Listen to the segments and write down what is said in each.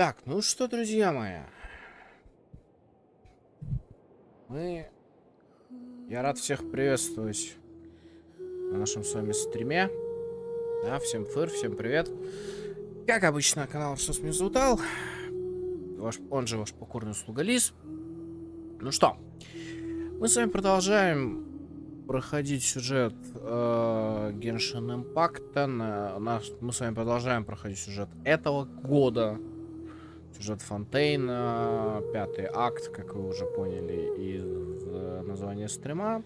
Так, ну что, друзья мои, я рад всех приветствовать на нашем с вами стриме. Да, всем фыр, всем привет. Как обычно, канал «Что меня зовут?» он же ваш покорный слуга Лис. Ну что, мы с вами продолжаем проходить сюжет Genshin Impact. Мы с вами продолжаем проходить сюжет этого года. Сюжет Фонтейна, 5-й акт, как вы уже поняли из названия стрима.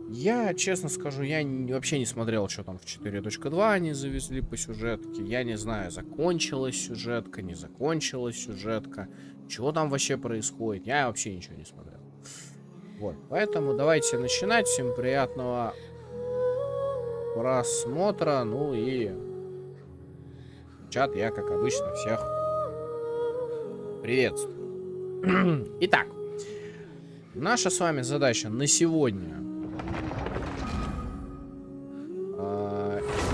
Я, честно скажу, вообще не смотрел, что там в 4.2 они завезли по сюжетке. Я не знаю, закончилась сюжетка, не закончилась сюжетка, чего там вообще происходит. Я вообще ничего не смотрел. Вот, поэтому давайте начинать. Всем приятного просмотра. Ну и чат я, как обычно, всех приветствую. Итак, наша с вами задача на сегодня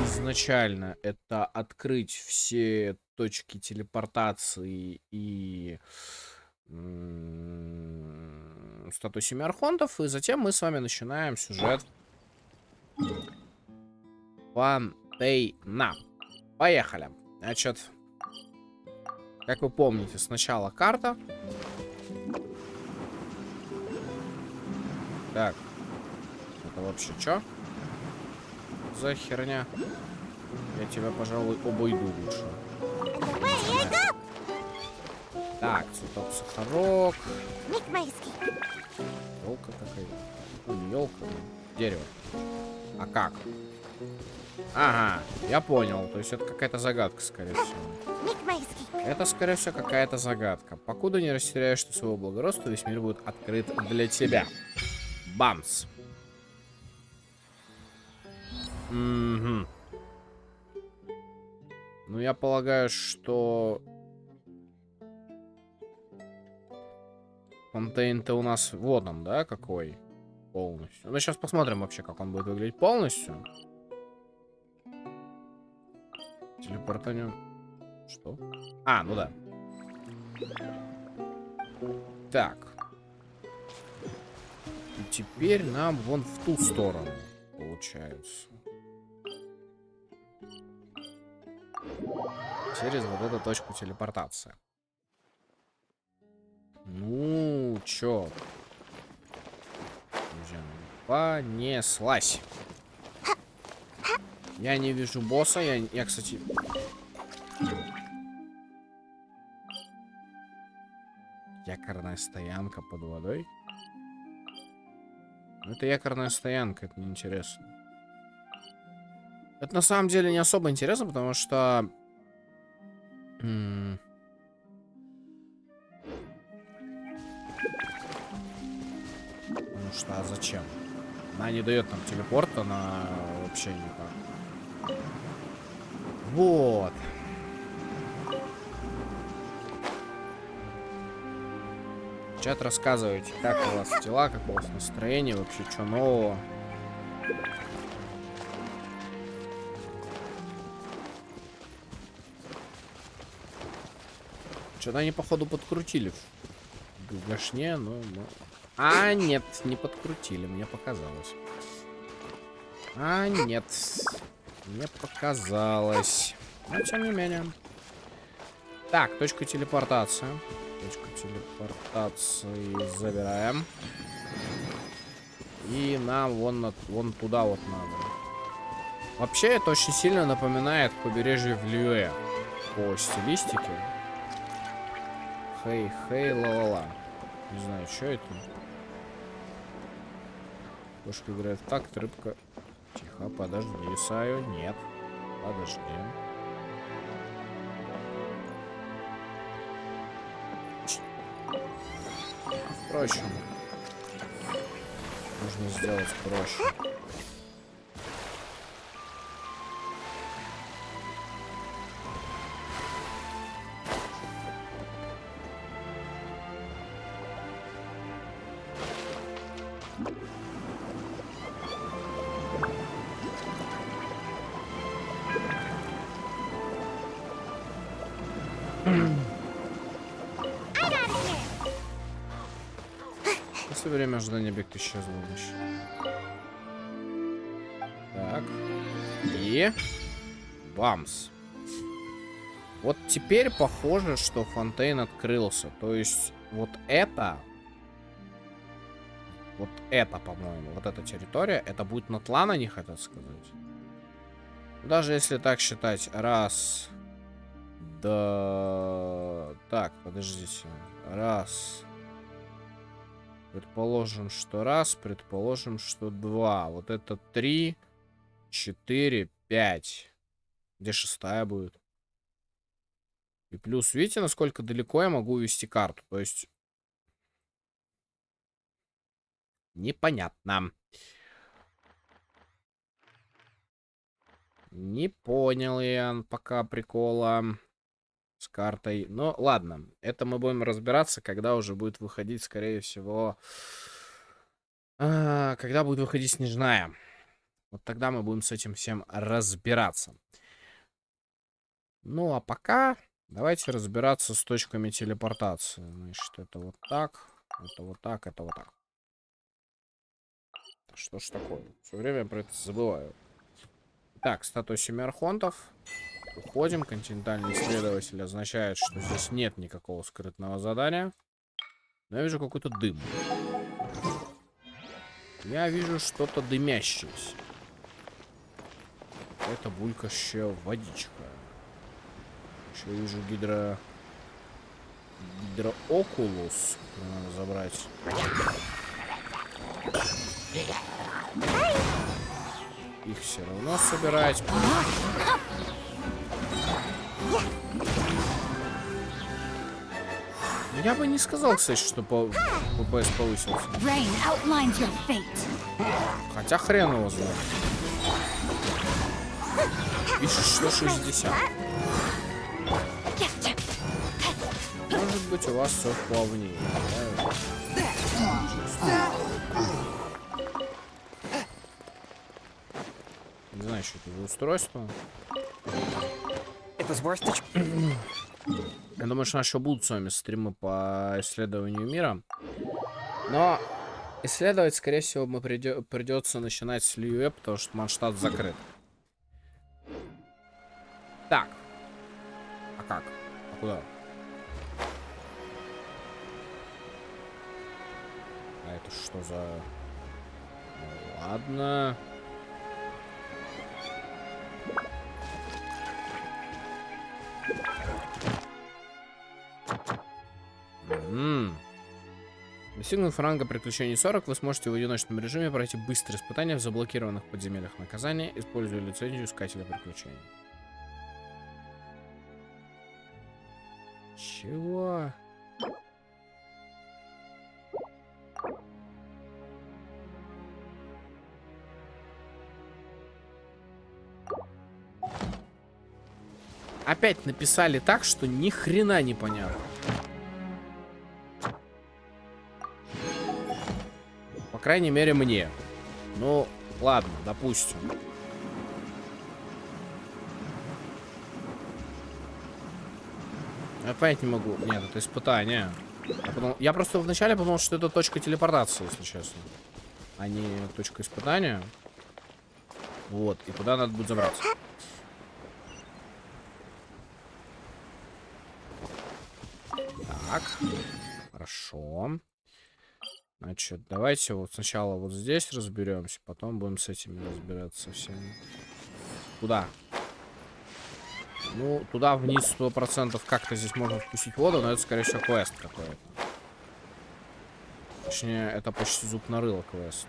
изначально это открыть все точки телепортации и статус 7 архонтов, и затем мы с вами начинаем сюжет Фонтейна. Поехали. Значит, как вы помните, сначала карта. Так, это вообще что за херня? Я тебя, пожалуй, обойду лучше. Так, цветок сахарок. Елка какая-то. Ну, не елка, но дерево. А как? Ага, я понял. То есть это какая-то загадка, скорее всего. Это, скорее всего, какая-то загадка. Покуда не растеряешь ты своего благородства, весь мир будет открыт для тебя. Бамс. Угу. Ну, я полагаю, что Фонтейн-то у нас вот он, да, какой? Полностью. Ну, сейчас посмотрим вообще, как он будет выглядеть полностью. Телепортанию. Что? А, ну да. Так. И теперь нам вон в ту сторону, получается. Через вот эту точку телепортации. Ну, чё? Понеслась. Я не вижу босса. Я, кстати... Якорная стоянка под водой. Ну, это якорная стоянка, это неинтересно. Это на самом деле не особо интересно, потому что... Ну что, а зачем? Она не дает нам телепорт, она вообще никак. Вот. Чат, рассказывайте, как у вас дела, как у вас настроение, вообще, что нового. Что-то они, походу, подкрутили в гашне, но... А, нет, не подкрутили, мне показалось. А, нет, мне показалось. Но, тем не менее. Так, точка телепортации. Точку телепортации забираем. И нам вон туда вот надо. Вообще, это очень сильно напоминает побережье в ЛЮБОЕ по стилистике. Хей, ла-ла-ла. Не знаю, что это. Кошка играет в такт, рыбка. Тихо, подожди, Исаю. Нет. Подожди. Впрочем, нужно сделать проще. Если время ожидания объекта исчезло. Так. И... Бамс. Вот теперь похоже, что Фонтейн открылся. То есть вот это, по-моему, вот эта территория, это будет натла, не хотят сказать. Даже если так считать, раз, да, так, подождите, раз, предположим, что раз, предположим, что два, вот это 3, 4, 5, где шестая будет? И плюс, видите, насколько далеко я могу увести карту? То есть... Непонятно. Не понял я пока прикола с картой. Но ладно, это мы будем разбираться, когда уже будет выходить, скорее всего... когда будет выходить Снежная. Вот тогда мы будем с этим всем разбираться. Ну, а пока... Давайте разбираться с точками телепортации. Значит, это вот так, это вот так, это вот так. Что ж такое? Все время я про это забываю. Так, статуя 7 архонтов. Уходим. Континентальный исследователь означает, что здесь нет никакого скрытного задания. Но я вижу какой-то дым. Я вижу что-то дымящееся. Это булькающая водичка. Еще вижу гидроокулус. Надо забрать. Их все равно собирать. Я бы не сказал, кстати, что ППС повысился. Хотя хрен его знает. Пишет 160. Может быть, у вас все плавнее. Не знаю, что это за устройство. Я думаю, что у нас еще будут с вами стримы по исследованию мира. Но исследовать, скорее всего, мы придется начинать с ЛЮБОЕ, потому что Манштадт закрыт. Так. А как? А куда? А это что за... Ну, ладно. Достигнув ранга приключений 40, вы сможете в одиночном режиме пройти быстрые испытания в заблокированных подземельях наказания, используя лицензию искателя приключений. Чего? Опять написали так, что ни хрена не понятно. По крайней мере, мне. Ну, ладно, допустим. Я понять не могу. Нет, это испытание. Я просто вначале подумал, что это точка телепортации, если честно. А не точка испытания. Вот, и туда надо будет забраться. Так. Хорошо. Значит, давайте вот сначала вот здесь разберемся, потом будем с этими разбираться со всеми. Куда? Ну, туда вниз 100% как-то здесь можно впустить воду, но это, скорее всего, квест какой-то. Точнее, это почти зуб на рыло квест.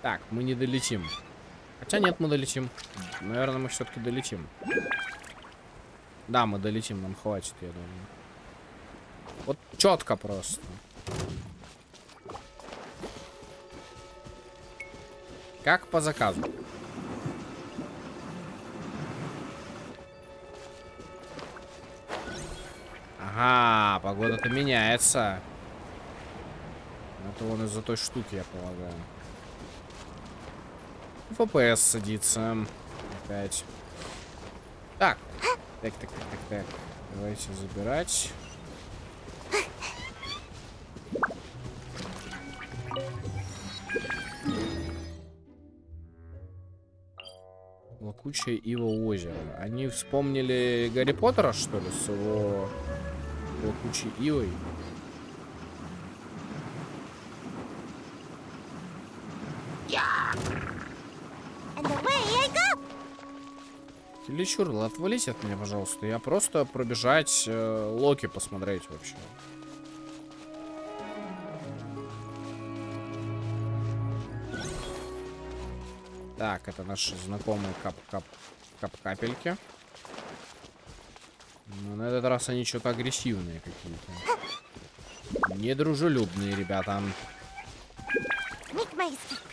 Так, мы не долетим. Хотя нет, мы долетим. Наверное, мы все-таки долетим. Да, мы долетим, нам хватит, я думаю. Вот четко просто. Как по заказу. Ага, погода-то меняется. Это вон из-за той штуки, я полагаю. ФПС садится. 5. Так. Так. Давайте забирать. Лакучее ива озера. Они вспомнили Гарри Поттера, что ли, с его лакучей ивой? Телечур, отвались от меня, пожалуйста. Я просто пробежать Локи посмотреть вообще. Так, это наши знакомые капельки. Но на этот раз они что-то агрессивные какие-то. Недружелюбные ребята.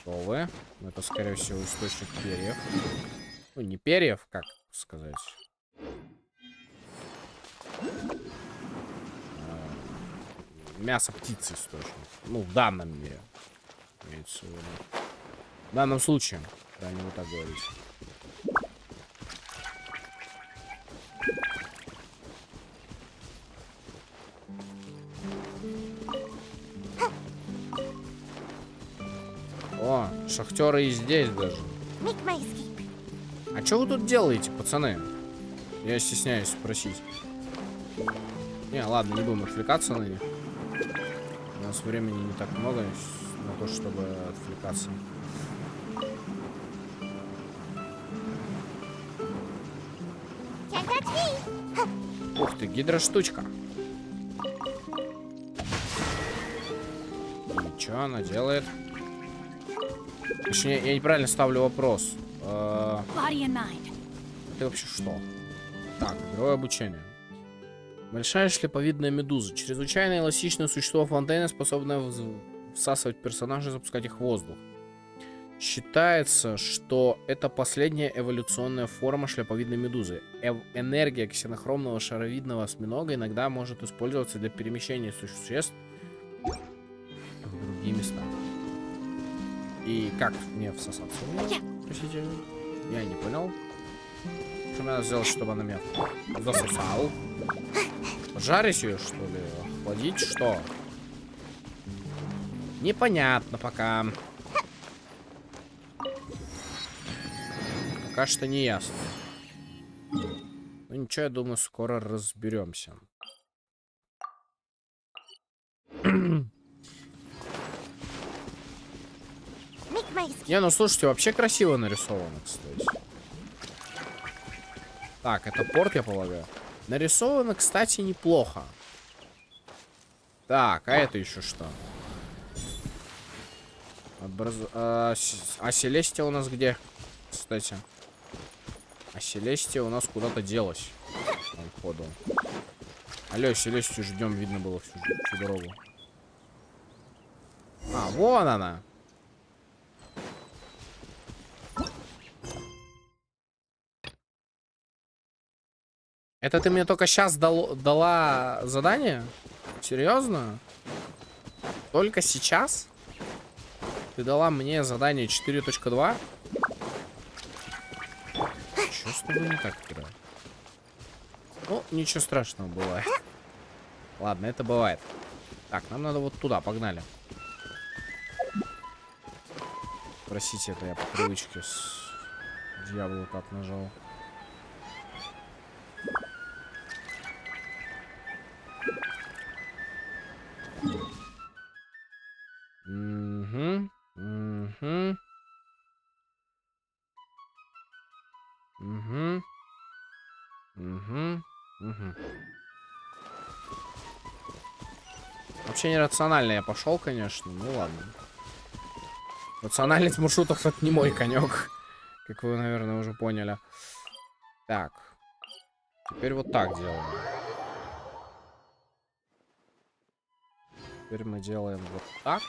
Кто вы? Это, скорее всего, источник перьев. Ну, не перьев, как сказать. Мясо птицы источник. Ну, в данном мире. Имеется в виду. В данном случае. Правильно вот так говорить. О, шахтеры и здесь даже. А что вы тут делаете, пацаны? Я стесняюсь спросить. Не, ладно, не будем отвлекаться на них. У нас времени не так много на то, чтобы отвлекаться. Ух ты, гидроштучка. И что она делает? Точнее, я неправильно ставлю вопрос. Это вообще что? Так, игровое обучение. Большая шлеповидная медуза. Чрезвычайно эластичное существо Фонтейна, способное всасывать персонажей и запускать их в воздух. Считается, что это последняя эволюционная форма шлеповидной медузы. Энергия ксенохромного шаровидного осьминога иногда может использоваться для перемещения существ в другие места. И как мне всосаться? Простите, я не понял. Что мне надо сделать, чтобы она меня засосал? Жарить ее, что ли? Охладить? Что? Непонятно пока. Пока что не ясно. Ну ничего, я думаю, скоро разберемся. Не, ну слушайте, вообще красиво нарисовано, кстати. Так, это порт, я полагаю. Нарисовано, кстати, неплохо. Так, а это еще что? А Селестия у нас где? Кстати. А Селестия у нас куда-то делась. Ходу. Алло, Селестию ждем, видно было всю дорогу. А, вон она. Это ты мне только сейчас дала задание? Серьезно? Только сейчас? Ты дала мне задание 4.2? Что с тобой не так, Кира? Ну, ничего страшного бывает. Ладно, это бывает. Так, нам надо вот туда, погнали. Простите, это я по привычке с дьяволу так нажал. Вообще нерационально я пошел, конечно. Ну ладно. Рациональность маршрутов — это не мой конек. Как вы, наверное, уже поняли. Так. Теперь вот так делаем. Теперь мы делаем вот так.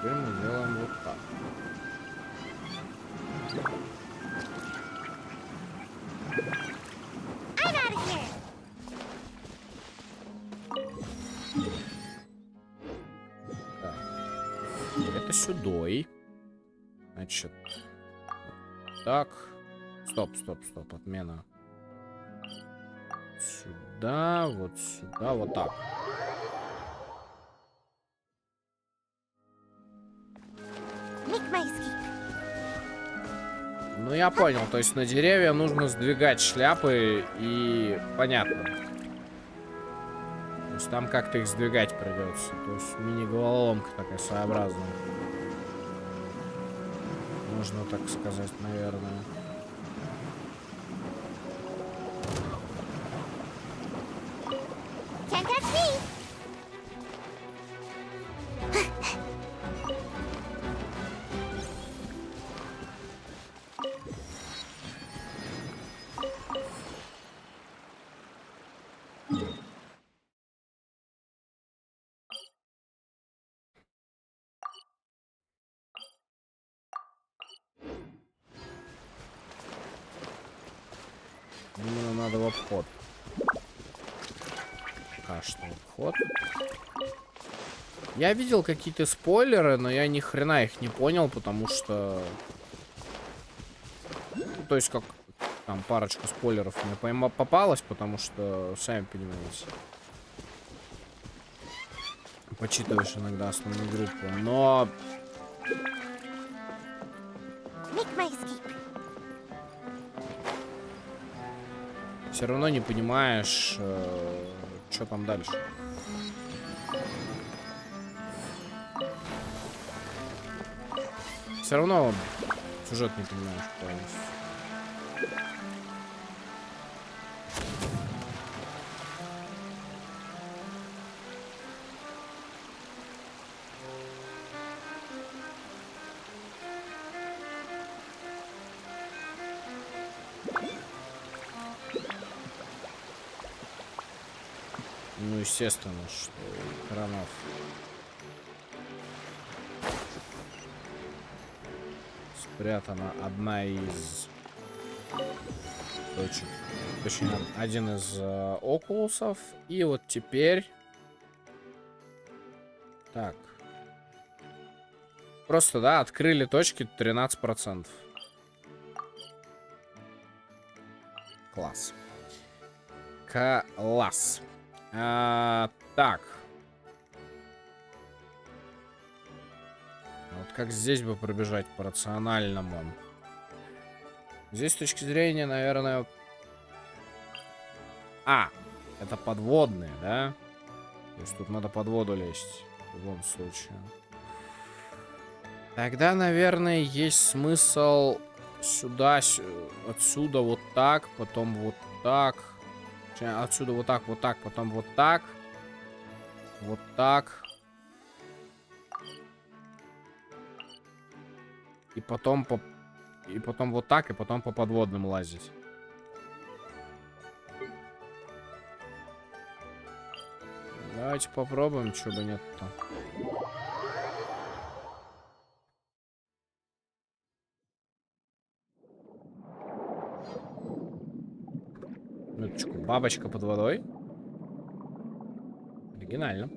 Теперь мы делаем вот так. сюдой. Значит, так. Стоп, отмена. Сюда, вот так. Ну, я понял, то есть на деревья нужно сдвигать шляпы, и понятно. То есть там как-то их сдвигать придется. То есть мини-головоломка такая своеобразная. Можно так сказать, наверное. Именно надо в обход. Пока что обход. Я видел какие-то спойлеры, но я ни хрена их не понял, потому что... Ну, то есть, как там парочку спойлеров мне попалось, потому что, сами понимаете, почитываешь иногда основную группу, но... Все равно не понимаешь, что там дальше. Все равно сюжет не понимаешь полностью. Ну, естественно, что экранов спрятана одна из точек. Точнее, один из окулусов. И вот теперь... Так. Просто, да, открыли точки 13%. Класс. Класс. Так. Вот как здесь бы пробежать по рациональному? Здесь с точки зрения, наверное... это подводные, да? То есть тут надо под воду лезть. В любом случае. Тогда, наверное, есть смысл сюда, отсюда вот так, потом вот так. Отсюда вот так, потом вот так. Вот так. И потом вот так, и потом по подводным лазить. Давайте попробуем, чего бы нет-то. Минуточку, бабочка под водой. Оригинально.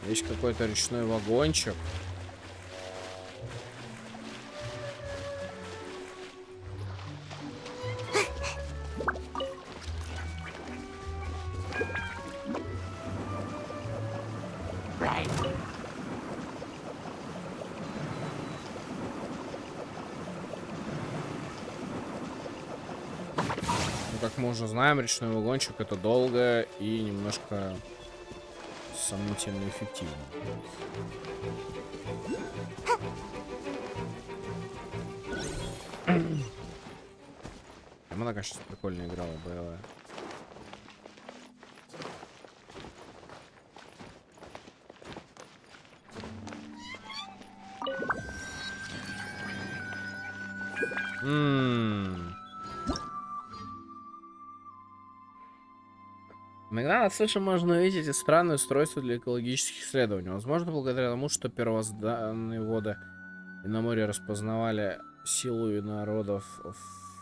Есть какой-то речной вагончик. Как мы уже знаем, речной вагончик — это долго и немножко сомнительно эффективно. Она, конечно, прикольно играла, боевая. Иногда на суше можно увидеть эти странные устройства для экологических исследований. Возможно, благодаря тому, что первозданные воды и на море распознавали силу и народов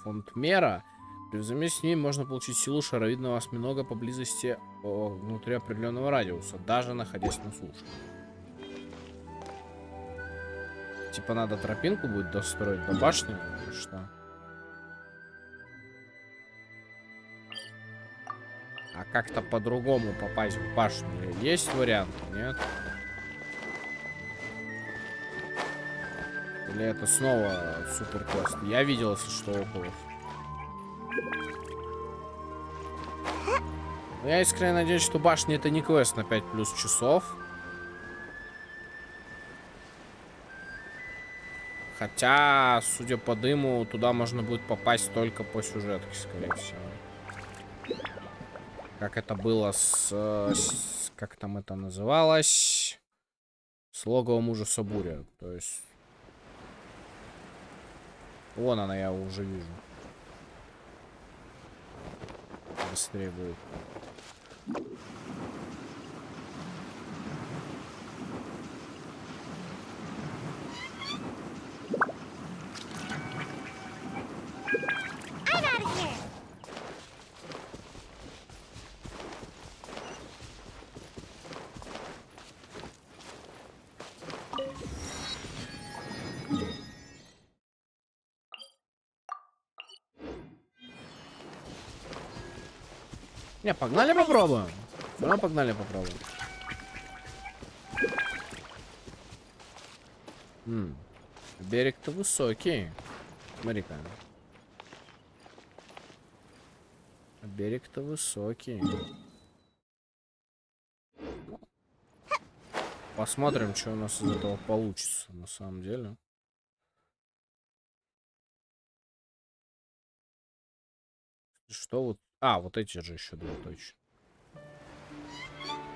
Фонтмера, при взаимодействии с ними можно получить силу шаровидного осьминога поблизости внутри определенного радиуса, даже находясь на суше. Типа надо тропинку будет достроить до башни, или что? А как-то по-другому попасть в башню есть вариант? Нет? Или это снова супер квест? Я видел, если что, около. Но я искренне надеюсь, что башня это не квест на 5 плюс часов. Хотя, судя по дыму, туда можно будет попасть только по сюжетке, скорее всего. Как это было как там это называлось? С логовом ужаса буря. То есть... Вон она, я уже вижу. Быстрее будет. Не, погнали попробуем. Ну, погнали попробуем. Берег-то высокий. Смотри-ка. Берег-то высокий. Посмотрим, что у нас из этого получится, на самом деле. Что вот... А, вот эти же еще два точно.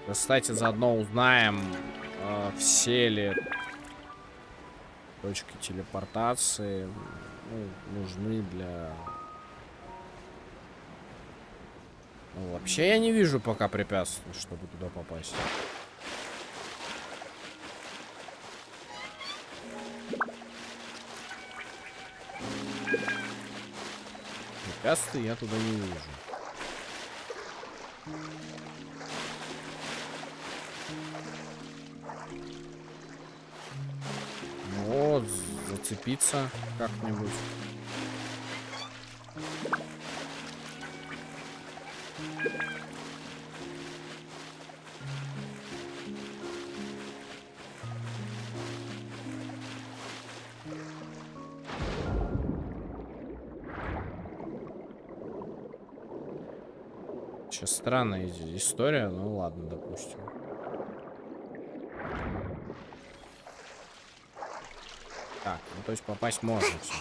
Кстати, заодно узнаем, все ли точки телепортации нужны для... Ну, вообще я не вижу пока препятствий, чтобы туда попасть. Препятствий я туда не вижу. Вот, зацепиться как-нибудь. Сейчас странная история, ну ладно, допустим. Так, ну то есть попасть можно все.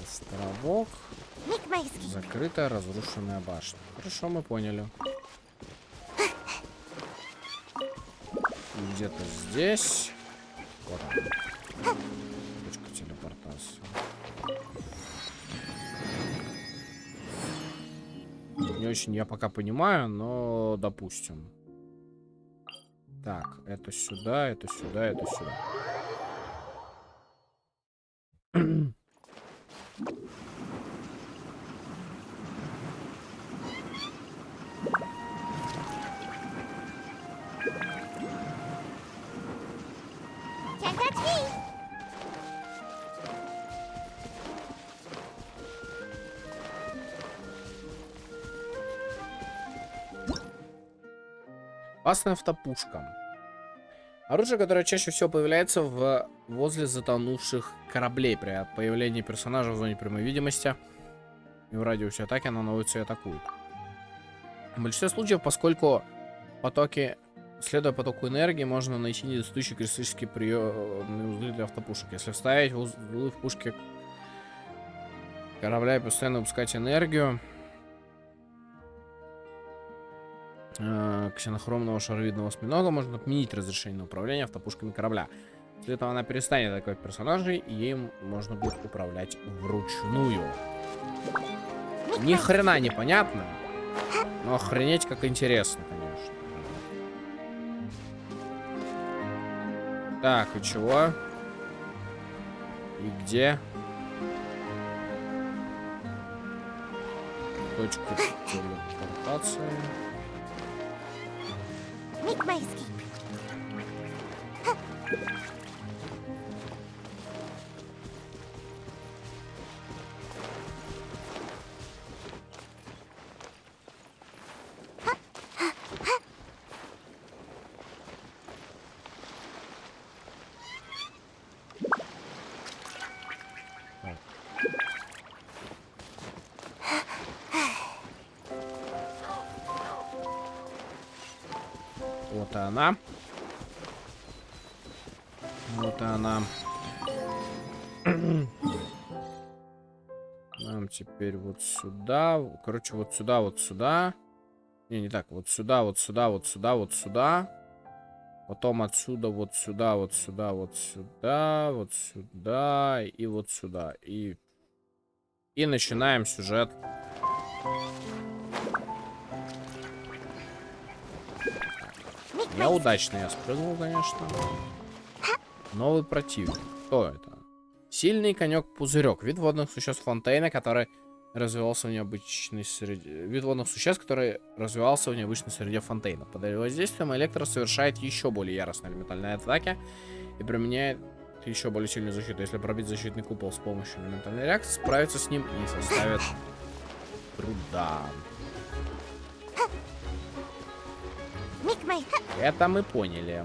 Островок. Закрытая разрушенная башня. Хорошо, мы поняли. Где-то здесь. Вот она. Точка телепортации. Не очень я пока понимаю, но допустим. Так, это сюда, это сюда, это сюда. Опасная автопушка. Оружие, которое чаще всего появляется возле затонувших кораблей. При появлении персонажа в зоне прямой видимости и в радиусе атаки оно наводится и атакует. В большинстве случаев, поскольку следуя потоку энергии, можно найти недостающие кристаллические приемные узлы для автопушек. Если вставить узлы в пушке корабля и постоянно выпускать энергию ксенохромного шаровидного осьминога, можно отменить разрешение на управление автопушками корабля. После этого она перестанет атаковать персонажей, и ей можно будет управлять вручную. Ни хрена непонятно. Но охренеть как интересно, конечно. Так, и чего? И где? Точку телепортации. Вот и она. Вот и она. Нам теперь вот сюда. Короче, вот сюда, вот сюда. Не так. Вот сюда, вот сюда, вот сюда, вот сюда. Потом отсюда, вот сюда, вот сюда, вот сюда, вот сюда и вот сюда. И начинаем сюжет. Неудачно я спрыгнул, конечно. Новый противник. Кто это? Сильный конек-пузырек. Вид водных существ Фонтейна, который развивался в необычной среде. Вид водных существ, который развивался в необычной среде Фонтейна. Под воздействием электро совершает еще более яростные элементальные атаки и применяет еще более сильную защиту. Если пробить защитный купол с помощью элементальной реакции, справиться с ним не составит труда. Это мы поняли.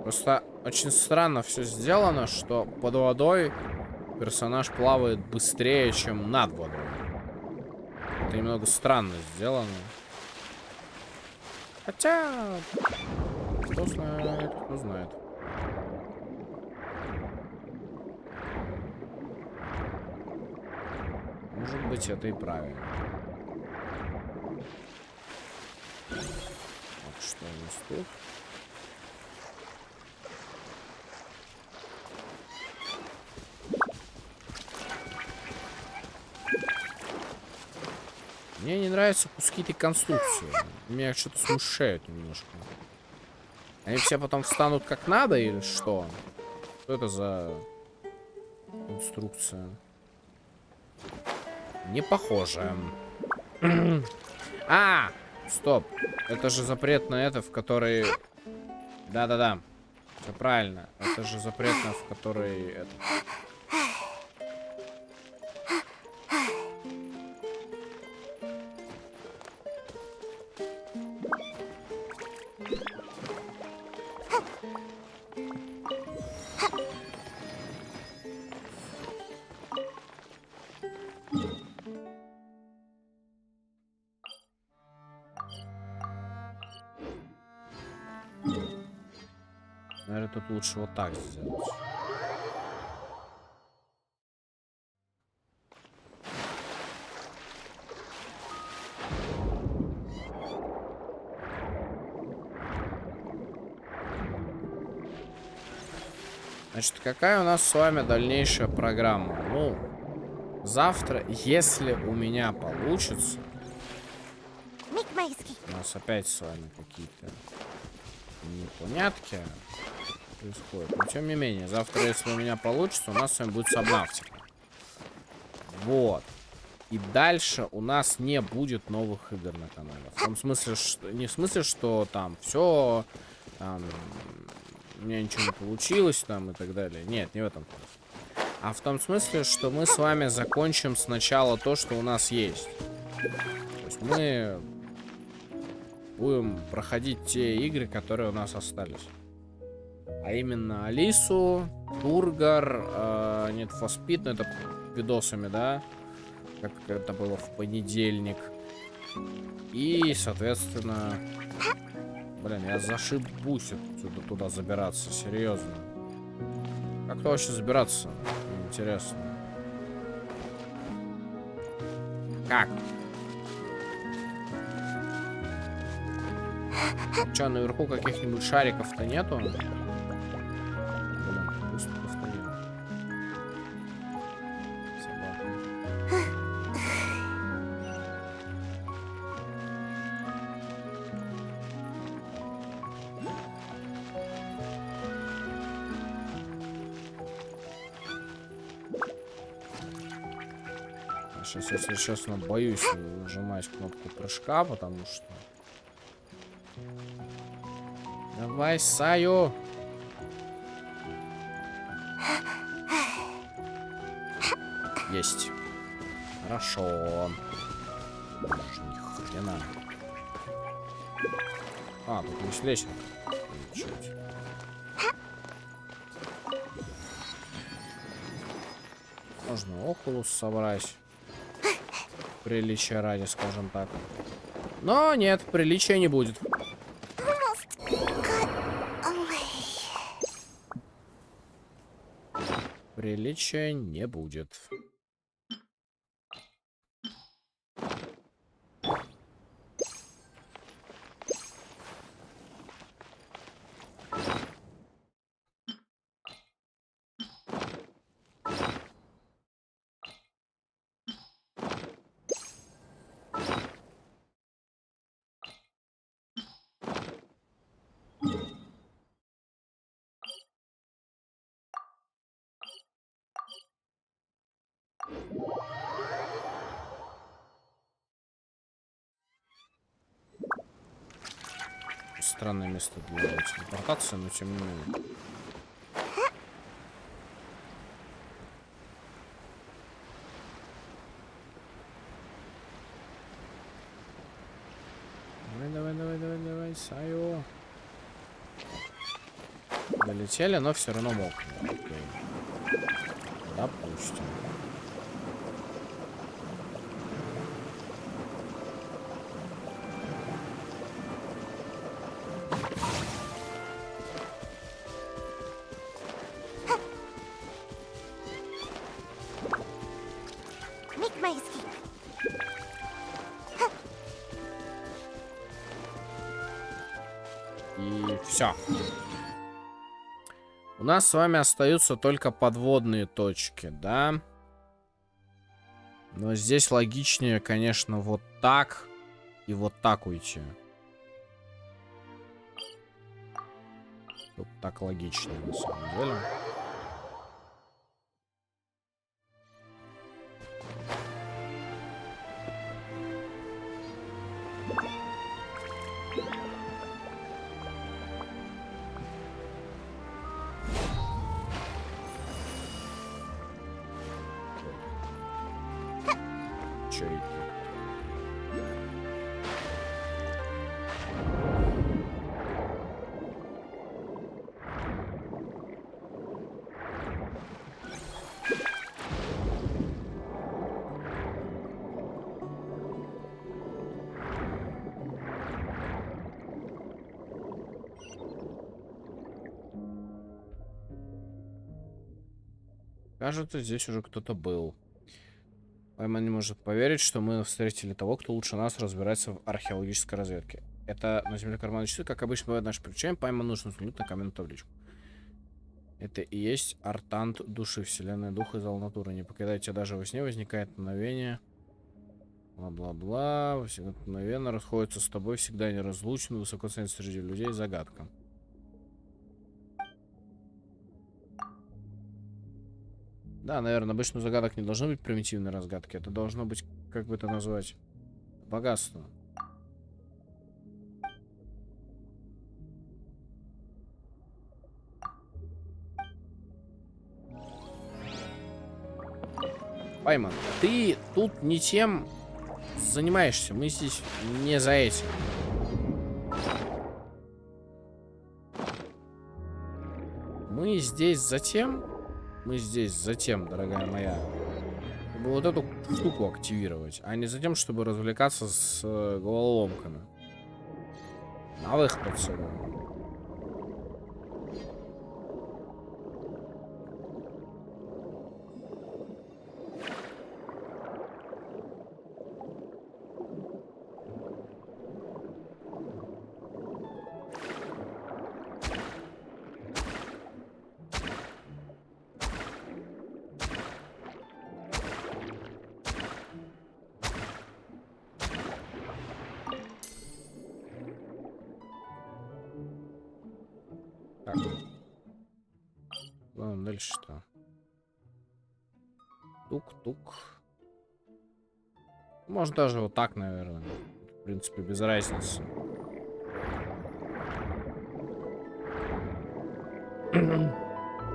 Просто очень странно все сделано, что под водой персонаж плавает быстрее, чем над водой. Это немного странно сделано. Хотя, кто знает, кто знает. Может быть, это и правильно. Вот что у нас тут. Мне не нравятся куски этой конструкции. Меня что-то смущает немножко. Они все потом встанут как надо или что? Что это за конструкция? Не похоже. А! Стоп. Это же запрет на это, в который... Да-да-да. Все правильно. Это же запрет на в который... Это... Наверное, тут лучше вот так сделать. Значит, какая у нас с вами дальнейшая программа? Ну, завтра, если у меня получится... У нас опять с вами какие-то непонятки происходят. Но тем не менее, завтра, если у меня получится, у нас с вами будет сабнавтика. Вот. И дальше у нас не будет новых игр на канале. В том смысле, что... Не в смысле, что там все... Там, у меня ничего не получилось там и так далее. Нет, не в этом. А в том смысле, что мы с вами закончим сначала то, что у нас есть. То есть мы будем проходить те игры, которые у нас остались. А именно Алису, Бургер, нет, Фоспит, но это видосами, да? Как это было в понедельник. И, соответственно... Блин, я зашибусь отсюда туда забираться, серьезно. Как-то вообще забираться? Интересно. Как? Че, наверху каких-нибудь шариков-то нету? Сейчас, если честно, боюсь нажимать кнопку прыжка, потому что... Давай, Саю! Есть. Хорошо. Ни хрена. А, тут есть лестница. Чуть. Можно окулус собрать. Приличия ради, скажем так. Но нет, приличия не будет. Приличия не будет. Странное место для телепортации, но тем не менее. Давай, Саю. Долетели, но все равно мокнули. Окей. Допустим. И все. У нас с вами остаются только подводные точки, да? Но здесь логичнее, конечно, вот так и вот так уйти. Тут так логичнее, на самом деле. Кажется, здесь уже кто-то был. Пойман не может поверить, что мы встретили того, кто лучше нас разбирается в археологической разведке. Это на земле кармана часы, как обычно бывает наше приключение. Пойман нужно взглянуть на каменную табличку. Это и есть артант души, вселенная духа и зал натуры. Не покидайте даже во сне, возникает мгновение. Бла-бла-бла. Всегда мгновенно расходятся с тобой, всегда неразлучны, высоко ценится среди людей, загадка. Да, наверное, обычно у загадок не должно быть примитивной разгадки. Это должно быть, как бы это назвать, богатство. Пайман, ты тут не тем занимаешься. Мы здесь не за этим. Мы здесь за тем, дорогая моя, чтобы вот эту штуку активировать, а не за тем, чтобы развлекаться с головоломками. На выход отсюда. Так. Ладно, дальше что? Тук-тук. Может даже вот так, наверное. В принципе, без разницы.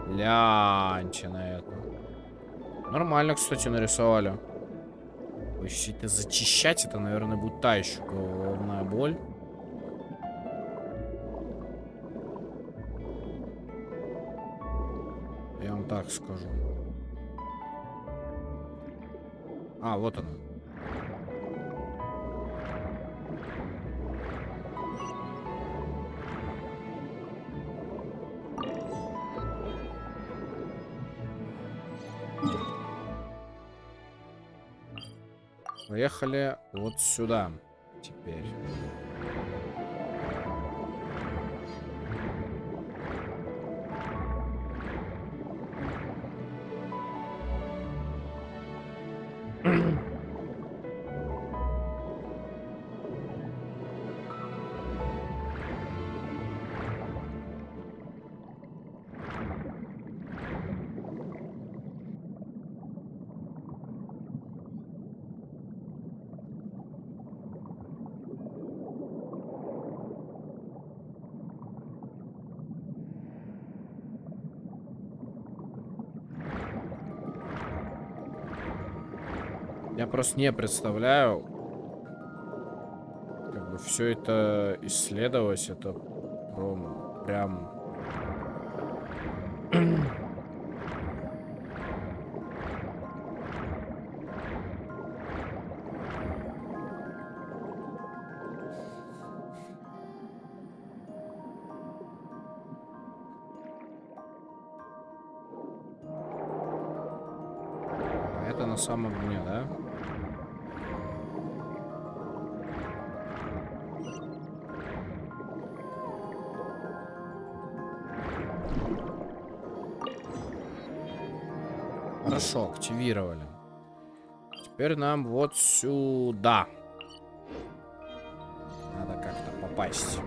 Ляньте на это. Нормально, кстати, нарисовали. Все это зачищать, это, наверное, будет та еще головная боль. Я вам так скажу. А, вот она. Поехали вот сюда теперь. Я просто не представляю, как бы все это исследовать, это прям... Это на самом дне, да? Хорошо, активировали. Теперь нам вот сюда. Надо как-то попасть.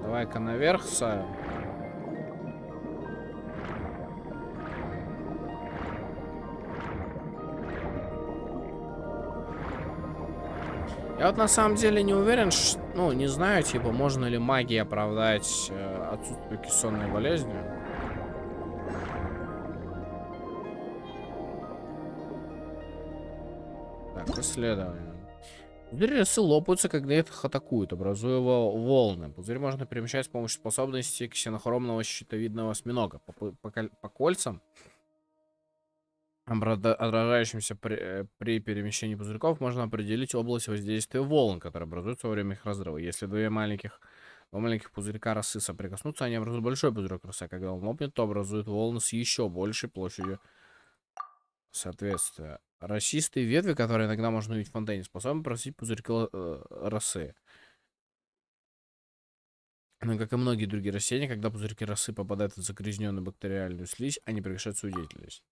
Давай-ка наверх, Сая. Я вот на самом деле не уверен, ну, не знаю, типа, можно ли магией оправдать отсутствие кессонной болезни. Так, исследование. Пузыри росы лопаются, когда их атакуют, образуя волны. Пузырь можно перемещать с помощью способности ксенохромного щитовидного осьминога. По кольцам, отражающимся при перемещении пузырьков, можно определить область воздействия волн, которые образуются во время их разрыва. Если два маленьких пузырька росы соприкоснутся, они образуют большой пузырек росы. Когда он лопнет, то образуют волны с еще большей площадью соответствия. Росистые ветви, которые иногда можно увидеть в фонтейне, способны просить пузырьки росы. Но, как и многие другие растения, когда пузырьки росы попадают в загрязненную бактериальную слизь, они прекращают свою деятельность.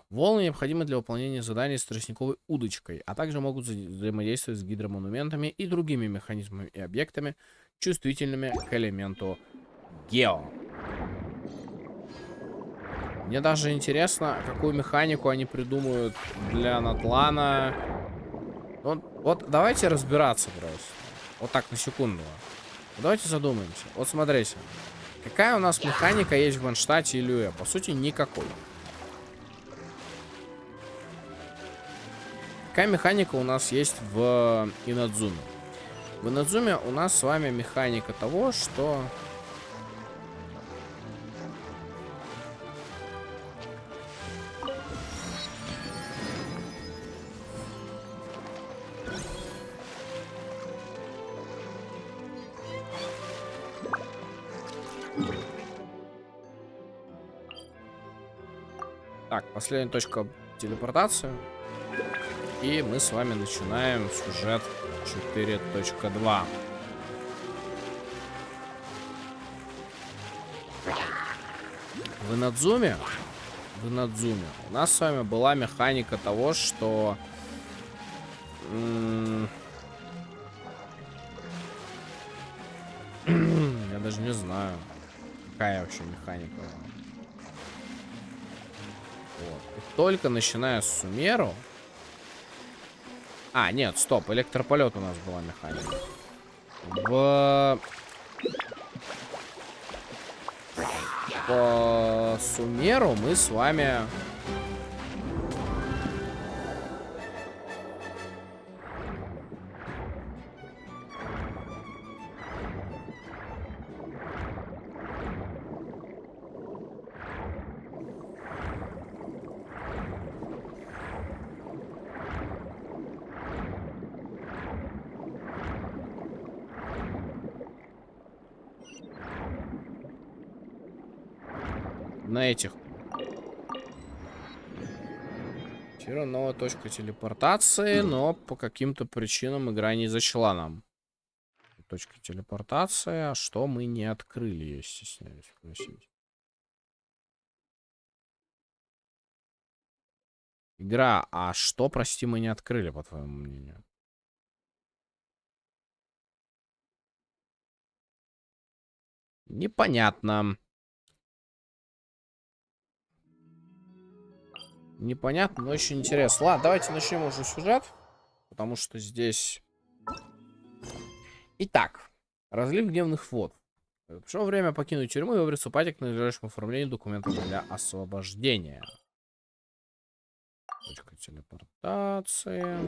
Волны необходимы для выполнения заданий с тростниковой удочкой, а также могут взаимодействовать с гидромонументами и другими механизмами и объектами, чувствительными к элементу гео. Мне даже интересно, какую механику они придумают для Натлана. Вот давайте разбираться просто. Вот так, на секунду. Давайте задумаемся. Вот смотрите. Какая у нас механика есть в Ванштате и ЛЮБОЕ? По сути, никакой. Какая механика у нас есть в Инадзуме? В Инадзуме у нас с вами механика того, что... Так, последняя точка телепортации. И мы с вами начинаем сюжет 4.2. В Инадзуме у нас с вами была механика того, что... Я даже не знаю. какая вообще механика. Вот. И только начиная с Сумеру... А, нет, стоп, электрополет у нас была механика. По Сумеру мы с вами... На этих. Теперь новая точка телепортации, но по каким-то причинам игра не зачла нам. Точка телепортации, а что мы не открыли, я стесняюсь спросить. Игра, а что, прости, мы не открыли, по твоему мнению? Непонятно. Непонятно, но очень интересно. Ладно, давайте начнем уже сюжет. Потому что здесь... Итак, разлив гневных вод. Пришло время покинуть тюрьму и приступать к надлежащему оформлению документов для освобождения. Точка телепортации.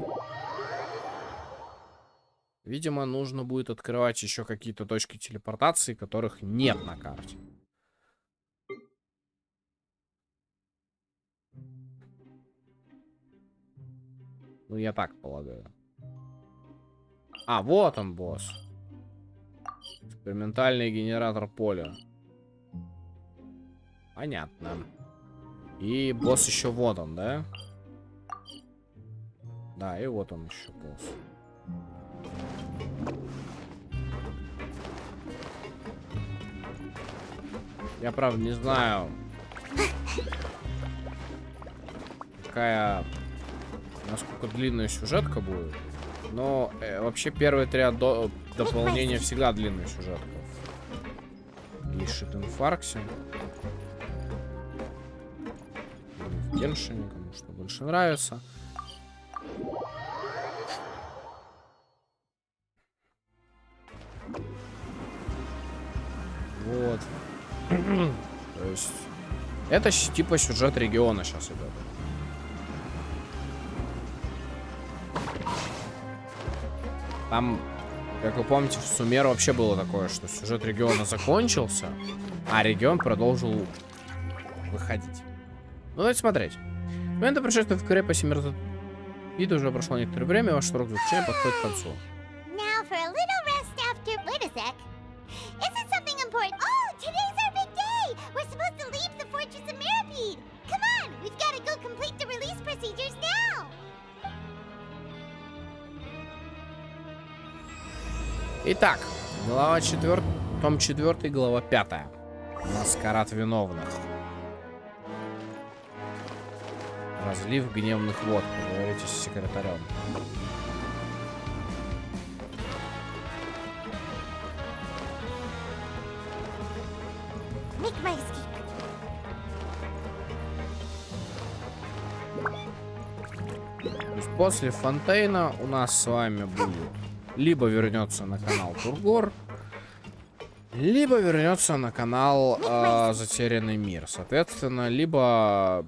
Видимо, нужно будет открывать еще какие-то точки телепортации, которых нет на карте. Ну, я так полагаю. А, вот он, босс. Экспериментальный генератор поля. Понятно. И босс еще вот он, да? Да, и вот он еще босс. Я, правда, не знаю, какая... насколько длинная сюжетка будет. Но вообще первые три дополнения всегда длинная сюжетка. Ищет инфаркте. В Геншине, кому что больше нравится. Вот. То есть это типа сюжет региона сейчас идет. Там, как вы помните, в Сумеру вообще было такое, что сюжет региона закончился, а регион продолжил выходить. Ну, давайте смотреть. С момента пришествия в Коре по Семерзу виду уже прошло некоторое время, ваш срок заключения подходит к концу. Итак, глава 4, том 4, глава 5. Маскарад виновных. Разлив гневных вод. Поговорите с секретарем. То есть после Фонтейна у нас с вами будет либо вернется на канал Тургор, либо вернется на канал Затерянный мир. Соответственно, либо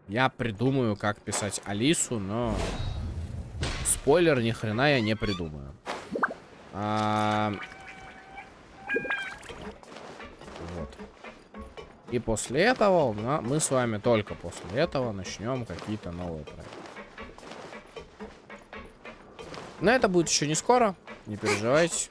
я придумаю, как писать Алису, но спойлер, ни хрена я не придумаю. Вот. И после этого мы с вами только после этого начнем какие-то новые проекты. Но это будет еще не скоро, не переживайте.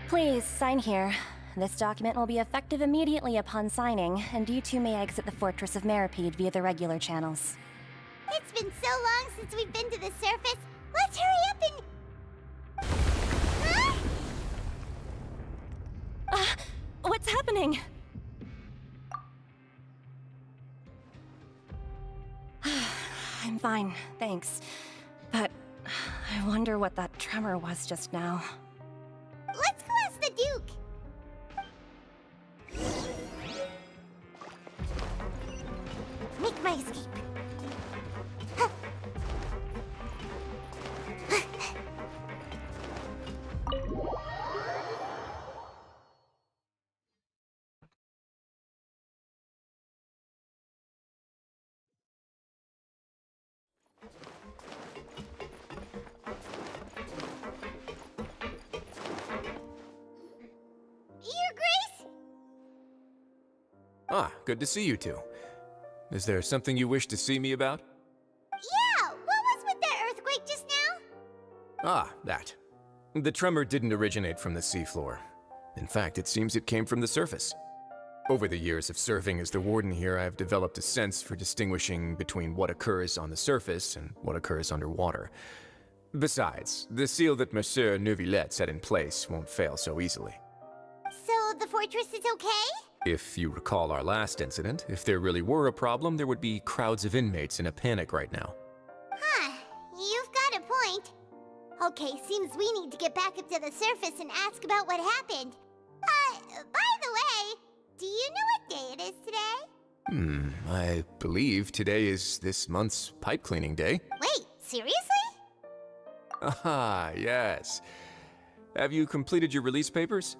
Please sign here. This document will be effective immediately upon signing, and you two may exit the fortress of Meripede via the regular channels. It's been so long since we've been to the surface. Let's hurry up and... What's happening? I'm fine, thanks. But I wonder what that tremor was just now. Ah, good to see you two. Is there something you wish to see me about? Yeah, what was with that earthquake just now? Ah, that. The tremor didn't originate from the seafloor. In fact, it seems it came from the surface. Over the years of serving as the warden here, I've developed a sense for distinguishing between what occurs on the surface and what occurs underwater. Besides, the seal that Monsieur Neuvillette set in place won't fail so easily. So the fortress is okay? If you recall our last incident, if there really were a problem, there would be crowds of inmates in a panic right now. Huh, you've got a point. Okay, seems we need to get back up to the surface and ask about what happened. By the way, do you know what day it is today? I believe today is this month's pipe cleaning day. Wait, seriously? Ah, yes. Have you completed your release papers?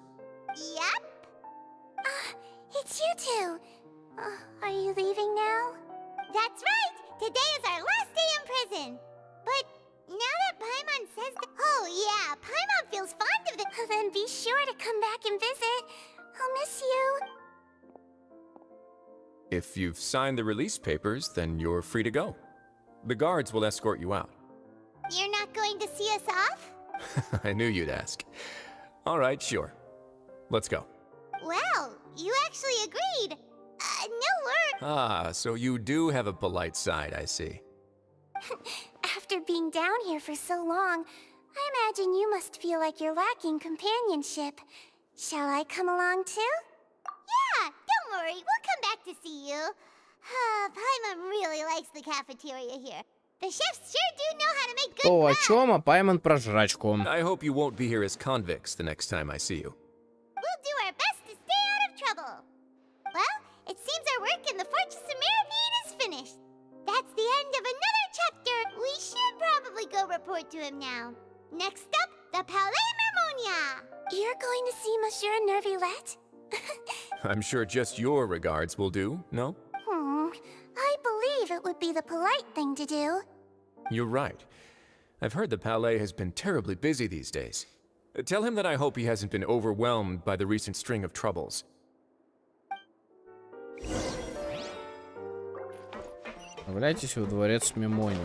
Yep. It's you two. Are you leaving now? That's right! Today is our last day in prison. But now that Paimon says that— Oh yeah, Paimon feels fond of the— Then be sure to come back and visit. I'll miss you. If you've signed the release papers, then you're free to go. The guards will escort you out. You're not going to see us off? I knew you'd ask. All right, sure. Let's go. Well, you actually agreed. No word. Ah, so you do have a polite side, I see. After being down here for so long, I imagine you must feel like you're lacking companionship. Shall I come along too? Yeah, don't worry, we'll come back to see you. Paimon really likes the cafeteria here. The chefs sure do know how to make good То о bread. чем, а Паймон про жрачку. I hope you won't be here as convicts the next time I see you. We'll do our best to stay out of trouble. Well, it seems our work in the Fortress of Mirapede is finished. That's the end of another chapter. We should probably go report to him now. Next up, the Palais Mermonia. You're going to see Monsieur Neuvillette? I'm sure just your regards will do, no? I believe it would be the polite thing to do. You're right. I've heard the Palais has been terribly busy these days. Tell him that I hope he hasn't been overwhelmed by the recent string of troubles. Отправляйтесь в дворец Мемония.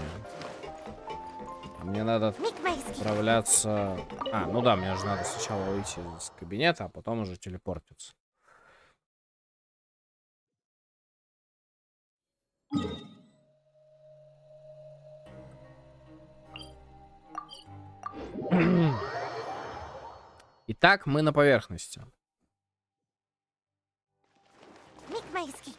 Мне надо отправляться... А, ну да, мне же надо сначала выйти из кабинета, а потом уже телепортиться. Итак, мы на поверхности. Make my escape.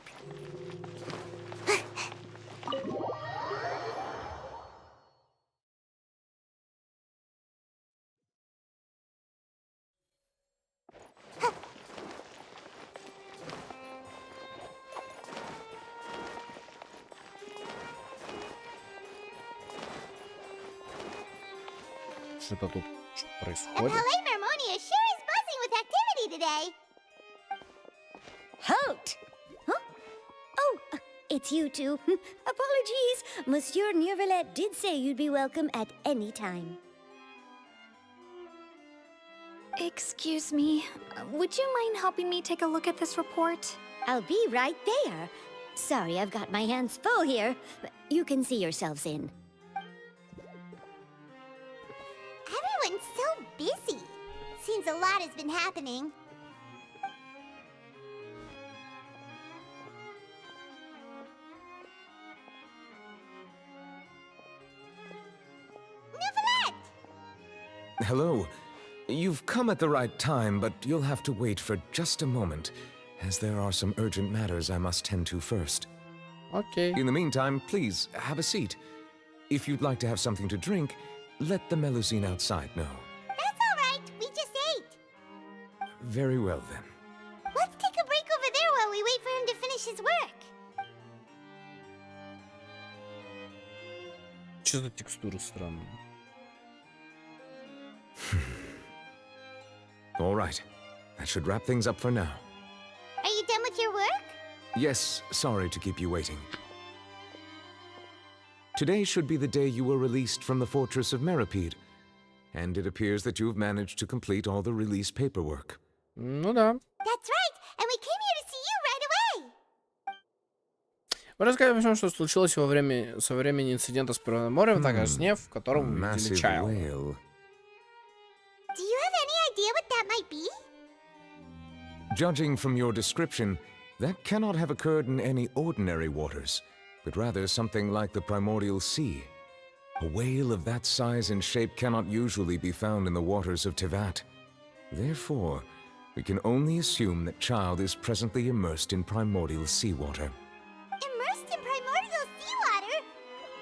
Что-то тут The происходит. Palais Mermonia sure is buzzing with activity today. Halt! Huh? Oh, it's you two. Apologies. Monsieur Neuvillette did say you'd be welcome at any time. Excuse me, would you mind helping me take a look at this report? I'll be right there. Sorry, I've got my hands full here. You can see yourselves in. Everyone's so busy. Seems a lot has been happening. Neuvillette! Hello. You've come at the right time, but you'll have to wait for just a moment, as there are some urgent matters I must tend to first. Окей. In the meantime, please, have a seat. If you'd like to have something to drink, let the Melusine outside know. That's all right. We just ate. Very well, then. Let's take a break over there while we wait for him to finish his work. Что за текстура странная? All right. That should wrap things up for now. Are you done with your work? Yes, sorry to keep you waiting. Today should be the day you were released from the Fortress of Mirapede, and it appears that you've managed to complete all the release paperwork. Ну да. That's right, and we came here to see you right away. Мы расскажем о том, что случилось со времени инцидента с Природным морем, так и о сне, в котором мы видели Massive Чайл. whale. Do you have any idea what that might be? Judging from your description, that cannot have occurred in any ordinary waters, but rather something like the primordial sea. A whale of that size and shape cannot usually be found in the waters of Tevat. Therefore, we can only assume that Child is presently immersed in primordial seawater. Immersed in primordial seawater?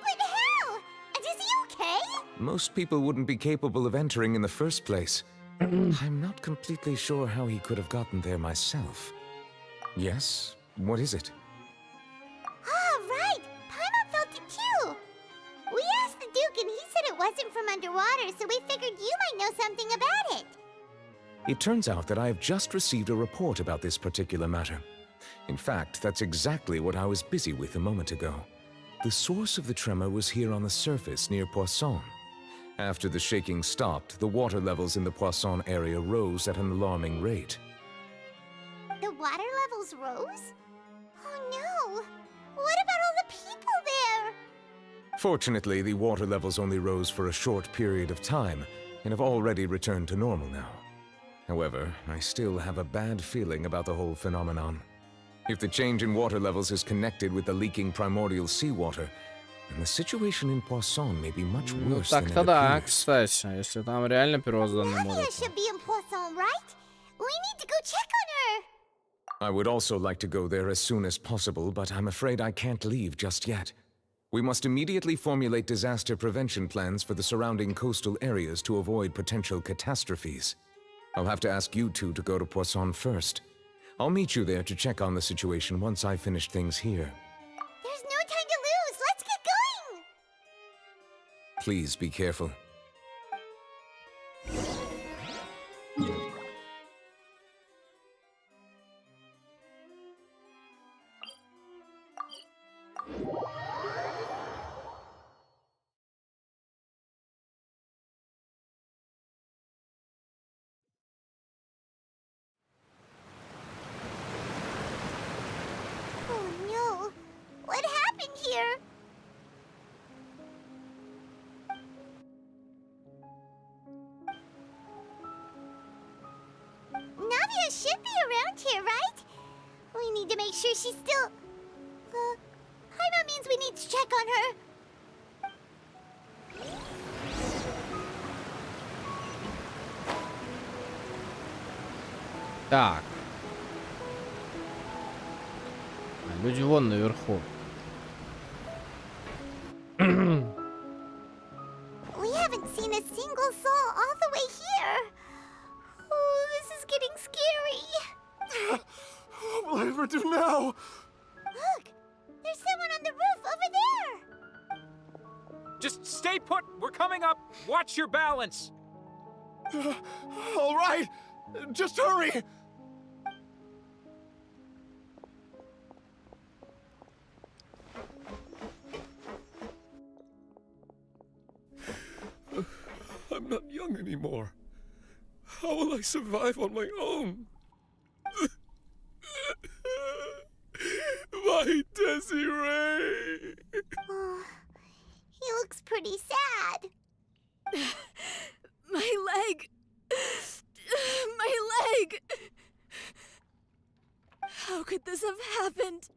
But how? And is he okay? Most people wouldn't be capable of entering in the first place. I'm not completely sure how he could have gotten there myself. Yes? What is it? Ah, right! Paimon felt it too! We asked the Duke and he said it wasn't from underwater, so we figured you might know something about it. It turns out that I have just received a report about this particular matter. In fact, that's exactly what I was busy with a moment ago. The source of the tremor was here on the surface near Poisson. After the shaking stopped, the water levels in the Poisson area rose at an alarming rate. The water levels rose? Oh no! What about all the people there? Fortunately, the water levels only rose for a short period of time and have already returned to normal now. However, I still have a bad feeling about the whole phenomenon. If the change in water levels is connected with the leaking primordial seawater, then the situation in Poisson may be much Ну worse than it так-то да, appears. кстати, если там реально первозданное море. Navia should be in Poisson, right? We need to go check on her! I would also like to go there as soon as possible, but I'm afraid I can't leave just yet. We must immediately formulate disaster prevention plans for the surrounding coastal areas to avoid potential catastrophes. I'll have to ask you two to go to Poisson first. I'll meet you there to check on the situation once I finish things here. There's no time to lose! Let's get going! Please be careful. Oh no! What happened here? Navia should be around here, right? We need to make sure she's still... Paimon means we need to check on her. Так. Люди вон наверху. We haven't seen a single soul all the way here. Oh, this is getting scary. What will I ever do now? Look, there's someone on the roof over there. Just stay put. We're coming up. Watch your balance. All right, just hurry. I'm not young anymore. How will I survive on my own? My Desiree! Oh, he looks pretty sad. My leg! My leg! How could this have happened?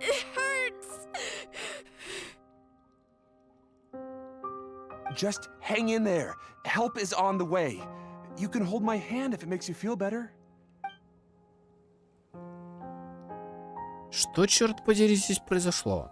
It hurts! Just hang in there. Help is on the way. You can hold my hand if it makes you feel better. Что, черт подери, здесь произошло?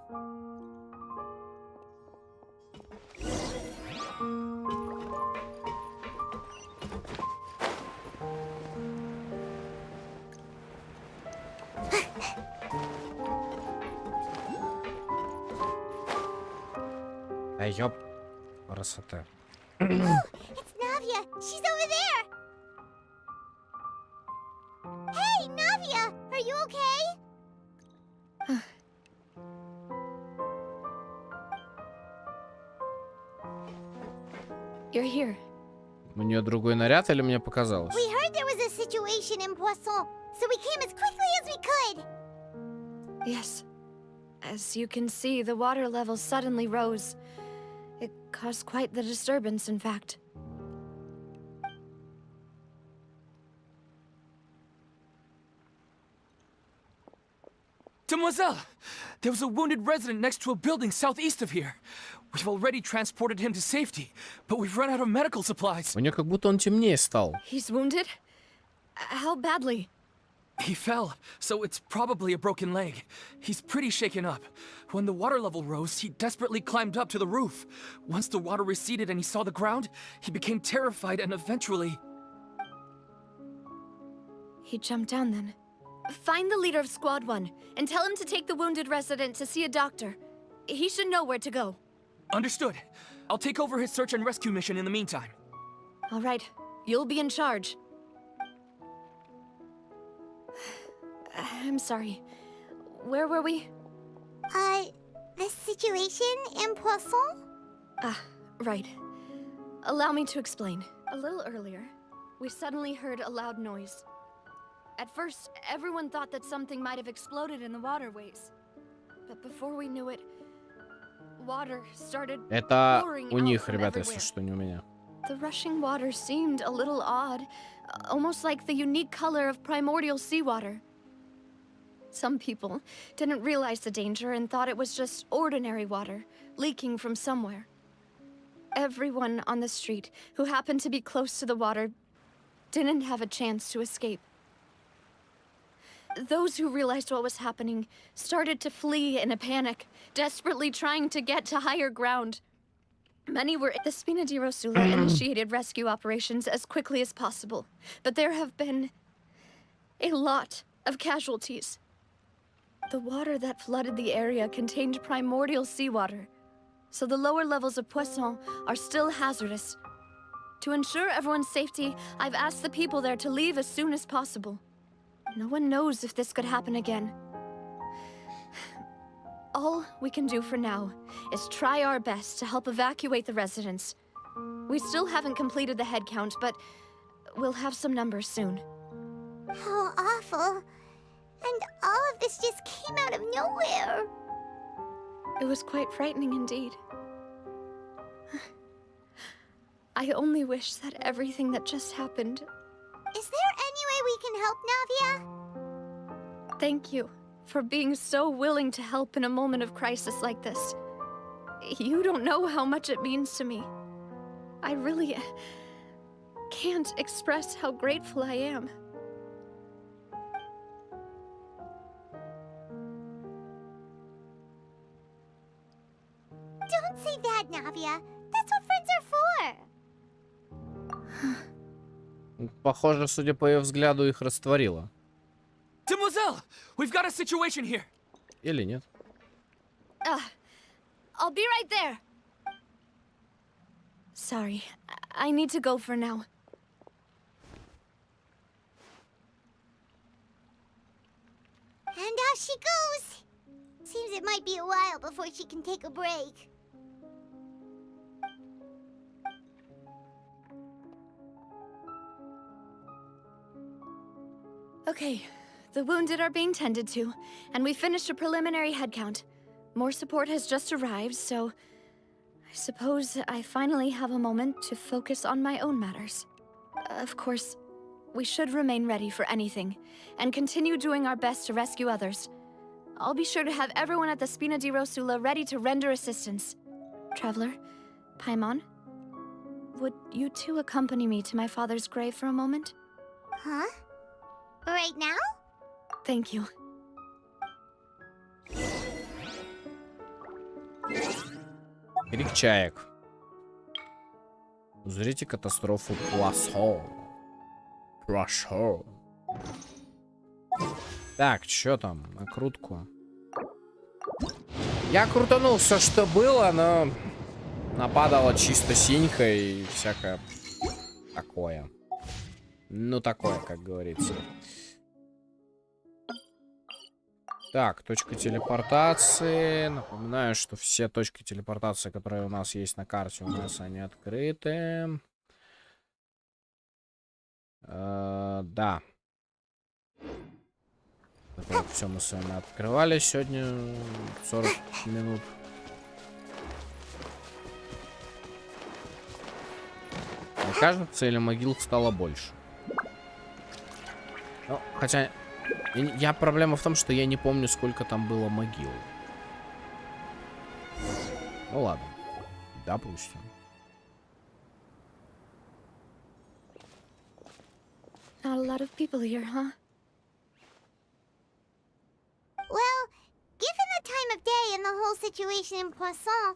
Да ёп, красота. It's Navia. She's over there. Hey, Navia, are you okay? You're here. У нее другой наряд или мне показалось? We heard there was a situation in Poisson, so we came as quickly as we could. Yes. As you can see, the water level suddenly rose. It caused quite the disturbance, in fact. Demoiselle! There was a wounded resident next to a building southeast of here. We've already transported him to safety, but we've run out of medical supplies. У него как будто он темнее стал. He's wounded? How badly? He fell, so it's probably a broken leg. He's pretty shaken up. When the water level rose, he desperately climbed up to the roof. Once the water receded and he saw the ground, he became terrified and eventually... He jumped down then. Find the leader of Squad 1, and tell him to take the wounded resident to see a doctor. He should know where to go. Understood. I'll take over his search and rescue mission in the meantime. All right, you'll be in charge. I'm sorry. Where were we? The situation in Poisson? Ah, right. Allow me to explain. A little earlier, we suddenly heard a loud noise. At first, everyone thought that something might have exploded in the waterways. But before we knew it, water started Это pouring у них, out from ребята, если everywhere. что, не у меня. The rushing water seemed a little odd, almost like the unique color of primordial seawater. Some people didn't realize the danger and thought it was just ordinary water, leaking from somewhere. Everyone on the street who happened to be close to the water didn't have a chance to escape. Those who realized what was happening started to flee in a panic, desperately trying to get to higher ground. Many were... The Spina di Rosula initiated rescue operations as quickly as possible, but there have been a lot of casualties. The water that flooded the area contained primordial seawater, so the lower levels of Poisson are still hazardous. To ensure everyone's safety, I've asked the people there to leave as soon as possible. No one knows if this could happen again. All we can do for now is try our best to help evacuate the residents. We still haven't completed the head count, but we'll have some numbers soon. How awful. And all of this just came out of nowhere. It was quite frightening indeed. I only wish that everything that just happened... Is there any way we can help, Navia? Thank you for being so willing to help in a moment of crisis like this. You don't know how much it means to me. I really can't express how grateful I am. Don't say that, Navia. That's what friends are for. Похоже, судя по ее взгляду, их растворило. Demoiselle! We've got a situation here! Или нет? I'll be right there. Sorry, I need to go for now. And off she goes. Seems it might be a while before she can take a break. Okay, the wounded are being tended to, and we finished a preliminary head count. More support has just arrived, so I suppose I finally have a moment to focus on my own matters. Of course, we should remain ready for anything, and continue doing our best to rescue others. I'll be sure to have everyone at the Spina di Rosula ready to render assistance. Traveler, Paimon, would you two accompany me to my father's grave for a moment? Huh? Right now? Thank you. Крик чаек. Узрите катастрофу Пласо. Плашо. Так, что там? Накрутку. Я крутанул все, что было, но нападало чисто синька и всякое такое. Ну, такое, как говорится. Так, точка телепортации. Напоминаю, что все точки телепортации, которые у нас есть на карте, у нас они открыты. Да. Это вот все мы с вами открывали сегодня 40 минут. Мне кажется, или могил стало больше? Ну, хотя... Проблема в том, что я не помню, сколько там было могил. Ну ладно. Допустим. Not a lot of people here, huh? Well, given the time of day and the whole situation in Poisson,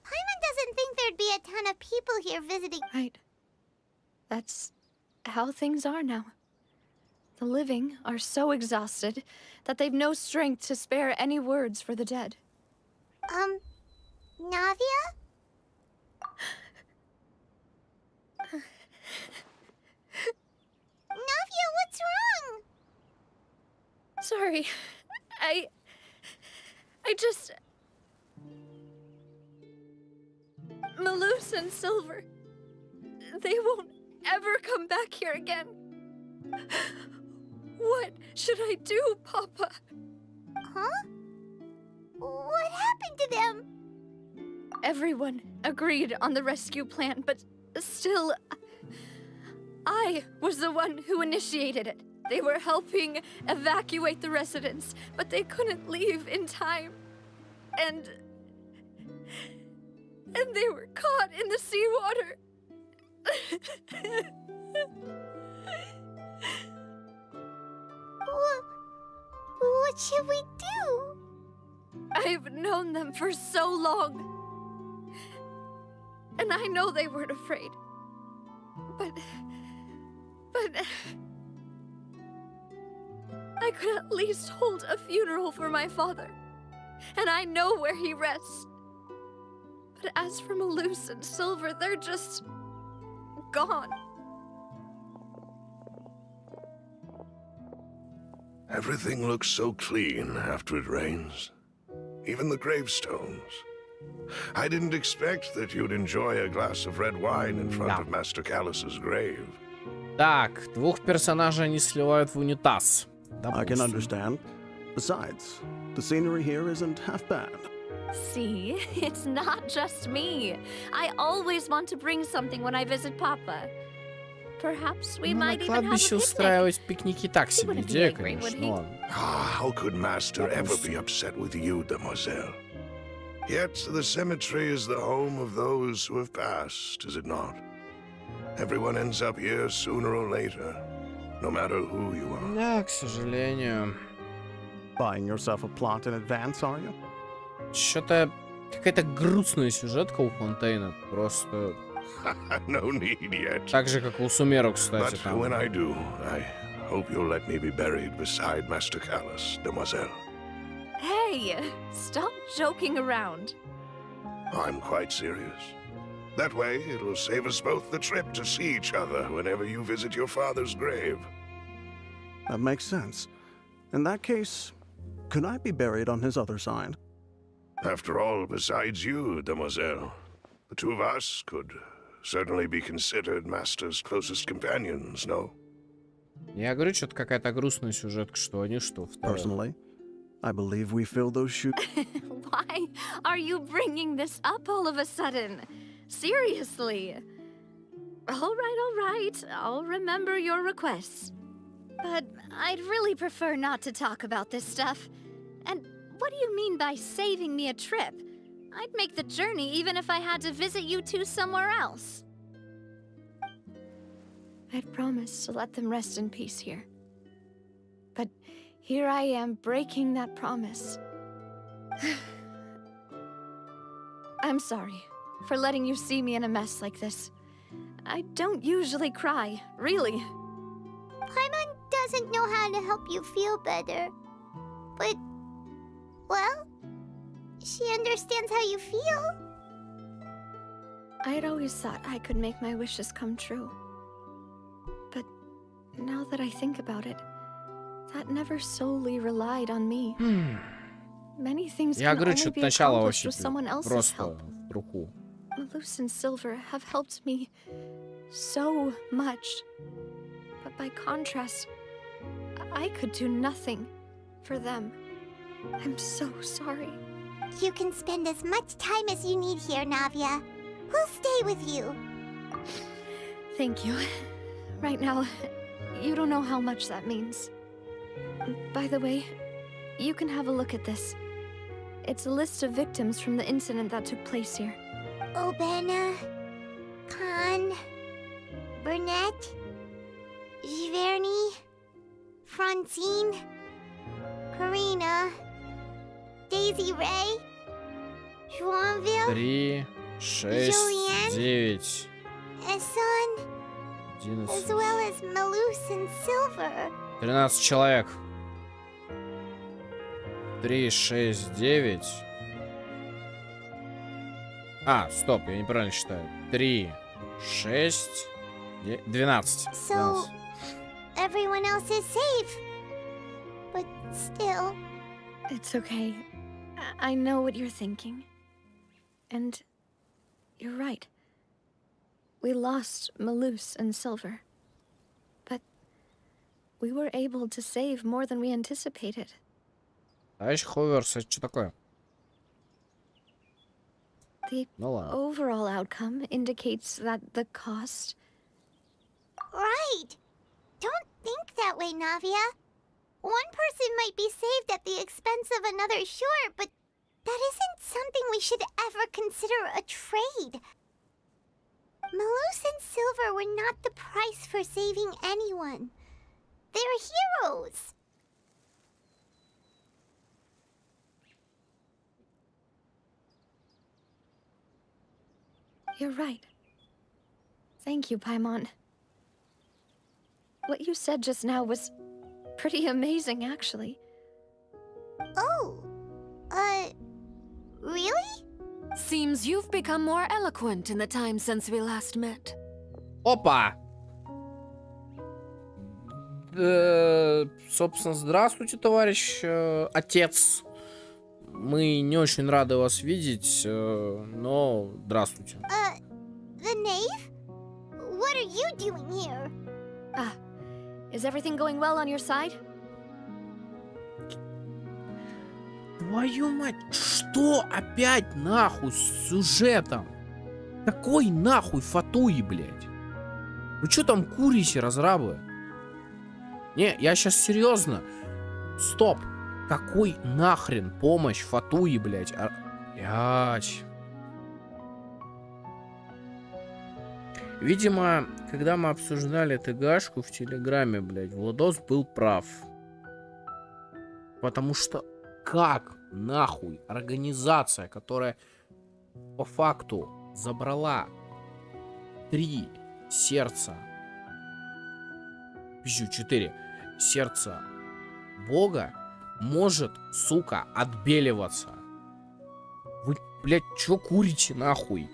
Paimon doesn't think there'd be a ton of people here visiting. Right. That's how things are now. The living are so exhausted that they've no strength to spare any words for the dead. Navia? Navia, what's wrong? Sorry. I just... Maloose and Silver. They won't ever come back here again. What should I do, Papa? Huh? What happened to them? Everyone agreed on the rescue plan, but still... I was the one who initiated it. They were helping evacuate the residents, but they couldn't leave in time. And they were caught in the seawater. What should we do? I've known them for so long. And I know they weren't afraid. But I could at least hold a funeral for my father. And I know where he rests. But as for Maloose and Silver, they're just gone. Everything looks so clean after it rains. Even the gravestones. I didn't expect that you'd enjoy a glass of red wine in front of Master Callus's grave. Так, двух персонажей они сливают в унитаз. I can understand. Besides, the scenery here isn't half bad. See, it's not just me. I always want to bring something when I visit Papa. Perhaps we might even have a кладбище picnic. устраивать пикники так себе идея, конечно. Но How could Master ever be upset with you, Demoiselle? Yet the cemetery is the home of those who have passed, is it not? Everyone ends up here sooner or later, no matter who you are. да, к сожалению. Buying yourself a plot in advance, are you? Что-то какая-то грустная сюжетка у Фонтейна. Просто No need yet. так же, как у Сумеру, кстати. But Там. when I do, I hope you'll let me be buried beside Master Callus, Demoiselle. Hey, stop joking around. I'm quite serious. That way, it'll save us both the trip to see each other whenever you visit your father's grave. That makes sense. In that case, could I be buried on his other side? After all, besides you, Demoiselle, the two of us could certainly be considered Master's closest companions, no? Я говорю, что-то какая-то грустная сюжетка, что они, что второе. Personally, I believe we fill those shoes. Why are you bringing this up all of a sudden? Seriously. All right. I'll remember your requests. But I'd really prefer not to talk about this stuff. And what do you mean by saving me a trip? I'd make the journey even if I had to visit you two somewhere else. I'd promised to let them rest in peace here. But here I am breaking that promise. I'm sorry for letting you see me in a mess like this. I don't usually cry, really. Paimon doesn't know how to help you feel better. But, well, she understands how you feel. I'd always thought I could make my wishes come true. But now that I think about it, that never solely relied on me. Many things Я can говорю, only что-то be начало accomplished вообще with someone else's просто help. в труху. Maloose and Silver have helped me so much. But by contrast, I could do nothing for them. I'm so sorry. You can spend as much time as you need here, Navia. We'll stay with you. Thank you. Right now, you don't know how much that means. By the way, you can have a look at this. It's a list of victims from the incident that took place here. Obena, Khan, Burnett, Giverny, Francine, Karina, Daisy Ray, Joinville, 3, 6, Julianne? 9, Esson, 11. as well as Malus and Silver. 13 человек. 3, 6, 9. А, стоп, я неправильно считаю. 3, 6, 12. So, everyone else is safe. But still... It's okay. I know what you're thinking. And you're right. We lost Malus and Silver. But we were able to save more than we anticipated. Товарищ Ховерс, это что такое? The Ну ладно. overall outcome indicates that the cost... Right! Don't think that way, Navia. One person might be saved at the expense of another, sure, but that isn't something we should ever consider a trade. Malus and Silver were not the price for saving anyone. They're heroes. You're right. Thank you, Paimon. What you said just now was pretty amazing, actually. Oh, really? Seems you've become more eloquent in the time since we last met. Опа! Собственно, здравствуйте, товарищ отец. Мы не очень рады вас видеть, но здравствуйте. The knave? What are you doing here? Ah, is everything going well on your side? Твою мать, что опять нахуй с сюжетом? Какой нахуй фатуи, блядь? Вы что там курите, разрабы? Не, я сейчас серьезно. Стоп. Какой нахрен помощь фатуи, блядь? Блядь. Видимо, когда мы обсуждали ТГшку в Телеграме, блядь, Владос был прав. Потому что как нахуй организация, которая по факту забрала 3 сердца, 4 сердца Бога, может, сука, отбеливаться? Вы, блядь, чё курите нахуй?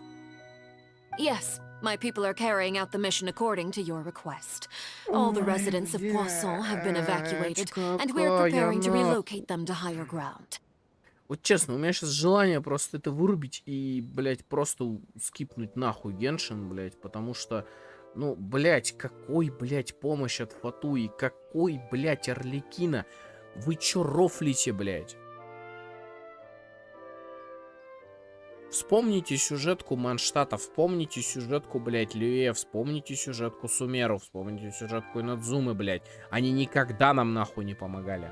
Yes, my people are carrying out the mission according to your request. All the residents of Poisson have been evacuated, and we're preparing to relocate them to higher ground. Вот честно, у меня сейчас желание просто это вырубить и, блядь, просто скипнуть нахуй Геншин, блядь, потому что, ну, блядь, какой, блядь, помощь от Фатуи, какой, блядь, Арлекина? Вы чё рофлите, блядь? Вспомните сюжетку Манштата, вспомните сюжетку, блядь, ЛЮБОЕ, вспомните сюжетку Сумеров, вспомните сюжетку Инадзумы, блядь. Они никогда нам нахуй не помогали.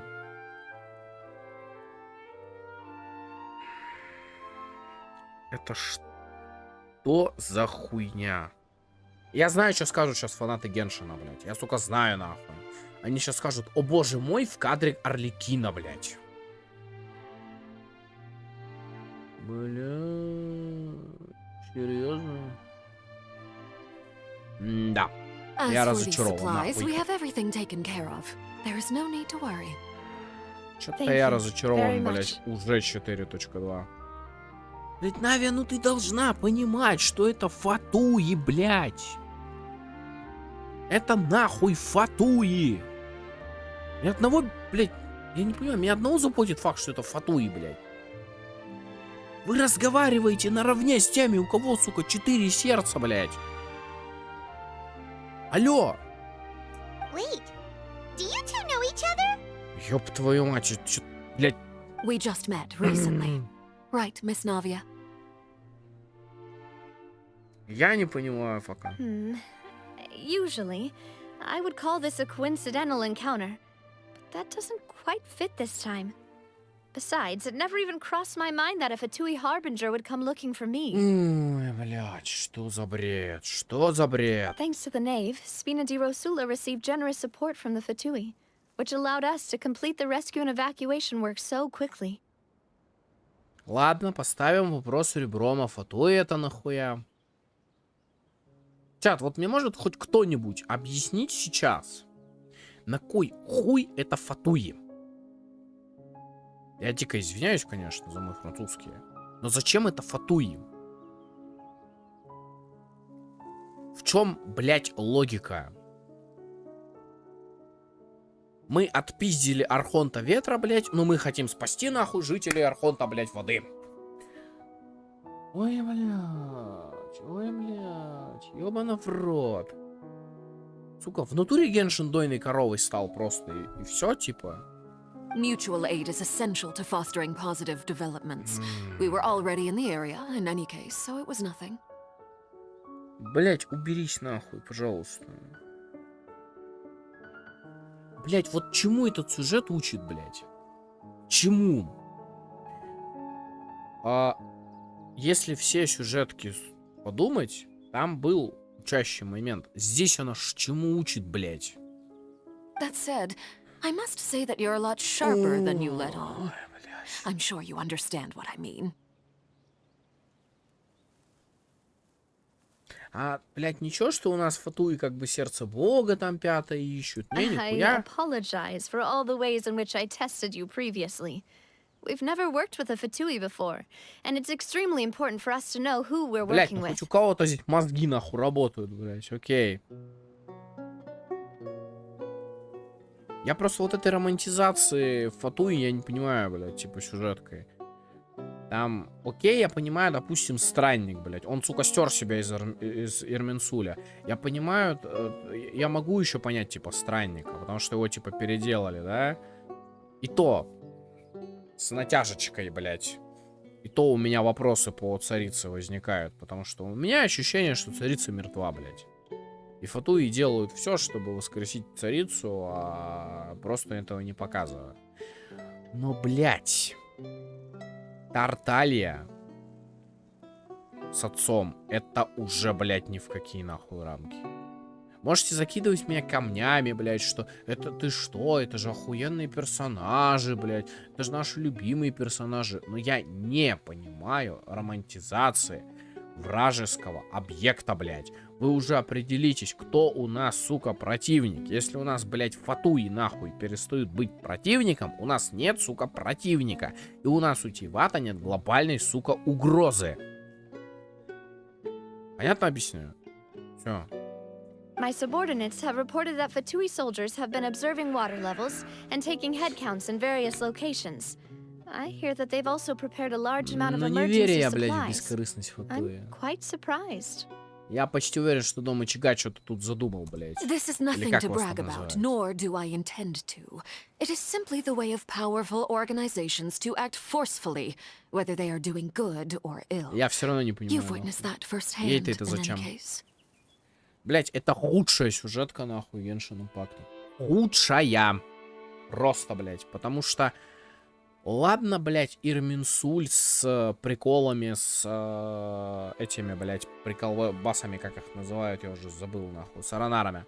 Это что за хуйня? Я знаю, что скажут сейчас фанаты Геншина, блядь. Я, сука, знаю, нахуй. Они сейчас скажут: о боже мой, в кадре Арлекина, блядь. Бля, серьезно? Да. Я разочарован, Что-то я разочарован, блядь, уже 4.2. Блядь, Навия, ну ты должна понимать, что это Фатуи, блядь. Это нахуй Фатуи. Ни одного, блядь, я не понимаю, меня одного заботит факт, что это Фатуи, блядь. Вы разговариваете наравне с теми, у кого, сука, 4 сердца, блядь. Алло. Wait, do you two know each other? Ёб твою мать, чё, блядь. We just met recently. Right, Miss Navia? Я не понимаю пока. Usually, I would call this a coincidental encounter, but that doesn't quite fit this time. Besides, it never even crossed my mind that a Fatui Harbinger would come looking for me. Ой, блядь, что за бред? Что за бред? Thanks to the knave, Spina di Rosula received generous support from the Fatui, which allowed us to complete the rescue and evacuation work so quickly. Ладно, поставим вопрос ребром, а Фатуи это нахуя? Чат, вот мне может хоть кто-нибудь объяснить сейчас, на кой хуй это Фатуи? Я дико извиняюсь, конечно, за мой французский. Но зачем это Фатуи? В чем, блядь, логика? Мы отпиздили Архонта Ветра, блядь, но мы хотим спасти, нахуй, жителей Архонта, блядь, Воды. Ой, блядь, ёбана в рот. Сука, в натуре Геншин дойной коровой стал просто, и все, типа. Mutual aid is essential to fostering positive developments. We were already in the area, in any case, so it was nothing. Блять, уберись нахуй, пожалуйста. Блять, вот чему этот сюжет учит, блять? Чему? Если все сюжетки подумать, там был учащий момент. Здесь она ж чему учит, блять? That said, I must say that you're a lot sharper than you let on. I'm sure you understand what I mean. Блядь, ничего, что у нас Фатуи как бы сердце Бога там пятое ищут? Не, I нихуя. apologize for all the ways in which I tested you previously. We've never worked with a Fatui before, and it's extremely important for us to know who we're Блядь, working ну with. хоть у кого-то здесь мозги нахуй работают, блядь, окей. Я просто вот этой романтизации Фатуи я не понимаю, блядь, типа сюжеткой. Там, окей, я понимаю, допустим, странник, блядь. Он, сука, стер себя из Ирменсуля. Я понимаю, я могу еще понять, типа, странника, потому что его, типа, переделали, да? И то, с натяжечкой, блядь. И то у меня вопросы по царице возникают, потому что у меня ощущение, что царица мертва, блядь. И Фатуи делают все, чтобы воскресить царицу, а просто этого не показывают. Но, блядь... Тарталья с отцом, это уже, блядь, ни в какие нахуй рамки. Можете закидывать меня камнями, блядь, что это ты что, это же охуенные персонажи, блядь, это же наши любимые персонажи. Но я не понимаю романтизации вражеского объекта, блядь. Вы уже определитесь, кто у нас, сука, противник. Если у нас, блядь, Фатуи нахуй перестают быть противником, у нас нет, сука, противника. И у нас у Тивата нет глобальной, сука, угрозы. Понятно объясняю? Все. My subordinates have reported that Fatui soldiers have been observing water levels and taking head counts in various locations. I hear that they've also prepared a large amount of emergency supplies. I'm quite surprised. Я почти уверен, что дом очага что-то тут задумал, блядь. This is nothing to brag about, nor do I intend to. It is simply the way of powerful organizations to act forcefully, whether they are doing good or ill. Я все равно не понимаю. You've witnessed that firsthand Ей-то это in зачем? any case. Блядь, это худшая сюжетка, нахуй, Genshin Impact. Худшая. Просто, блядь, потому что... Ладно, блядь, Ирминсуль с приколами, с этими, блядь, приколбасами, как их называют, я уже забыл, нахуй, с аронарами.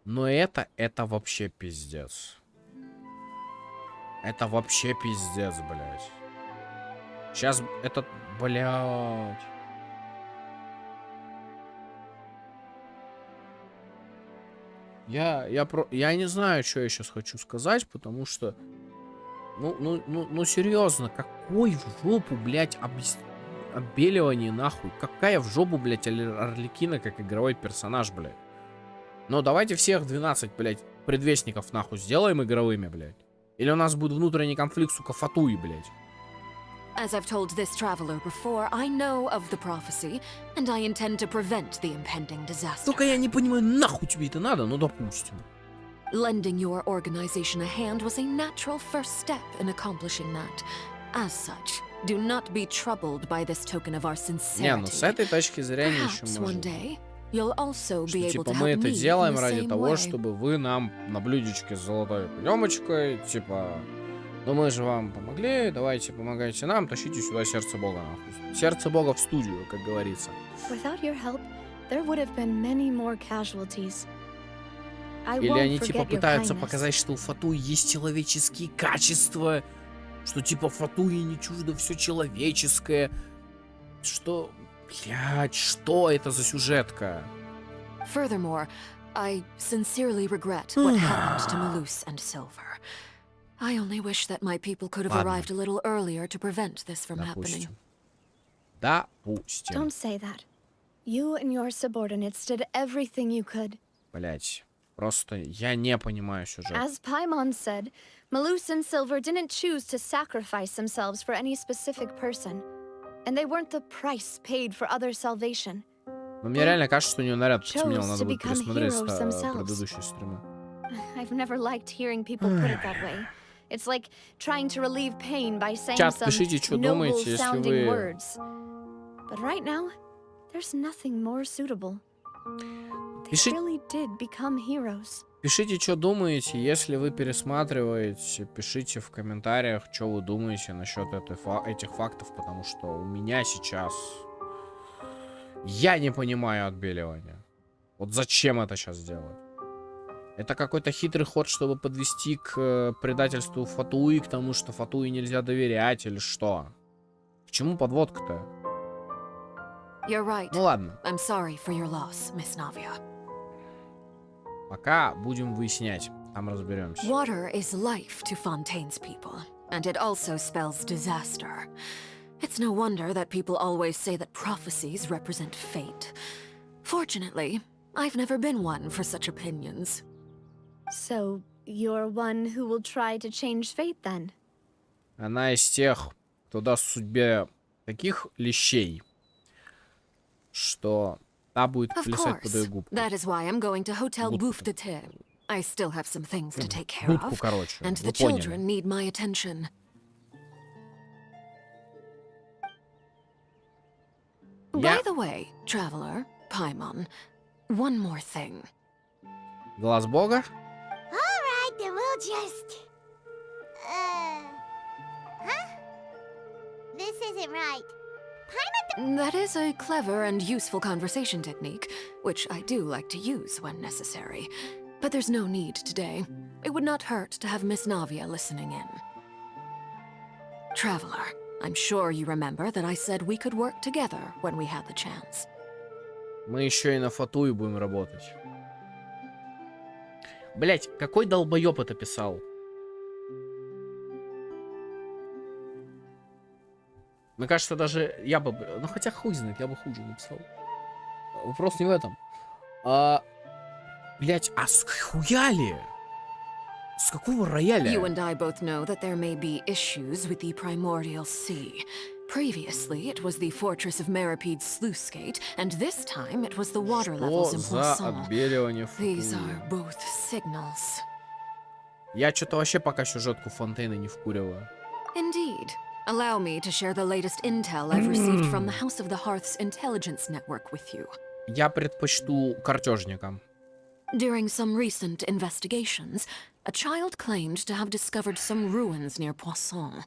Но это вообще пиздец. Это вообще пиздец, блядь. Сейчас этот, блядь. Я не знаю, что я сейчас хочу сказать, потому что... Ну, серьезно, какой в жопу, блядь, обеливание, нахуй? Какая в жопу, блядь, Орликина, как игровой персонаж, блядь? Ну, давайте всех 12, блядь, предвестников, нахуй, сделаем игровыми, блядь. Или у нас будет внутренний конфликт, сука, Фатуи, блядь. As I've told this traveler before, I know of the prophecy, and I intend to prevent the impending disaster. Только я не понимаю, нахуй тебе это надо, ну, допустим. Lending your organization a hand was a natural first step in accomplishing that. As such, do not be troubled by this token of our sincerity. Не, ну с этой точки зрения еще можно. Что типа мы это делаем ради того, чтобы вы нам на блюдечке с золотой каемочкой, типа, ну мы же вам помогли, давайте помогайте нам, тащите сюда сердце Бога, нахуй. Сердце Бога в студию, как говорится. Without your help, there would have been many more casualties. Или они типа пытаются показать, что у Фатуи есть человеческие качества, что типа Фатуи не чуждо все человеческое, что... Блядь, что это за сюжетка? Furthermore, I sincerely regret what happened to Malus and Silver. I only wish that my people could have arrived a little earlier to prevent this from happening. Допустим. Don't say that. You and your subordinates did everything you could. Блять, просто я не понимаю сюжет. As Paimon said, Malus and Silver didn't choose to sacrifice themselves for any specific person. And they weren't the price paid for other salvation. Но мне реально кажется, что у нее наряд потемнел, надо будет пересмотреть предыдущие стримы. I've never liked hearing people put it that way. It's like trying to relieve pain by saying some noble-sounding words. But right now, there's nothing more suitable. They really did become heroes. Пишите, что думаете, если вы пересматриваете, пишите в комментариях, что вы думаете насчет этих фактов, потому что у меня сейчас... Я не понимаю отбеливания. Вот зачем это сейчас делать? Это какой-то хитрый ход, чтобы подвести к предательству Фатуи, к тому, что Фатуи нельзя доверять, или что? К чему подводка-то? Ну ладно. I'm sorry for your loss, Miss Navia. Пока будем выяснять, там разберемся. Water is life to Fontaine's people, and it also spells disaster. It's no wonder that people always say that prophecies represent fate. Fortunately, I've never been one for such opinions. So, you're one who will try to change fate then? Она из тех, кто даст судьбе таких лещей, что... будет плясать под ее губку. That is why I'm going to Hotel Bouffe de Terre. I still have some things to take care of, and the children need my attention. By the way, traveler, Paimon, one more thing. Глаз Бога? All right, then we'll just... Huh? This isn't right. That is a clever and useful conversation technique, which I do like to use when necessary. But there's no need today. It would not hurt to have Miss Navia listening in. Traveler, I'm sure you remember that I said we could work together when we had the chance. Мы еще и на Фатуи будем работать. Блять, какой долбоёб это писал? Мне кажется, даже я бы... Ну, хотя хуй знает, я бы хуже написал. Вопрос не в этом. Блять, а схуяли? С какого рояля? You and I both know that there may be issues with the primordial sea. Previously, it was the fortress of Meripede's sluice gate, and this time it was the water levels in Poisson. These are both signals. Я что-то вообще пока сюжетку Фонтейна не вкуриваю. Indeed. Allow me to share the latest intel I've received from the House of the Hearth's intelligence network with you. Я предпочту картежникам. During some recent investigations, a child claimed to have discovered some ruins near Poisson.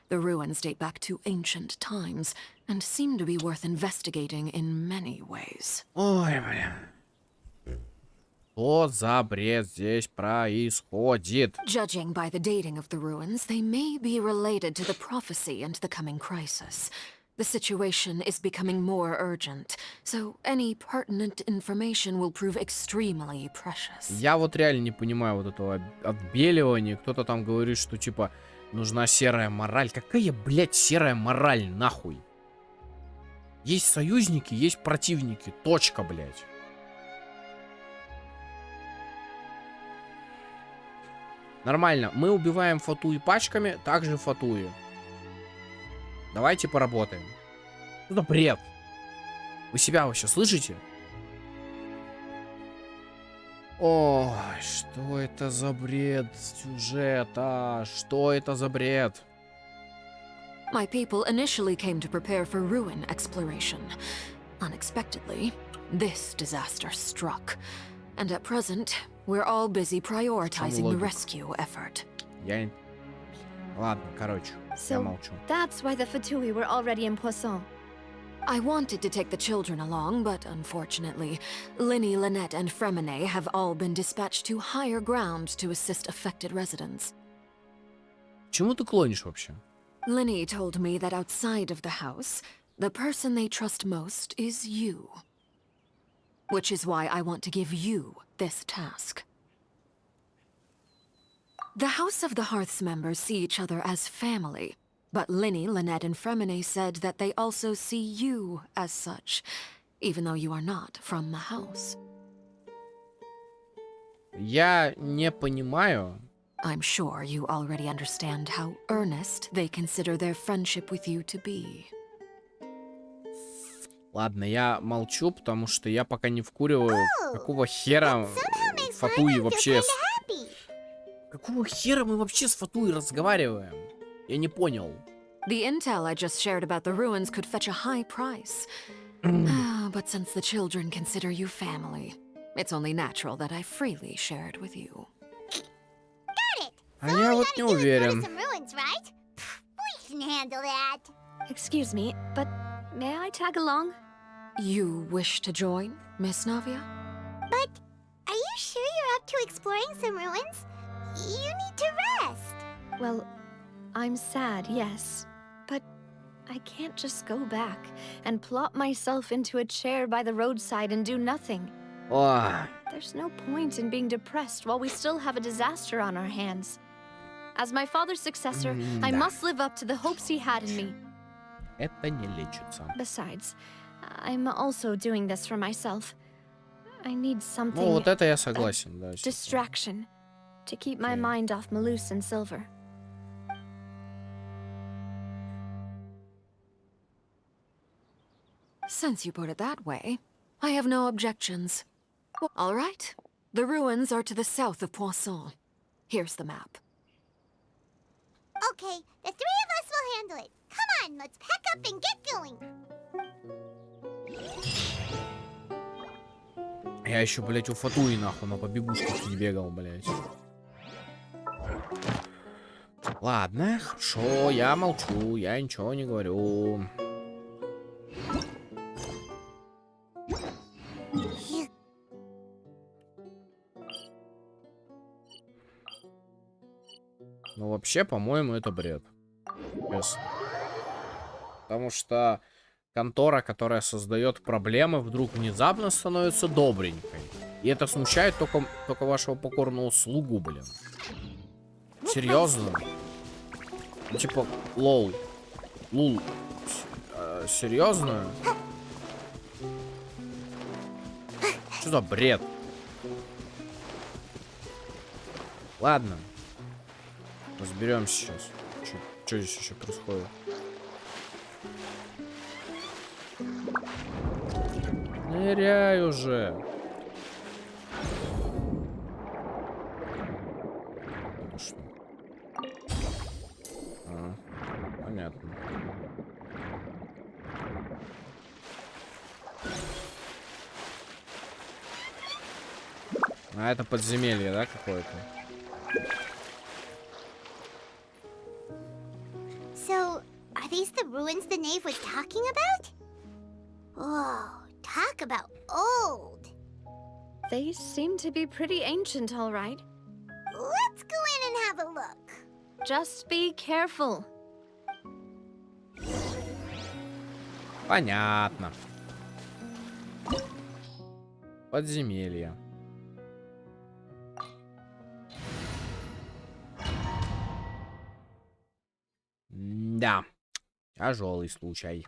The ruins date back to ancient times and seem to be worth investigating in many ways. Ой, блин. Что за бред здесь происходит? Judging by the dating of the ruins, they may be related to the prophecy and the coming crisis. The situation is becoming more urgent, so any pertinent information will prove extremely precious. Я вот реально не понимаю вот этого отбеливания. Кто-то там говорит, что типа нужна серая мораль. Какая, блядь, серая мораль, нахуй? Есть союзники, есть противники. Точка, блядь. Нормально. Мы убиваем Фатуи пачками, также Фатуи. Давайте поработаем. Что за бред? Вы себя вообще слышите? Ой, что это за бред сюжета? Что это за бред? My people initially came to prepare for ruin exploration. Unexpectedly, this disaster struck. And at present, we're all busy prioritizing the rescue effort. Ладно, короче, я So молчу. that's why the Fatui were already in Poisson. I wanted to take the children along, but unfortunately, Linny, Lynette, and Fremine have all been dispatched to higher ground to assist affected residents. К чему ты клонишь вообще? Linny told me that outside of the house, the person they trust most is you. Which is why I want to give you this task. The House of the Hearth's members see each other as family, but Linny, Lynette, and Fremine said that they also see you as such, even though you are not from the house. Я не понимаю. I'm sure you already understand how earnest they consider their friendship with you to be. Ладно, я молчу, потому что я пока не вкуриваю, какого хера Фатуи вообще... Какого хера мы вообще с Фатуи разговариваем? Я не понял. The intel I just shared about the ruins could fetch a high price. But since the children consider you family, it's only natural that I freely share it with you. А я вот не уверен. Excuse me, but may I tag along? You wish to join, Miss Navia? But are you sure you're up to exploring some ruins? You need to rest. Well, I'm sad, yes. But I can't just go back and plop myself into a chair by the roadside and do nothing. Ой. There's no point in being depressed while we still have a disaster on our hands. As my father's successor, I must live up to the hopes he had in me. Это не лечится. Besides, I'm also doing this for myself. I need something. Ну, вот это я согласен, да. Distraction. To keep my mind off Malus and Silver. Since you put it that way, I have no objections. All right. The ruins are to the south of Poisson. Here's the map. Okay, the three of us will handle it. Come on, let's pack up and get going. Я еще, блять, у Фатуи нахуй на побегушках не бегал, блять. Ладно, хорошо, я молчу, я ничего не говорю. Ну, вообще, по-моему, это бред. Yes. Потому что контора, которая создает проблемы, вдруг внезапно становится добренькой. И это смущает только вашего покорного слугу, блин. Серьезно? Ну, типа, лол. Лул. Серьезно? Что за бред? Ладно. Разберемся сейчас. Что здесь еще происходит? Ныряй уже. Это что? Понятно. А это подземелье, да, какое-то? So, are these the ruins the knave was talking about? Whoa, talk about old. They seem to be pretty ancient, all right. Let's go in and have a look. Just be careful. Понятно. Подземелье. Да, тяжелый случай.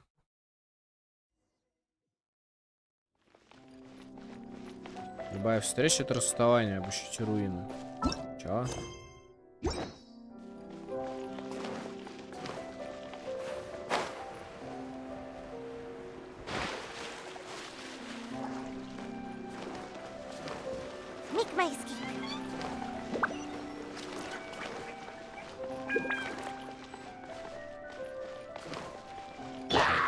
Любая встреча — это расставание, обыщите руины. Чё? make my escape.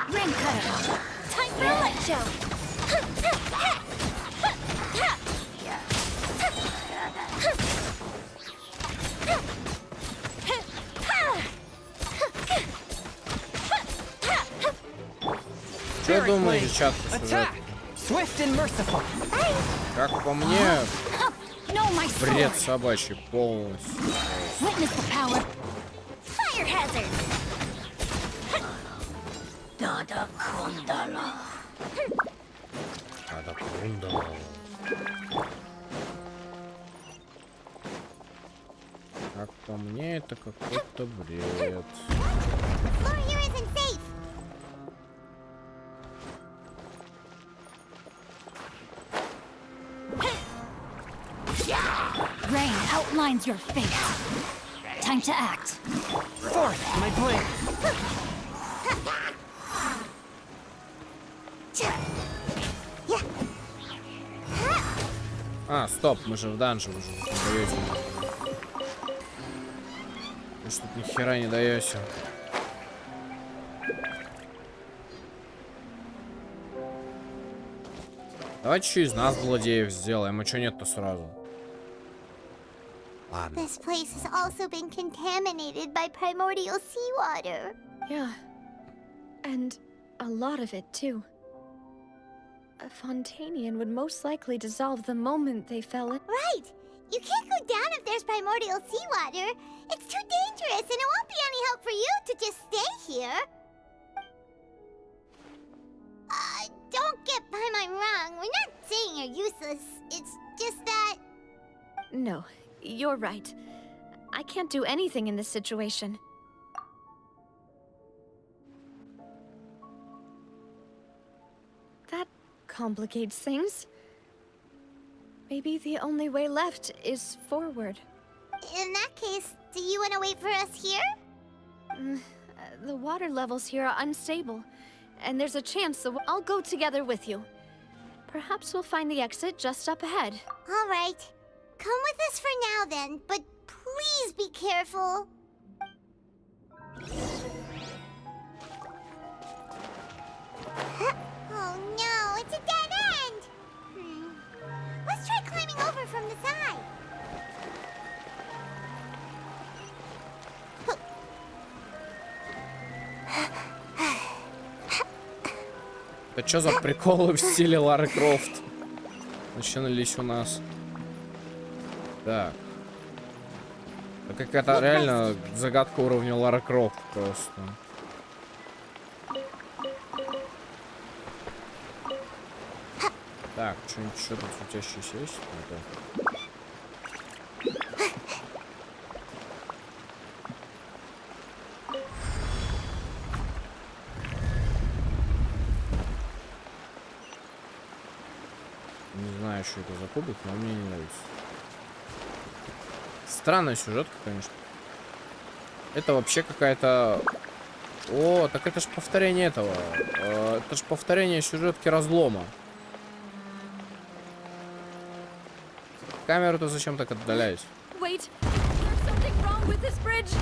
Ring cutter. Time for a light show. Что думаете, чат, по сюжету? Swift and merciful. Как по мне, бред собачий полностью. Witness the power. Fire hazard. Dada Kundala. Как по мне, это какой-то бред. Floor here isn't safe. Rain outlines your fate. Time to act. Forth, my blade. А, стоп, мы же в данже уже не даете. Вы ж тут ни хера не даете. Давайте еще из нас злодеев сделаем, а что нет-то сразу? Ладно. This place has also been contaminated by primordial seawater. Yeah. And a lot of it, too. A Fontainian would most likely dissolve the moment they fell in. Right! You can't go down if there's primordial seawater. It's too dangerous, and it won't be any help for you to just stay here. Don't get my mind wrong. We're not saying you're useless. It's just that... No, you're right. I can't do anything in this situation. That complicates things. Maybe the only way left is forward. In that case, do you want to wait for us here? The water levels here are unstable, and there's a chance that I'll go together with you. Perhaps we'll find the exit just up ahead. All right. Come with us for now then, but please be careful. Oh no, it's a dead end! Let's try climbing over from the side. Это что за приколы в стиле Лары Крофт? Начинались у нас. Так. Это какая-то реально загадка уровня Лара Крофт просто. Так, что-нибудь еще тут светящееся есть? Не знаю, что это за кубик, но мне не нравится. Странная сюжетка, конечно. Это вообще какая-то... О, так это ж повторение этого. Это ж повторение сюжетки разлома. Камеру-то зачем так отдалять? Wait, there's something wrong with this bridge.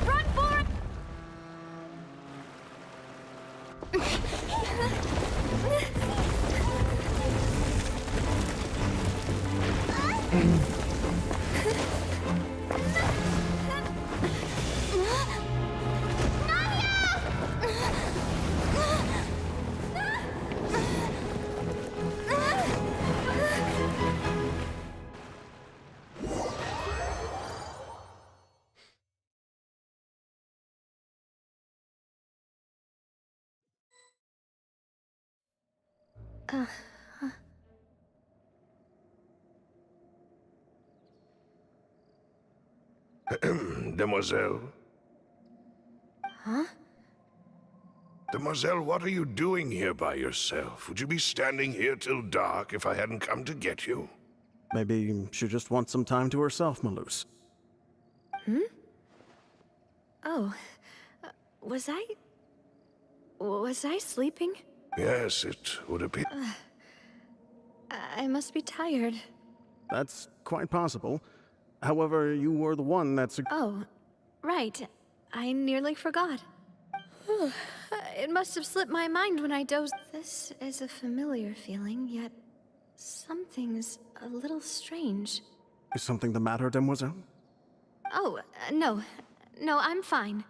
Run for it! Demoiselle? Huh? Demoiselle, what are you doing here by yourself? Would you be standing here till dark if I hadn't come to get you? Maybe she just wants some time to herself, Maloose. Hmm? Oh. Was I sleeping? Yes, it would appear. I must be tired. That's quite possible. However, you were the one that's... Oh, right. I nearly forgot. It must have slipped my mind when I dozed. This is a familiar feeling, yet something's a little strange. Is something the matter, Demoiselle? Oh, no. No, I'm fine.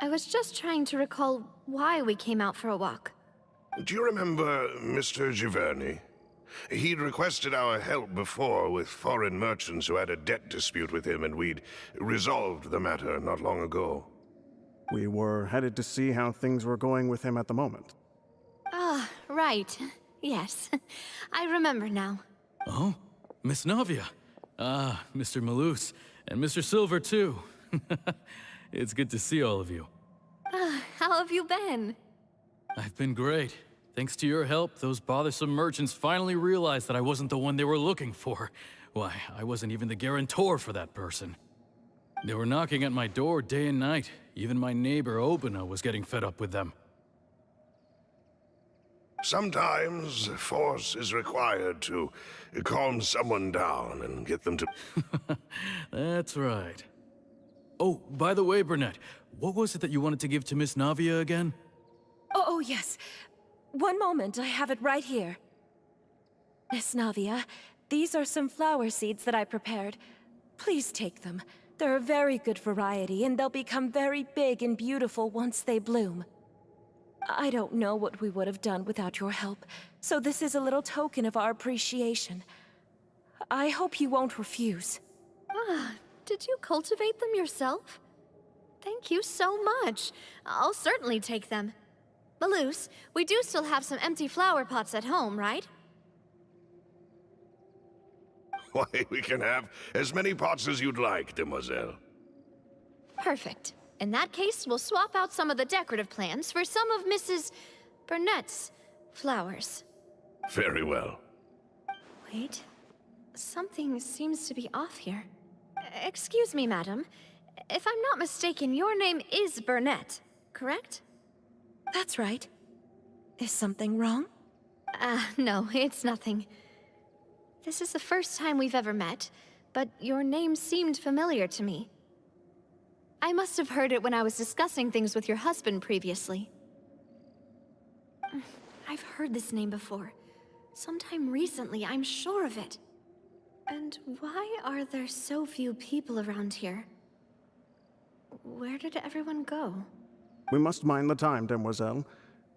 I was just trying to recall why we came out for a walk. Do you remember Mr. Giverny? He'd requested our help before with foreign merchants who had a debt dispute with him, and we'd resolved the matter not long ago. We were headed to see how things were going with him at the moment. Ah, right. Yes. I remember now. Oh, Miss Navia. Ah, Mr. Malus. And Mr. Silver, too. It's good to see all of you. How have you been? I've been great. Thanks to your help, those bothersome merchants finally realized that I wasn't the one they were looking for. Why, I wasn't even the guarantor for that person. They were knocking at my door day and night. Even my neighbor, Obina, was getting fed up with them. Sometimes force is required to calm someone down and get them to... That's right. Oh, by the way, Burnett, what was it that you wanted to give to Miss Navia again? Oh, yes. One moment, I have it right here. Miss Navia, these are some flower seeds that I prepared. Please take them. They're a very good variety, and they'll become very big and beautiful once they bloom. I don't know what we would have done without your help, so this is a little token of our appreciation. I hope you won't refuse. Ah, did you cultivate them yourself? Thank you so much. I'll certainly take them. Malus, we do still have some empty flower pots at home, right? Why, we can have as many pots as you'd like, Demoiselle. Perfect. In that case, we'll swap out some of the decorative plants for some of Mrs. Burnett's flowers. Very well. Wait. Something seems to be off here. Excuse me, madam. If I'm not mistaken, your name is Burnett, correct? That's right. Is something wrong? No, it's nothing. This is the first time we've ever met, but your name seemed familiar to me. I must have heard it when I was discussing things with your husband previously. I've heard this name before. Sometime recently, I'm sure of it. And why are there so few people around here? Where did everyone go? We must mind the time, Demoiselle.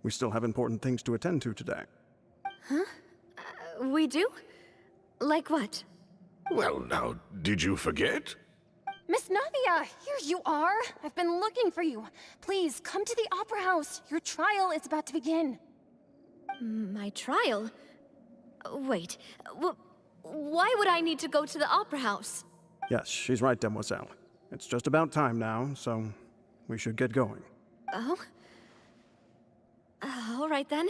We still have important things to attend to today. Huh? We do? Like what? Well, now, did you forget? Miss Navia, here you are. I've been looking for you. Please, come to the Opera House. Your trial is about to begin. My trial? Wait, why would I need to go to the Opera House? Yes, she's right, Demoiselle. It's just about time now, so we should get going. Oh? All right then.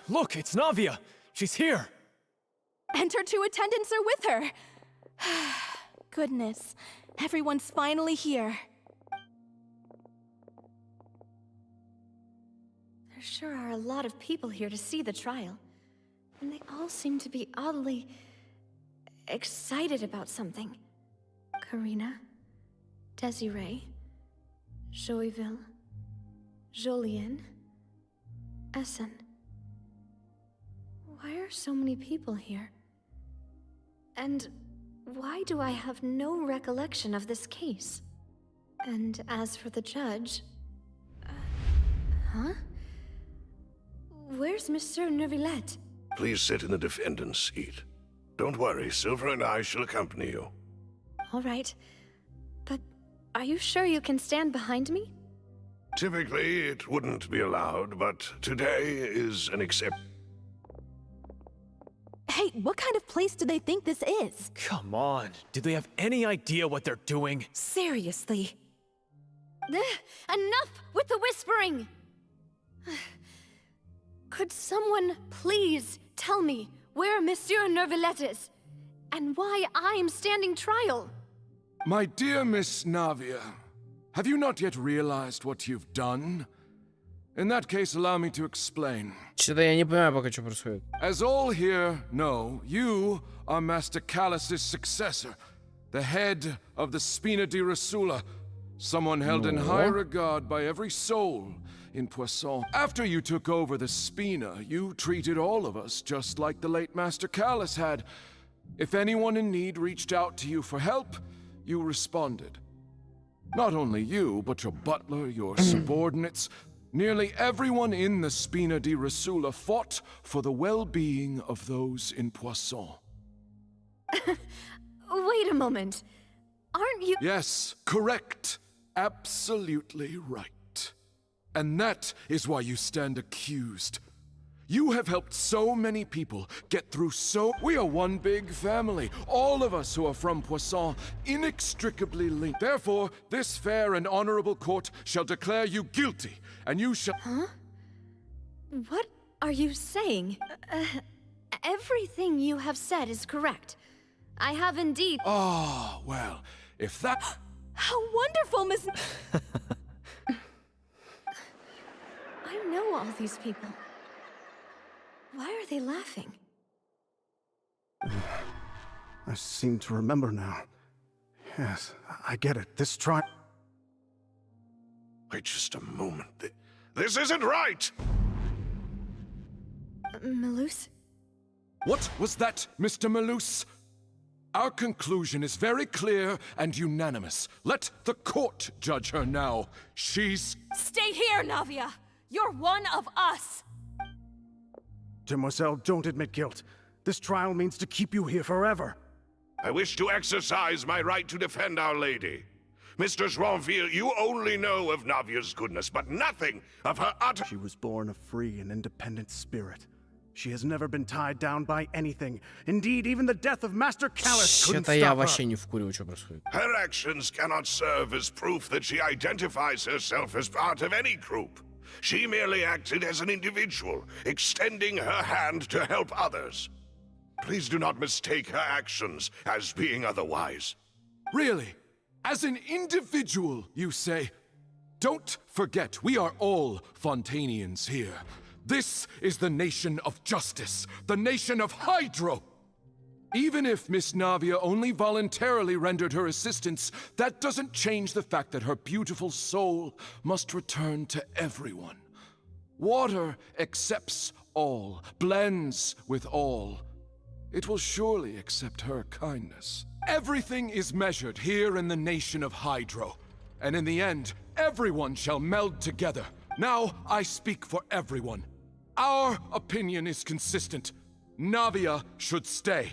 Look, it's Navia! She's here! And her two attendants are with her! Goodness, everyone's finally here. There sure are a lot of people here to see the trial. And they all seem to be oddly excited about something. Karina, Desiree, Joyville, Jolien, Essen. Why are so many people here? And why do I have no recollection of this case? And as for the judge... huh? Where's Monsieur Neuvillette? Please sit in the defendant's seat. Don't worry, Silver and I shall accompany you. All right. But are you sure you can stand behind me? Typically, it wouldn't be allowed, but today is an exception. Hey, what kind of place do they think this is? Come on, do they have any idea what they're doing? Seriously. Enough with the whispering! Could someone please tell me where Monsieur Neuvillette is? And why I'm standing trial? My dear Miss Navia, have you not yet realized what you've done? In that case, allow me to explain. Что-то я не понимаю пока, что происходит. As all here know, you are Master Callus's successor, the head of the Spina di Rasula, someone held in high regard by every soul in Poisson. After you took over the Spina, you treated all of us just like the late Master Callus had. If anyone in need reached out to you for help, you responded. Not only you, but your butler, your subordinates, nearly everyone in the Spina di Rasula fought for the well-being of those in Poisson. Wait a moment. Aren't you— Yes, correct. Absolutely right. And that is why you stand accused. You have helped so many people get through so— We are one big family, all of us who are from Poisson, inextricably linked. Therefore, this fair and honorable court shall declare you guilty, and you shall— Huh? What are you saying? Everything you have said is correct. I have indeed— Ah, well, if that— How wonderful, Miss— I know all these people. Why are they laughing? I seem to remember now. Yes, I get it. This trial. Wait just a moment. This isn't right! Malus? What was that, Mr. Malus? Our conclusion is very clear and unanimous. Let the court judge her now. She's— Stay here, Navia! You're one of us! Demoiselle, don't admit guilt. This trial means to keep you here forever. I wish to exercise my right to defend Our Lady. Mr. Joinville, you only know of Navia's goodness, but nothing of her utter— She was born a free and independent spirit. She has never been tied down by anything. Indeed, even the death of Master Callus couldn't Что-то я stop вообще her. не вкуриваю, что происходит. Her actions cannot serve as proof that she identifies herself as part of any group. She merely acted as an individual, extending her hand to help others. Please do not mistake her actions as being otherwise. Really? As an individual, you say? Don't forget, we are all Fontainians here. This is the nation of justice, the nation of Hydro. Even if Miss Navia only voluntarily rendered her assistance, that doesn't change the fact that her beautiful soul must return to everyone. Water accepts all, blends with all. It will surely accept her kindness. Everything is measured here in the nation of Hydro, and in the end, everyone shall meld together. Now I speak for everyone. Our opinion is consistent. Navia should stay.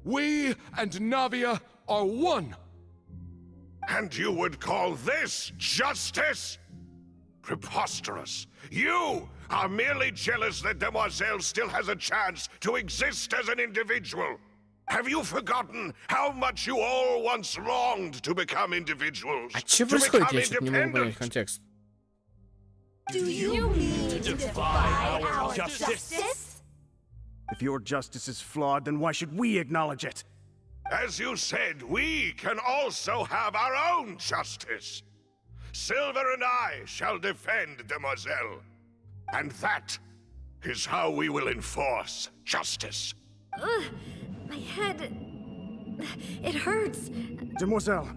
We and Navia are one. And you would call this justice? Preposterous. You are merely jealous that Demoiselle still has a chance to exist as an individual. Have you forgotten how much you all once longed to become individuals? А что происходит? Я что-то не могу понять контекст. Do you mean to defy our justice? If your justice is flawed, then why should we acknowledge it? As you said, we can also have our own justice. Silver and I shall defend Demoiselle. And that is how we will enforce justice. My head— it hurts. Demoiselle!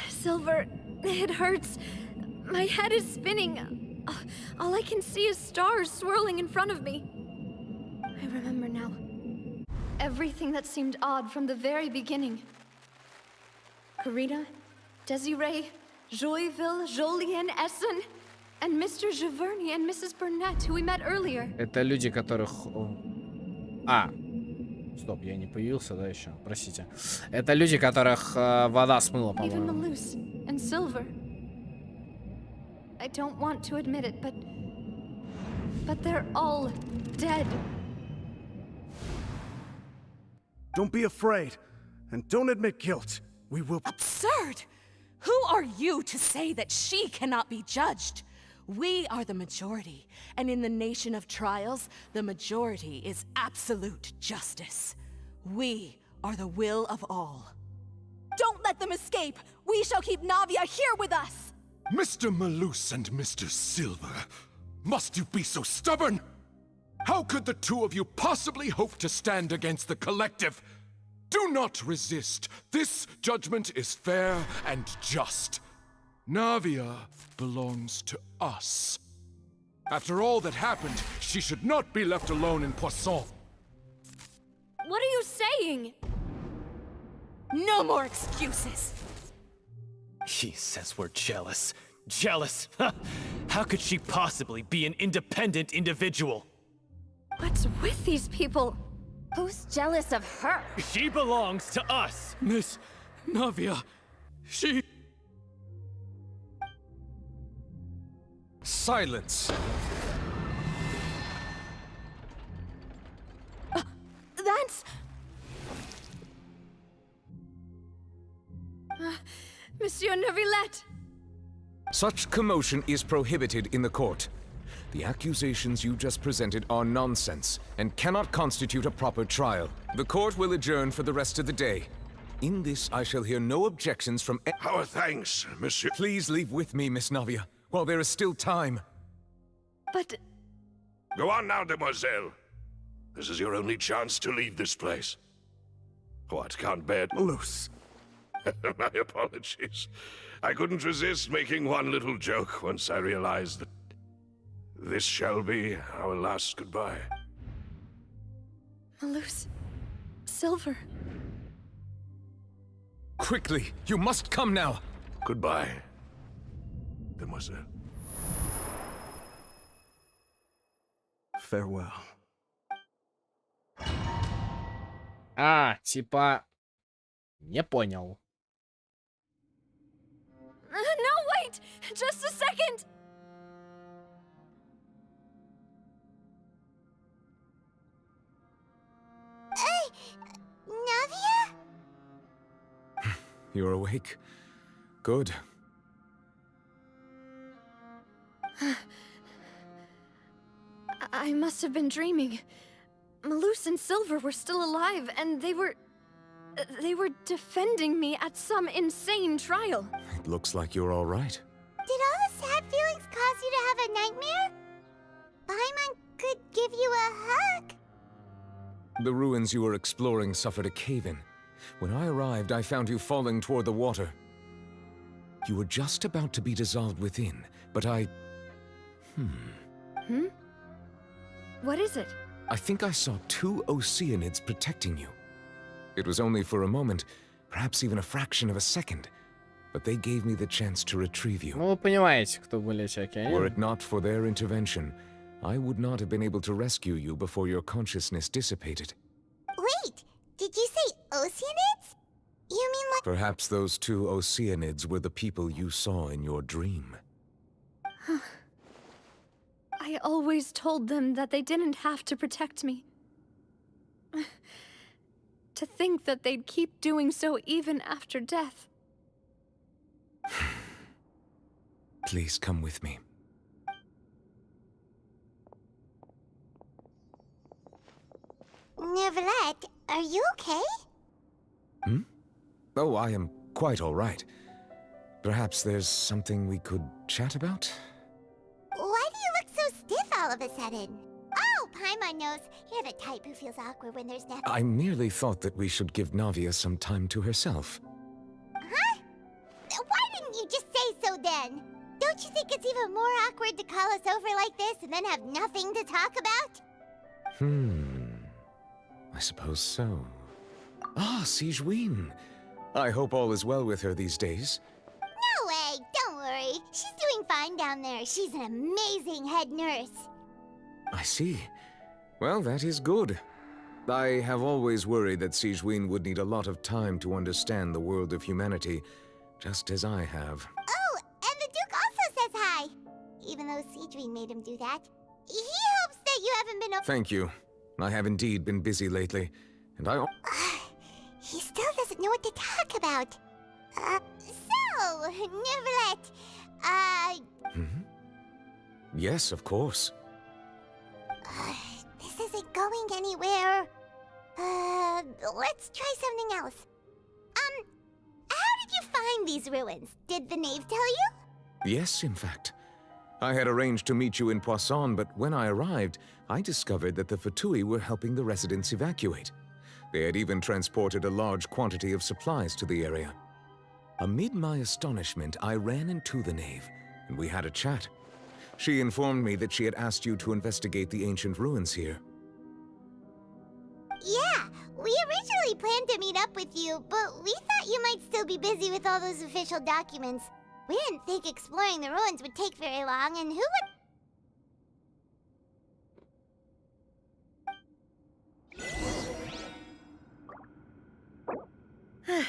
Silver, it hurts. My head is spinning. All I can see is stars swirling in front of me. I remember now. Everything that seemed odd from the very beginning. Karina, Desiree, Joyville, Jolien, Essen, and Mr. Giverny and Mrs. Burnett, who we met earlier. Это люди, которых... А, стоп, я не появился, да, еще? Простите. Это люди, которых вода смыла, Even по-моему. Malus and Silver. I don't want to admit it, but they're all dead. Don't be afraid, and don't admit guilt. We will— Absurd! Who are you to say that she cannot be judged? We are the majority, and in the nation of trials, the majority is absolute justice. We are the will of all. Don't let them escape! We shall keep Navia here with us! Mr. Malus and Mr. Silver, must you be so stubborn? How could the two of you possibly hope to stand against the collective? Do not resist. This judgment is fair and just. Navia belongs to us. After all that happened, she should not be left alone in Poisson. What are you saying? No more excuses! He says we're jealous. Jealous? How could she possibly be an independent individual? What's with these people? Who's jealous of her? She belongs to us! Miss Navia, she... Silence! That's... Monsieur Neuvillette! Such commotion is prohibited in the court. The accusations you just presented are nonsense and cannot constitute a proper trial. The court will adjourn for the rest of the day. In this, I shall hear no objections from... Our thanks, monsieur. Please leave with me, Miss Navia, while there is still time. But... Go on now, demoiselle. This is your only chance to leave this place. What, can't bear... Loose. My apologies. I couldn't resist making one little joke once I realized that this shall be our last goodbye. Malus... Silver... Quickly, you must come now! Goodbye, demoiselle. Farewell. Типа... Не понял. No, wait! Just a second! Navia? You're awake. Good. I must have been dreaming. Malus and Silver were still alive, and they were defending me at some insane trial. It looks like you're all right. Did all the sad feelings cause you to have a nightmare? Paimon could give you a hug. The ruins you were exploring suffered a cave-in. When I arrived, I found you falling toward the water. You were just about to be dissolved within, but I... What is it? I think I saw 2 Oceanids protecting you. It was only for a moment, perhaps even a fraction of a second, but they gave me the chance to retrieve you. Ну, вы понимаете, кто были эти океаны. Were it not for their intervention, I would not have been able to rescue you before your consciousness dissipated. Wait, did you say Oceanids? You mean like... Perhaps those 2 Oceanids were the people you saw in your dream. I always told them that they didn't have to protect me. To think that they'd keep doing so even after death. Please come with me. Neuvillette, are you okay? Oh, I am quite all right. Perhaps there's something we could chat about? Why do you look so stiff all of a sudden? Oh, Paimon knows. You're the type who feels awkward when there's nothing. I merely thought that we should give Navia some time to herself. Huh? Why didn't you just say so then? Don't you think it's even more awkward to call us over like this and then have nothing to talk about? I suppose so. Ah, Sigewin. I hope all is well with her these days. No way! Don't worry. She's doing fine down there. She's an amazing head nurse. I see. Well, that is good. I have always worried that Sigewin would need a lot of time to understand the world of humanity, just as I have. Oh, and the Duke also says hi. Even though Sigewin made him do that. He hopes that you haven't been... Thank you. I have indeed been busy lately, and I... He still doesn't know what to talk about. So, Neuvillette, Yes, of course. This isn't going anywhere. Let's try something else. find these ruins? Did the knave tell you? Yes, in fact. I had arranged to meet you in Poisson, but when I arrived, I discovered that the Fatui were helping the residents evacuate. They had even transported a large quantity of supplies to the area. Amid my astonishment, I ran into the knave, and we had a chat. She informed me that she had asked you to investigate the ancient ruins here. Yeah, we originally planned to meet up with you, but we thought you might still be busy with all those official documents. We didn't think exploring the ruins would take very long, and who would...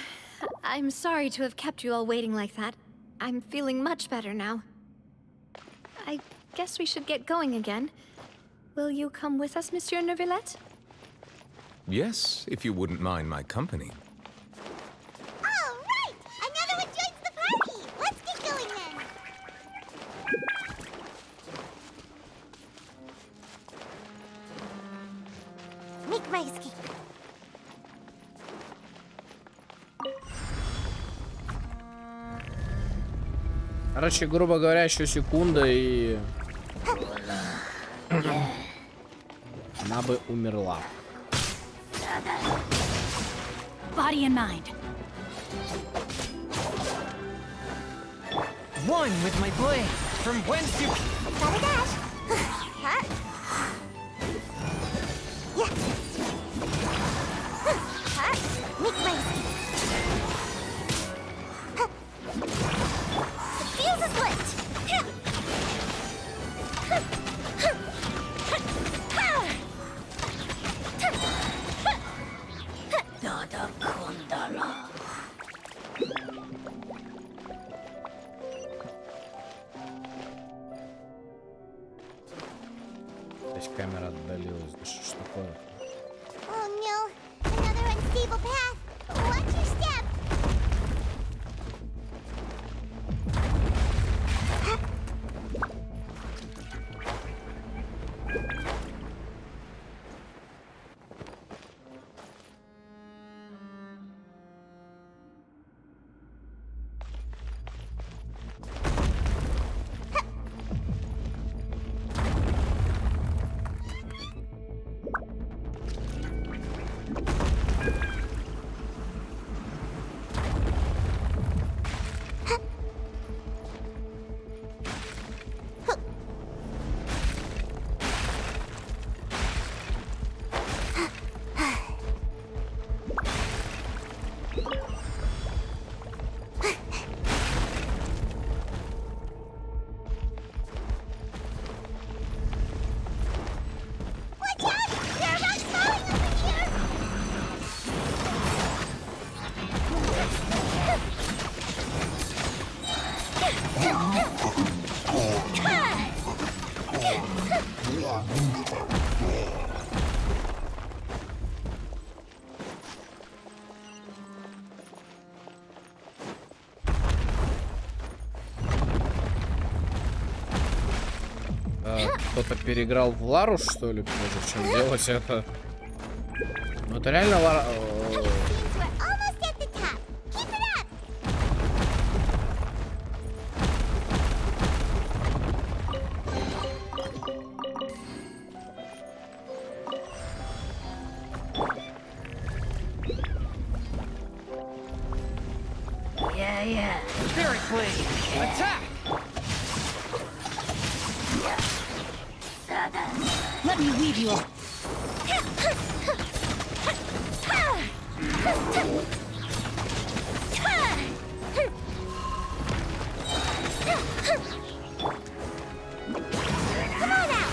I'm sorry to have kept you all waiting like that. I'm feeling much better now. I guess we should get going again. Will you come with us, Monsieur Neuvillette? Yes, if you wouldn't mind my company. All right! Another one joins the party! Let's get going then! Make my escape. Короче, грубо говоря, еще секунда и... она бы умерла. Body and mind. One with my blade. From whence you... Gotta dash. Huh? Yeah. Huh? Make my escape. Huh. The fuse is lit. Здесь камера отдалилась. Да что ж такое? Oh no, another unstable path. Watch your step. Кто-то переиграл в Лару, что ли? Зачем делать это? Ну это реально Лара... Yeah. Spirit Blade. Attack! Let me weave you up. Come on out!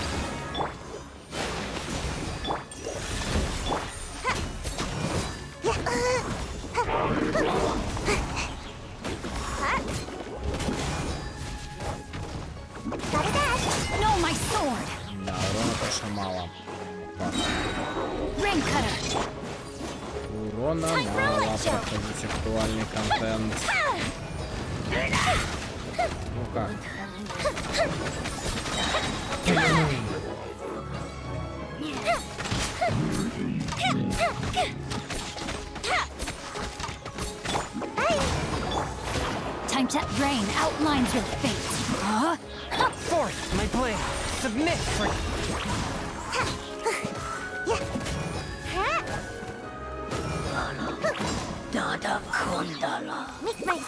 Gotta dash! No, my sword! Да, урона конечно мало. Урона мало, проходить актуальный контент. Ну как? Time-Tap Brain outlines your fate. Huh? Fourth, my blade. Submit for... Dada Kundala. Make my...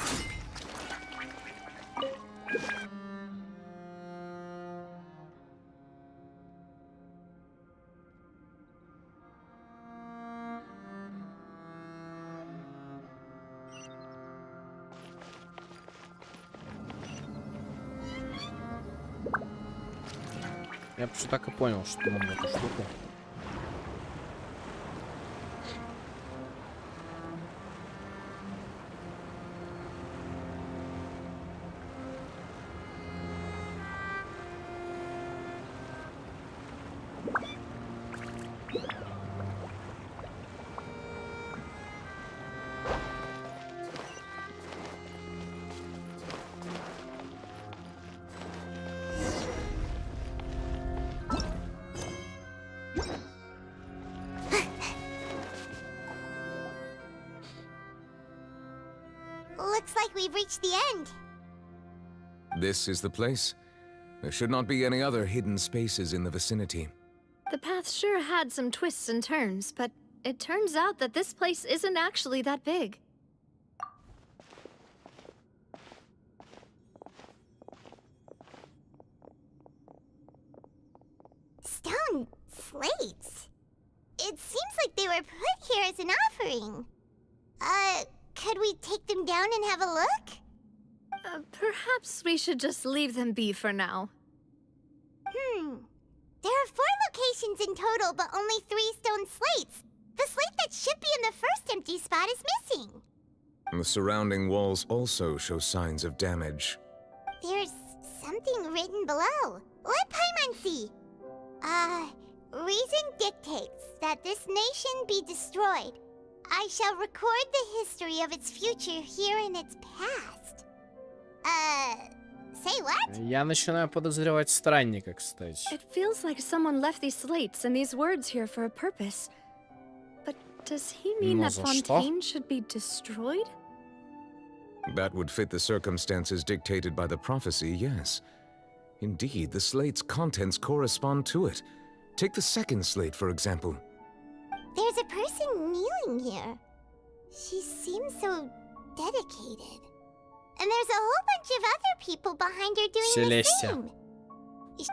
Я просто так и понял, что нам эту штуку. Looks like we've reached the end. This is the place? There should not be any other hidden spaces in the vicinity. The path sure had some twists and turns, but it turns out that this place isn't actually that big. Stone slates. It seems like they were put here as an offering. Could we take them down and have a look? Perhaps we should just leave them be for now. There are 4 locations in total, but only 3 stone slates. The slate that should be in the first empty spot is missing. The surrounding walls also show signs of damage. There's something written below. Let Paimon see. Reason dictates that this nation be destroyed. I shall record the history of its future here in its past. Say what? Я начинаю подозревать странника, кстати. It feels like someone left these slates and these words here for a purpose. But does he mean that Fontaine should be destroyed? That would fit the circumstances dictated by the prophecy, yes. Indeed, the slate's contents correspond to it. Take the second slate, for example. There's a person kneeling here. She seems so dedicated. And there's a whole bunch of other people behind her doing the same.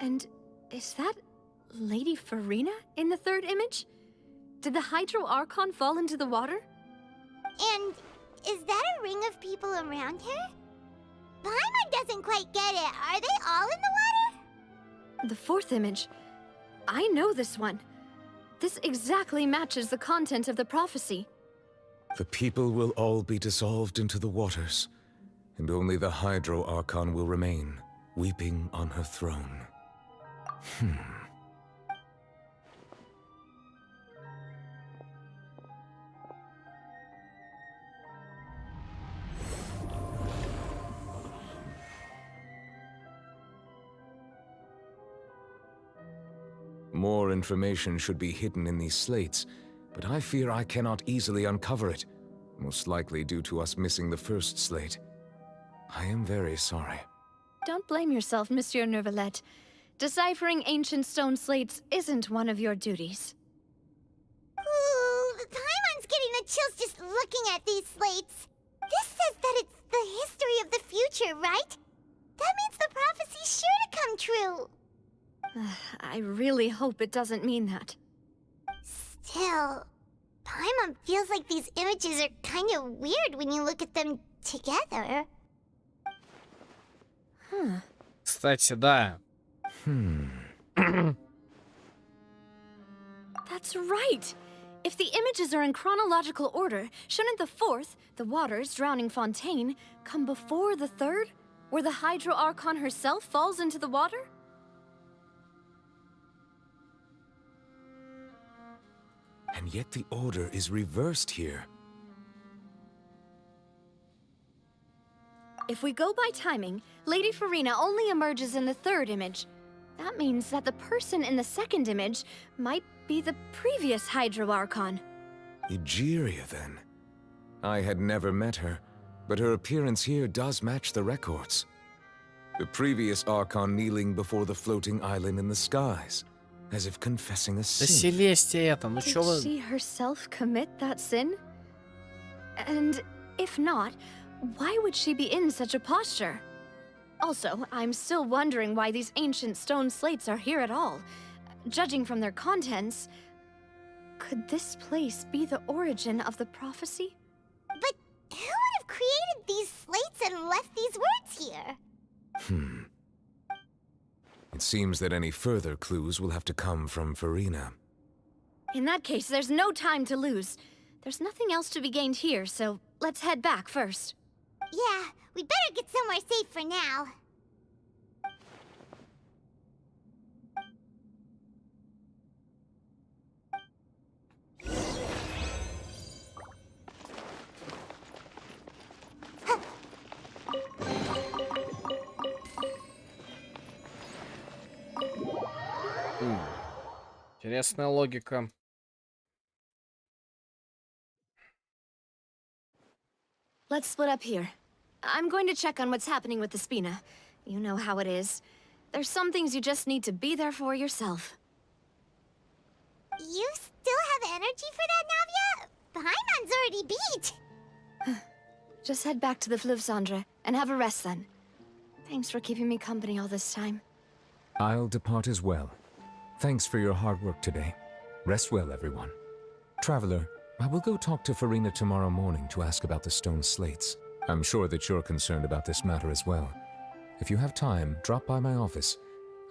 And is that Lady Farina in the third image? Did the Hydro Archon fall into the water? And is that a ring of people around her? Paimon doesn't quite get it. Are they all in the water? The fourth image. I know this one. This exactly matches the content of the prophecy. The people will all be dissolved into the waters, and only the Hydro Archon will remain, weeping on her throne. More information should be hidden in these slates, but I fear I cannot easily uncover it, most likely due to us missing the first slate. I am very sorry. Don't blame yourself, Monsieur Neuvillette. Deciphering ancient stone slates isn't one of your duties. Ooh, Paimon's getting the chills just looking at these slates. This says that it's the history of the future, right? That means the prophecy's sure to come true. I really hope it doesn't mean that. Still, Paimon feels like these images are kind of weird when you look at them together. Кстати, да. That's right! If the images are in chronological order, shouldn't the fourth, the waters drowning Fontaine, come before the third, where the Hydro Archon herself falls into the water? And yet the order is reversed here. If we go by timing, Lady Farina only emerges in the third image. That means that the person in the second image might be the previous Hydro Archon. Egeria, then. I had never met her, but her appearance here does match the records. The previous Archon kneeling before the floating island in the skies, as if confessing a Да sin. Селестия это, ну чё Did вы... she herself commit that sin? And if not, why would she be in such a posture? Also, I'm still wondering why these ancient stone slates are here at all. Judging from their contents, could this place be the origin of the prophecy? But who would have created these slates and left these words here? It seems that any further clues will have to come from Farina. In that case, there's no time to lose. There's nothing else to be gained here, so let's head back first. Yeah, we better get somewhere safe for now. Интересная логика. Let's split up here. I'm going to check on what's happening with the Spina. You know how it is. There's some things you just need to be there for yourself. You still have energy for that, Navia? Paimon's already beat. Just head back to the Fleuve Cendre and have a rest then. Thanks for keeping me company all this time. I'll depart as well. Thanks for your hard work today. Rest well, everyone. Traveler, I will go talk to Farina tomorrow morning to ask about the stone slates. I'm sure that you're concerned about this matter as well. If you have time, drop by my office.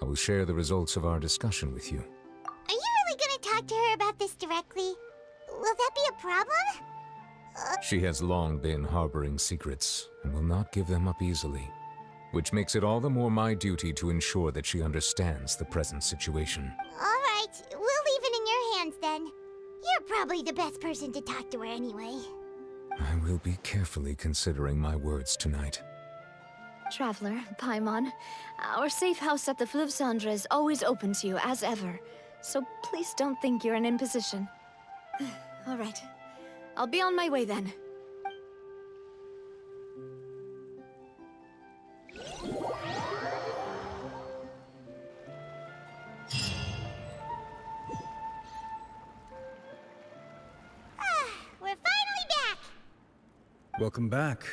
I will share the results of our discussion with you. Are you really gonna talk to her about this directly? Will that be a problem? She has long been harboring secrets and will not give them up easily, which makes it all the more my duty to ensure that she understands the present situation. Alright, we'll leave it in your hands then. You're probably the best person to talk to her anyway. I will be carefully considering my words tonight. Traveler, Paimon, our safe house at the Fleuve Cendre is always open to you as ever, so please don't think you're an imposition. All right, I'll be on my way then. We're finally back! Welcome back.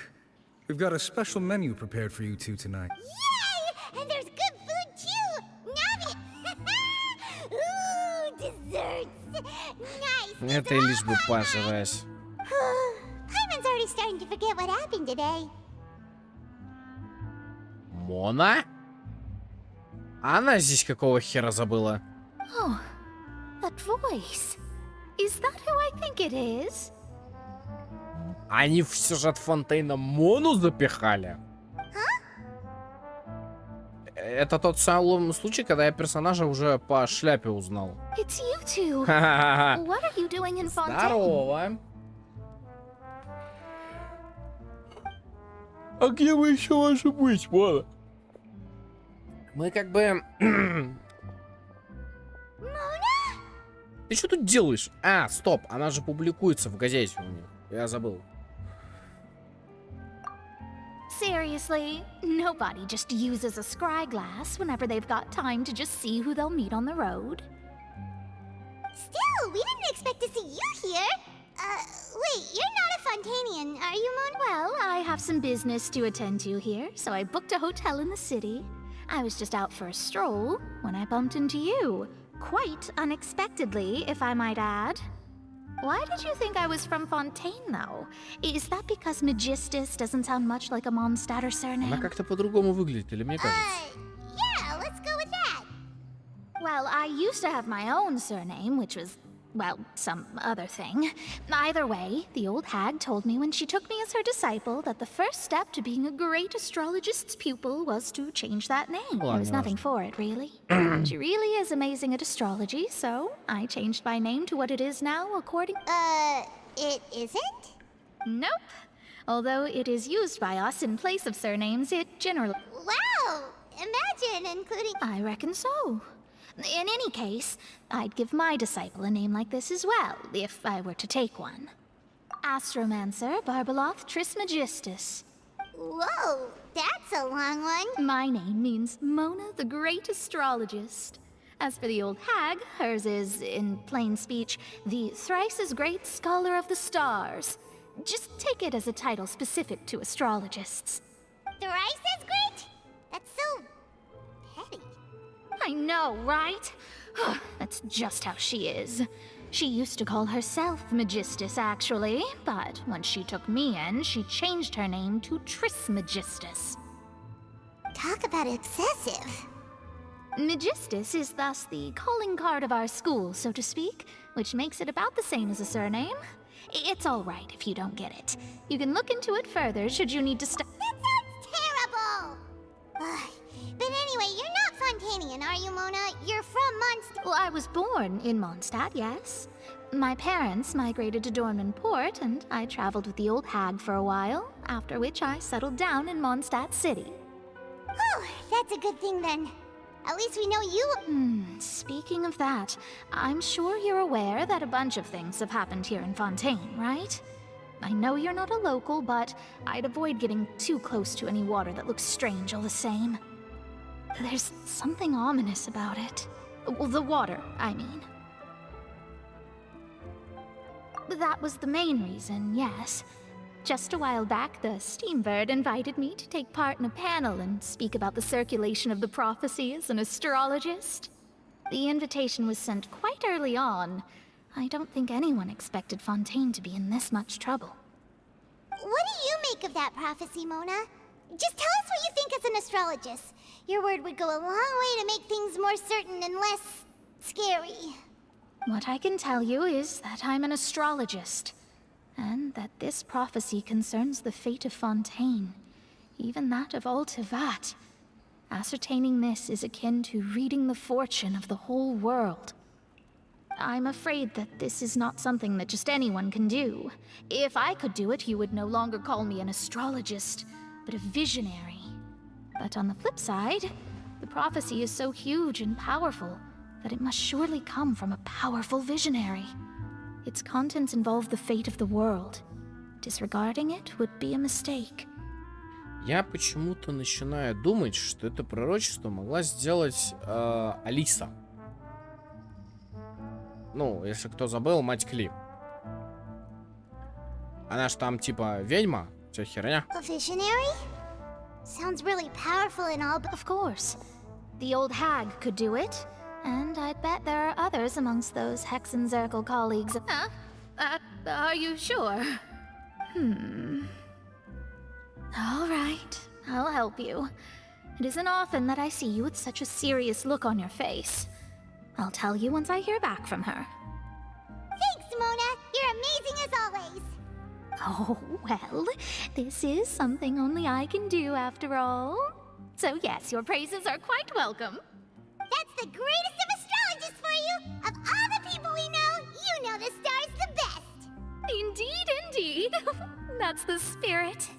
We've got a special menu prepared for you two tonight. Yay! And there's good food too! Navi! Ooh, desserts! Nice! Это и лишь бы пожрать. Paimon's already starting to forget what happened today. Мона? Она здесь какого хера забыла? Oh, that voice. Is that who I think it is? Они в сюжет Фонтейна Мону запихали? Это тот самый случай, когда я персонажа уже по шляпе узнал. It's you two. Ха-ха-ха. What are you doing in Fontaine? Здорово. А где вы еще можете быть, Мона? Мы как бы... Ты что тут делаешь? А, стоп, она же публикуется в газете у них. Я забыл. Seriously, nobody just uses a scry glass whenever they've got time to just see who they'll meet on the road. Still, we didn't expect to see you here. Wait, you're not a Fontainian, are you, Moon? Well, I have some business to attend to here, so I booked a hotel in the city. I was just out for a stroll when I bumped into you. Quite unexpectedly, if I might add. Why did you think I was from Fontaine, though? Is that because Magistus doesn't sound much like a Mondstadt surname? Она как-то по-другому выглядит, или мне кажется? Yeah, let's go with that. Well, I used to have my own surname, which was, well, some other thing. Either way, the old hag told me when she took me as her disciple that the first step to being a great astrologist's pupil was to change that name. There was nothing for it, really. She really is amazing at astrology, so I changed my name to what it is now according... It isn't? Nope. Although it is used by us in place of surnames, it generally... Wow! Imagine including... I reckon so. In any case, I'd give my disciple a name like this as well, if I were to take one. Astromancer Barbeloth Trismegistus. Whoa, that's a long one. My name means Mona the Great Astrologist. As for the old hag, hers is, in plain speech, the thrice as great Scholar of the Stars. Just take it as a title specific to astrologists. Thrice as great? That's so petty. I know, right? That's just how she is. She used to call herself Megistus, actually, but when she took me in, she changed her name to Trismegistus. Talk about excessive. Megistus is thus the calling card of our school, so to speak, which makes it about the same as a surname. It's all right if you don't get it. You can look into it further should you need to That sounds terrible! But anyway, you're not Fontainian, are you, Mona? You're from Mondstadt. Well, I was born in Mondstadt, yes. My parents migrated to Dornman Port, and I traveled with the old hag for a while, after which I settled down in Mondstadt City. Oh, that's a good thing then. At least we know you— Speaking of that, I'm sure you're aware that a bunch of things have happened here in Ffontein, right? I know you're not a local, but I'd avoid getting too close to any water that looks strange all the same. There's something ominous about it. Well, the water, I mean. That was the main reason, yes. Just a while back, the Steambird invited me to take part in a panel and speak about the circulation of the prophecy as an astrologist. The invitation was sent quite early on. I don't think anyone expected Fontaine to be in this much trouble. What do you make of that prophecy, Mona? Just tell us what you think as an astrologist. Your word would go a long way to make things more certain and less scary. What I can tell you is that I'm an astrologist, and that this prophecy concerns the fate of Fontaine, even that of all Tevat. Ascertaining this is akin to reading the fortune of the whole world. I'm afraid that this is not something that just anyone can do. If I could do it, you would no longer call me an astrologist, but a visionary. But on the flip side, the prophecy is so huge and powerful that it must surely come from a powerful visionary. Its contents involve the fate of the world. Disregarding it would be a mistake. Я почему-то начинаю думать, что это пророчество могла сделать Алиса. Ну, если кто забыл, мать Кли. Она ж там типа ведьма, вся херня. A visionary? Sounds really powerful and all, but of course. The old hag could do it, and I'd bet there are others amongst those Hexenzirkel colleagues. Huh? Are you sure? All right, I'll help you. It isn't often that I see you with such a serious look on your face. I'll tell you once I hear back from her. Thanks, Mona. You're amazing as always. Oh, well, this is something only I can do after all. So yes, your praises are quite welcome. That's the greatest of astrologists for you! Of all the people we know, you know the star's the best! Indeed, indeed. That's the spirit.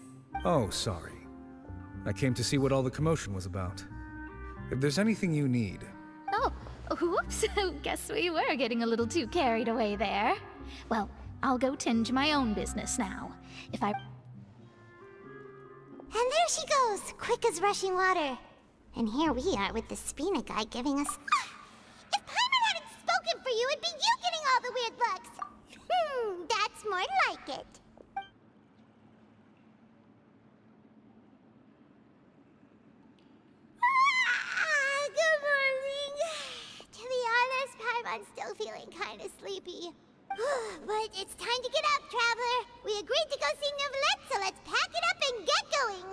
Oh, sorry. I came to see what all the commotion was about. If there's anything you need... Oh, whoops. Guess we were getting a little too carried away there. Well, I'll go tend to my own business now. If I... And there she goes, quick as rushing water. And here we are with the Spina guy giving us... If Paimon hadn't spoken for you, it'd be you getting all the weird looks. That's more like it. Good morning. To be honest, Paimon's still feeling kind of sleepy. But it's time to get up, traveler. We agreed to go see Neuvillette, so let's pack it up and get going.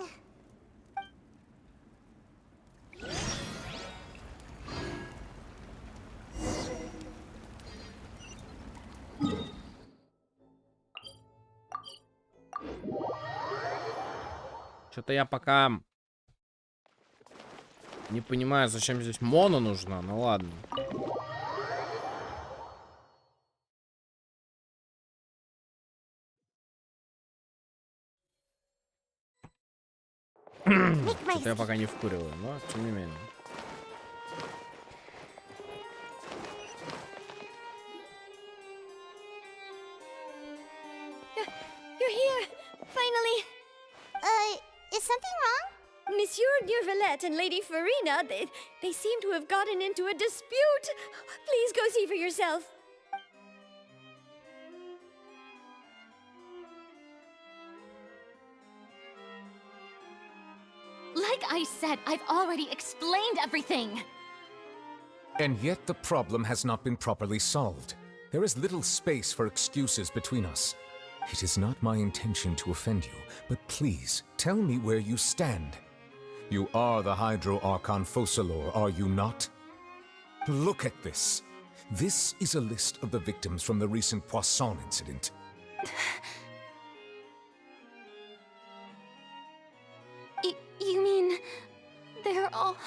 Что-то я пока не понимаю, зачем здесь Мона нужна. Ну ладно. Что-то я пока не вкуриваю, но тем не менее. Monsieur Neurvalette and Lady Farina, they seem to have gotten into a dispute. Please go see for yourself. Like I said, I've already explained everything. And yet the problem has not been properly solved. There is little space for excuses between us. It is not my intention to offend you, but please, tell me where you stand. You are the Hydro Archon Focalor, are you not? Look at this. This is a list of the victims from the recent Poisson incident. You mean... they're all...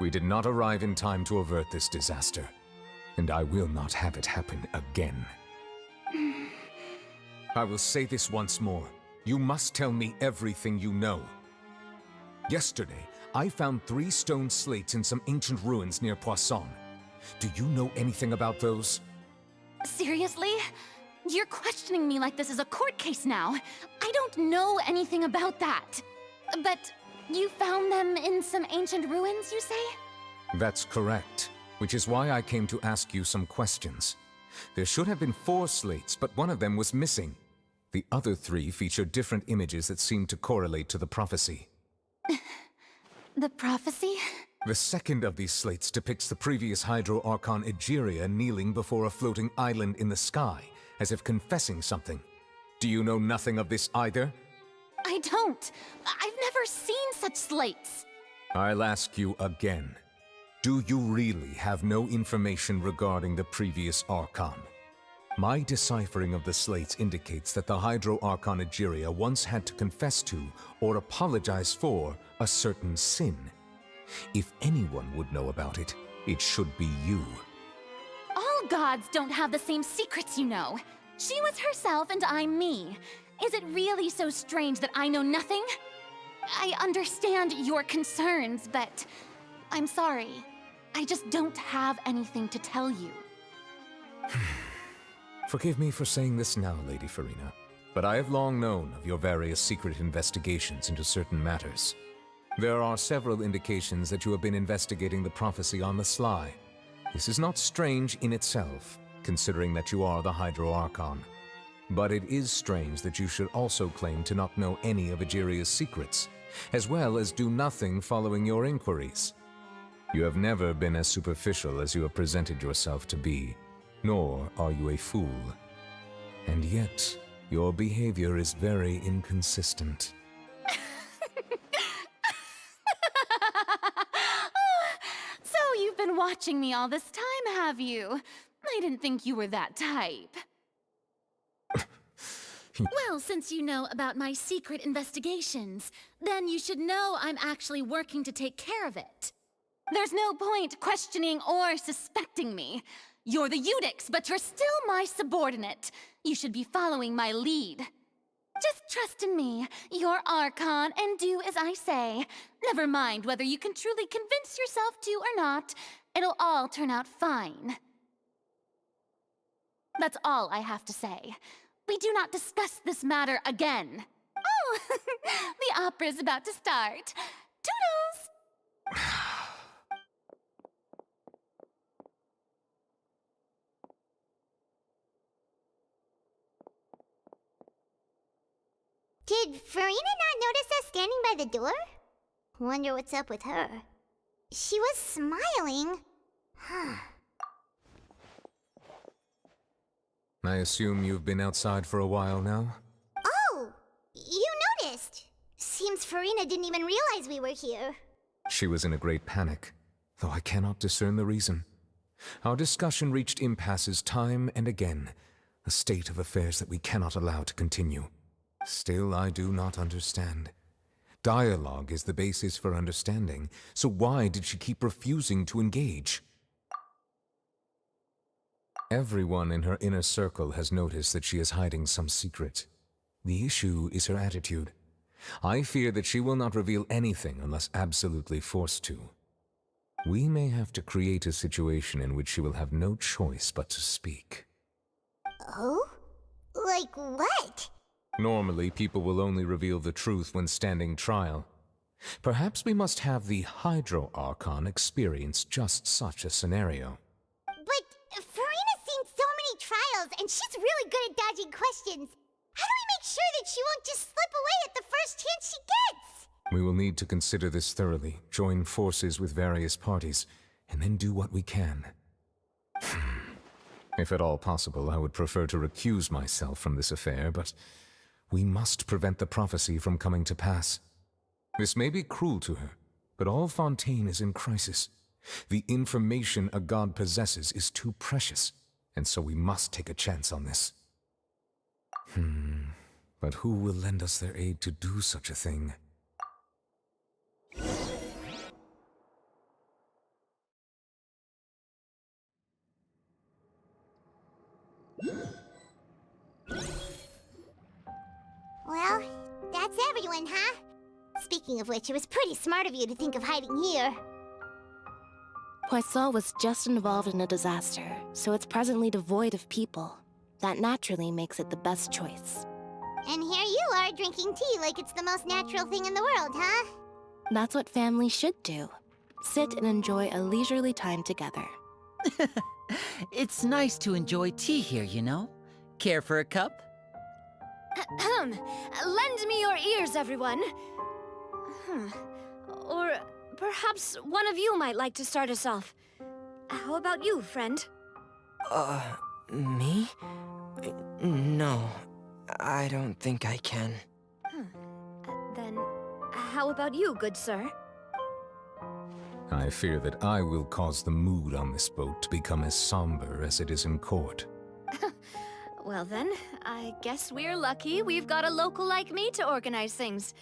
We did not arrive in time to avert this disaster, and I will not have it happen again. I will say this once more. You must tell me everything you know. Yesterday, I found 3 stone slates in some ancient ruins near Poisson. Do you know anything about those? Seriously? You're questioning me like this is a court case now. I don't know anything about that. But you found them in some ancient ruins, you say? That's correct, which is why I came to ask you some questions. There should have been 4 slates, but one of them was missing. The other 3 feature different images that seem to correlate to the prophecy. The prophecy? The second of these slates depicts the previous Hydro Archon Egeria kneeling before a floating island in the sky, as if confessing something. Do you know nothing of this either? I don't. I've never seen such slates. I'll ask you again. Do you really have no information regarding the previous Archon? My deciphering of the slates indicates that the Hydro Archon Egeria once had to confess to, or apologize for, a certain sin. If anyone would know about it, it should be you. All gods don't have the same secrets, you know. She was herself and I'm me. Is it really so strange that I know nothing? I understand your concerns, but I'm sorry. I just don't have anything to tell you. Forgive me for saying this now, Lady Farina, but I have long known of your various secret investigations into certain matters. There are several indications that you have been investigating the prophecy on the sly. This is not strange in itself, considering that you are the Hydro Archon. But it is strange that you should also claim to not know any of Egeria's secrets, as well as do nothing following your inquiries. You have never been as superficial as you have presented yourself to be, nor are you a fool. And yet, your behavior is very inconsistent. So you've been watching me all this time, have you? I didn't think you were that type. Well, since you know about my secret investigations, then you should know I'm actually working to take care of it. There's no point questioning or suspecting me. You're the Eudix, but you're still my subordinate. You should be following my lead. Just trust in me, you're Archon, and do as I say. Never mind whether you can truly convince yourself to or not. It'll all turn out fine. That's all I have to say. We do not discuss this matter again. Oh, the opera's about to start. Toodles! Did Farina not notice us standing by the door? Wonder what's up with her. She was smiling. I assume you've been outside for a while now? Oh! You noticed! Seems Farina didn't even realize we were here. She was in a great panic, though I cannot discern the reason. Our discussion reached impasses time and again, a state of affairs that we cannot allow to continue. Still, I do not understand. Dialogue is the basis for understanding, so why did she keep refusing to engage? Everyone in her inner circle has noticed that she is hiding some secret. The issue is her attitude. I fear that she will not reveal anything unless absolutely forced to. We may have to create a situation in which she will have no choice but to speak. Oh? Like what? Normally, people will only reveal the truth when standing trial. Perhaps we must have the Hydro Archon experience just such a scenario. But Farina's seen so many trials, and she's really good at dodging questions. How do we make sure that she won't just slip away at the first chance she gets? We will need to consider this thoroughly, join forces with various parties, and then do what we can. If at all possible, I would prefer to recuse myself from this affair, but we must prevent the prophecy from coming to pass. This may be cruel to her, but all Fontейн is in crisis. The information a god possesses is too precious, and so we must take a chance on this. But who will lend us their aid to do such a thing? Well, that's everyone, huh? Speaking of which, it was pretty smart of you to think of hiding here. Poisson was just involved in a disaster, so it's presently devoid of people. That naturally makes it the best choice. And here you are drinking tea like it's the most natural thing in the world, huh? That's what family should do. Sit and enjoy a leisurely time together. It's nice to enjoy tea here, you know? Care for a cup? Lend me your ears, everyone. Or perhaps one of you might like to start us off. How about you, friend? Me? No, I don't think I can. Then, how about you, good sir? I fear that I will cause the mood on this boat to become as somber as it is in court. Well then, I guess we're lucky we've got a local like me to organize things.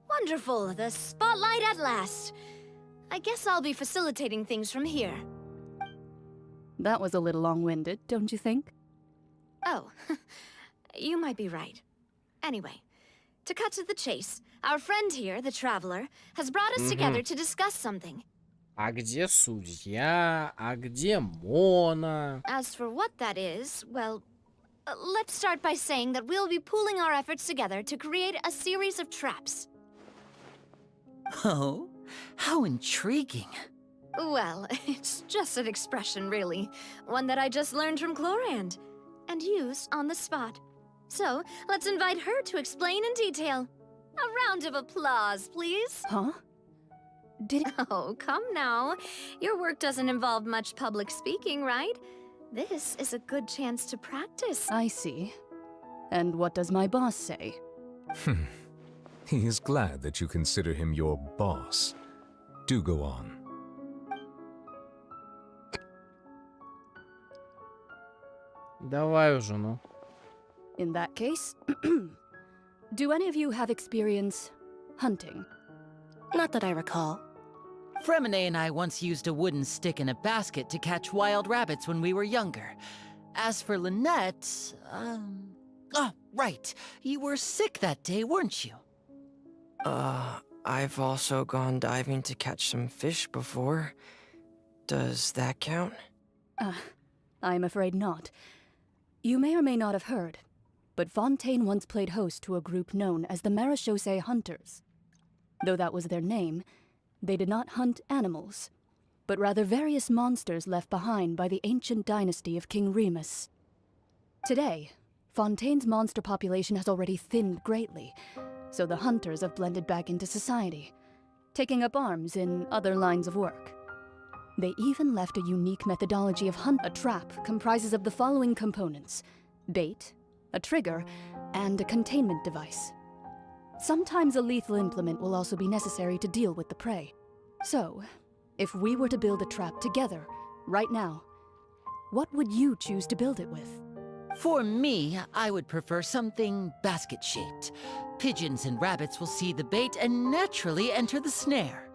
Wonderful, the spotlight at last. I guess I'll be facilitating things from here. That was a little long-winded, don't you think? Oh, you might be right. Anyway, to cut to the chase, our friend here, the Traveler, has brought us together to discuss something. А где судья? А где Мона? As for what that is, well, let's start by saying that we'll be pooling our efforts together to create a series of traps. Oh, how intriguing. Well, it's just an expression, really. One that I just learned from Chlorand, and used on the spot. So, let's invite her to explain in detail. A round of applause, please. Huh? Oh, come now. Your work doesn't involve much public speaking, right? This is a good chance to practice. I see. And what does my boss say? He is glad that you consider him your boss. Do go on. Давай уже, ну. In that case, do any of you have experience hunting? Not that I recall. Fremine and I once used a wooden stick in a basket to catch wild rabbits when we were younger. As for Lynette, oh, right. You were sick that day, weren't you? I've also gone diving to catch some fish before. Does that count? I'm afraid not. You may or may not have heard, but Fontейн once played host to a group known as the Marechaussee Hunters. Though that was their name, they did not hunt animals, but rather various monsters left behind by the ancient dynasty of King Remus. Today, Fontain's monster population has already thinned greatly, so the hunters have blended back into society, taking up arms in other lines of work. They even left a unique methodology of hunt. A trap comprises of the following components: bait, a trigger, and a containment device. Sometimes a lethal implement will also be necessary to deal with the prey. So, if we were to build a trap together, right now, what would you choose to build it with? For me, I would prefer something basket-shaped. Pigeons and rabbits will see the bait and naturally enter the snare.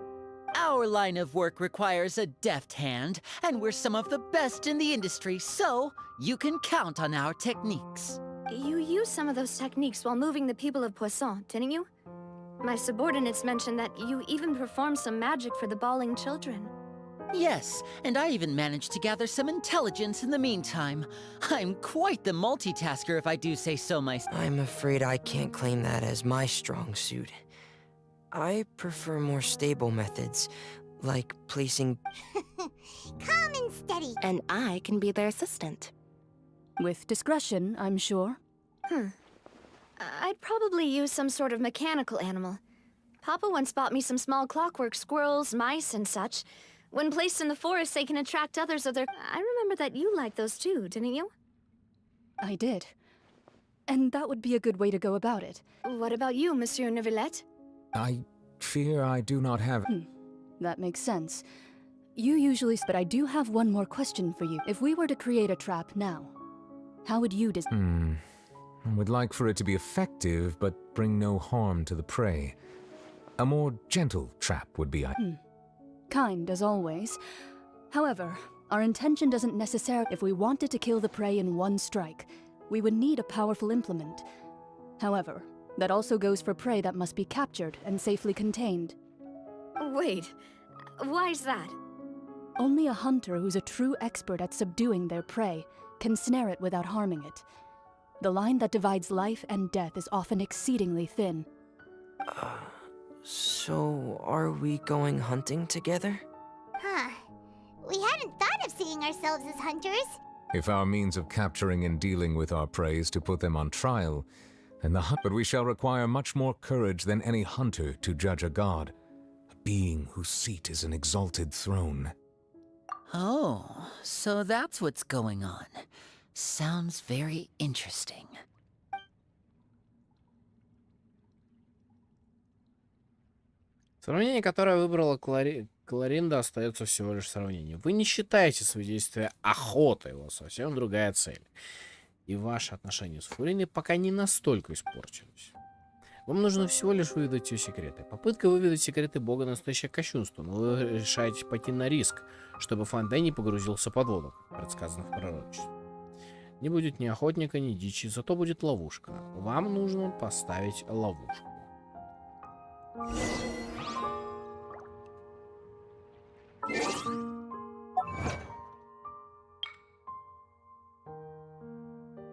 Our line of work requires a deft hand, and we're some of the best in the industry, so you can count on our techniques. You used some of those techniques while moving the people of Poisson, didn't you? My subordinates mentioned that you even performed some magic for the bawling children. Yes, and I even managed to gather some intelligence in the meantime. I'm quite the multitasker if I do say so myself. I'm afraid I can't claim that as my strong suit. I prefer more stable methods, like placing... Calm and steady. And I can be their assistant. With discretion, I'm sure. I'd probably use some sort of mechanical animal. Papa once bought me some small clockwork squirrels, mice, and such. When placed in the forest, they can attract others of their... I remember that you liked those too, didn't you? I did. And that would be a good way to go about it. What about you, Monsieur Neuvillette? I fear I do not have... That makes sense. You usually... But I do have one more question for you. If we were to create a trap now, how would you I would like for it to be effective, but bring no harm to the prey. A more gentle trap would be... Kind, as always. However, our intention doesn't necessarily... If we wanted to kill the prey in one strike, we would need a powerful implement. However, that also goes for prey that must be captured and safely contained. Wait, why's that? Only a hunter who's a true expert at subduing their prey can snare it without harming it. The line that divides life and death is often exceedingly thin. So, are we going hunting together? Huh. We hadn't thought of seeing ourselves as hunters. If our means of capturing and dealing with our prey is to put them on trial, then but we shall require much more courage than any hunter to judge a god, a being whose seat is an exalted throne. Oh, so that's what's going on. Sounds very interesting. Сравнение, которое выбрала Кларинда, остается всего лишь сравнением. Вы не считаете свои действия охотой, у вас совсем другая цель. И ваши отношения с Фуриной пока не настолько испорчились. Вам нужно всего лишь выведать ее секреты. Попытка выведать секреты бога — настоящее кощунство, но вы решаете пойти на риск, чтобы Фонтейн не погрузился под воду, предсказано в пророчестве. Не будет ни охотника, ни дичи, зато будет ловушка. Вам нужно поставить ловушку.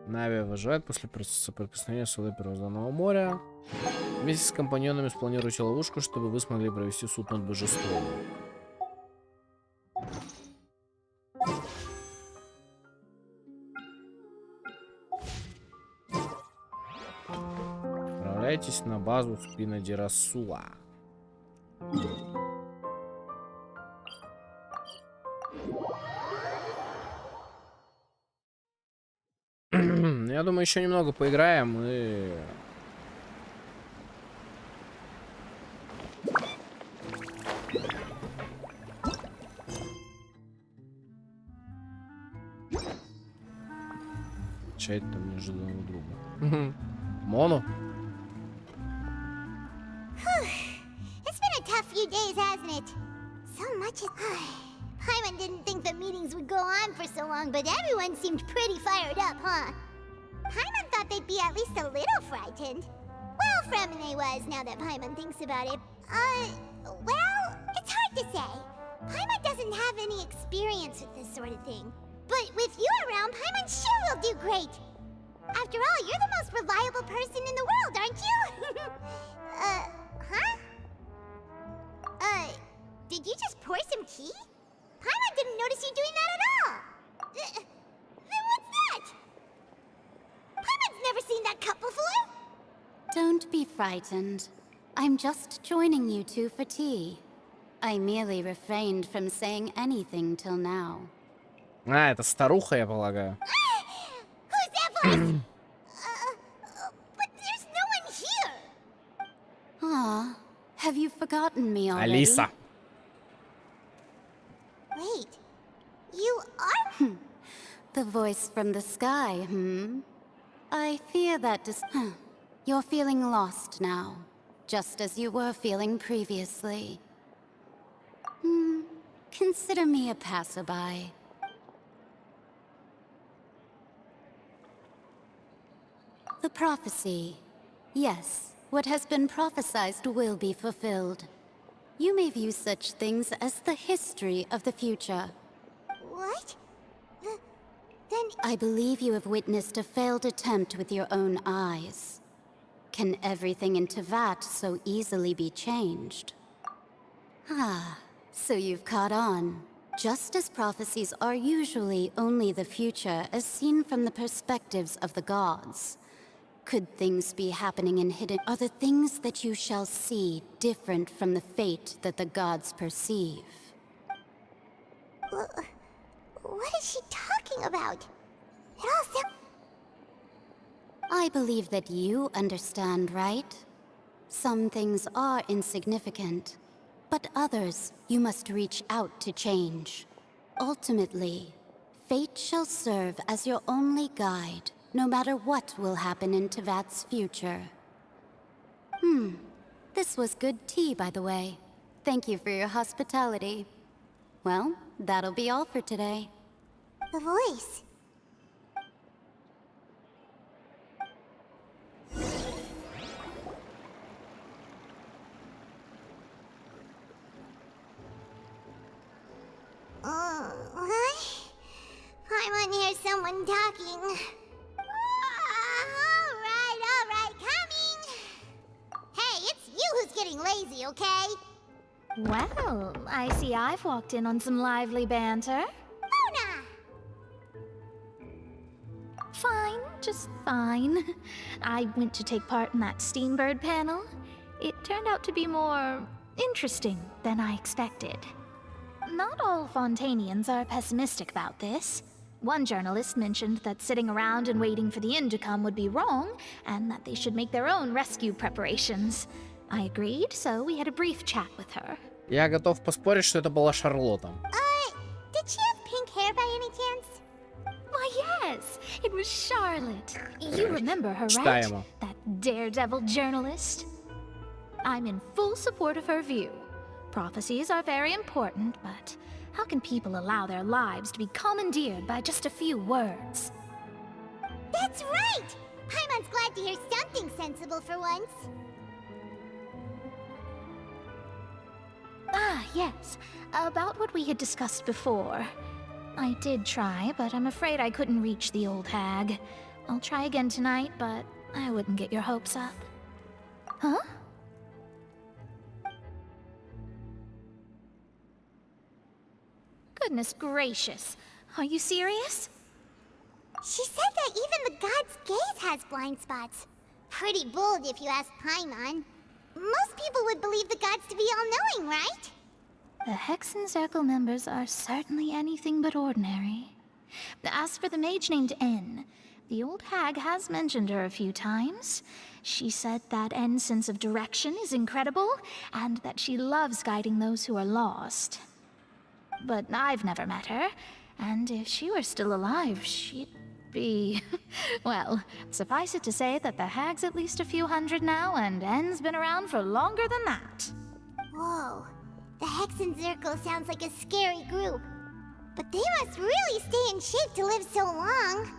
Нави выживает после соприкосновения с водой Первозданного моря. Вместе с компаньонами спланируйте ловушку, чтобы вы смогли провести суд над божеством. Отправляйтесь на базу спина Дирасула. Я думаю, еще немного поиграем и... Чай там неожиданного друга. Моно? It's been a tough few days, hasn't it? So much is... Paimon didn't think the meetings would go on for so long, but everyone seemed pretty fired up, huh? Paimon thought they'd be at least a little frightened. Well, Fremine was, now that Paimon thinks about it. Well, it's hard to say. Paimon doesn't have any experience with this sort of thing. But with you around, Paimon sure will do great. After all, you're the most reliable person in the world, aren't you? Huh? Did you just pour some tea? Paimon didn't notice you doing that at all. Then what's that? Paimon's never seen that cup before. Don't be frightened. I'm just joining you two for tea. I merely refrained from saying anything till now. А, это старуха, я полагаю. Who's that voice? But there's no one here. Ah, have you forgotten me already? Алиса. Wait, you are... The voice from the sky, I fear that you're feeling lost now, just as you were feeling previously. Consider me a passerby. The prophecy. Yes, what has been prophesied will be fulfilled. You may view such things as the history of the future. What? Then... I believe you have witnessed a failed attempt with your own eyes. can everything in Tevat so easily be changed? Ah, so you've caught on. Justice prophecies are usually only the future as seen from the perspectives of the gods. Could things be happening in hidden? Are the things that you shall see different from the fate that the gods perceive? What is she talking about? It all sounds... I believe that you understand, right? Some things are insignificant, but others you must reach out to change. Ultimately, fate shall serve as your only guide, no matter what will happen in Tevat's future. This was good tea, by the way. Thank you for your hospitality. Well, that'll be all for today. The voice. What? I want to hear someone talking. Alright, coming! Hey, it's you who's getting lazy, okay? Well, I see I've walked in on some lively banter. Luna! Fine, just fine. I went to take part in that Steambird panel. It turned out to be more interesting than I expected. Not all Fontainians are pessimistic about this. One journalist mentioned that sitting around and waiting for the end to come would be wrong, and that they should make their own rescue preparations. I agreed, so we had a brief chat with her. Я готов поспорить, что это была Шарлотта. Did she have pink hair by any chance? Why, yes, it was Charlotte. You remember her, right? Читаемо. That daredevil journalist. I'm in full support of her view. Prophecies are very important, but how can people allow their lives to be commandeered by just a few words? That's right! Paimon's glad to hear something sensible for once. Ah, yes. About what we had discussed before. I did try, but I'm afraid I couldn't reach the old hag. I'll try again tonight, but I wouldn't get your hopes up. Huh? Goodness gracious. Are you serious? She said that even the god's gaze has blind spots. Pretty bold if you ask Paimon. Most people would believe the gods to be all-knowing, right? The Hexen Circle members are certainly anything but ordinary. As for the mage named N, the old hag has mentioned her a few times. She said that N's sense of direction is incredible, and that she loves guiding those who are lost. But I've never met her, and if she were still alive, she'd be... well, suffice it to say that the hag's at least a few hundred now, and N's been around for longer than that. Whoa. The Hexen Circle sounds like a scary group. But they must really stay in shape to live so long.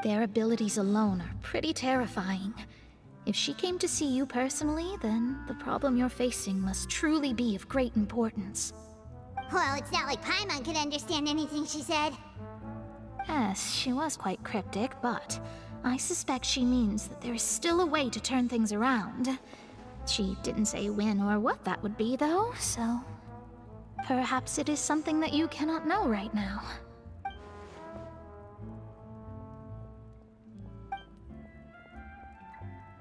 Their abilities alone are pretty terrifying. If she came to see you personally, then the problem you're facing must truly be of great importance. Well, it's not like Paimon could understand anything she said. Yes, she was quite cryptic, but I suspect she means that there is still a way to turn things around. She didn't say when or what that would be, though, so... perhaps it is something that you cannot know right now.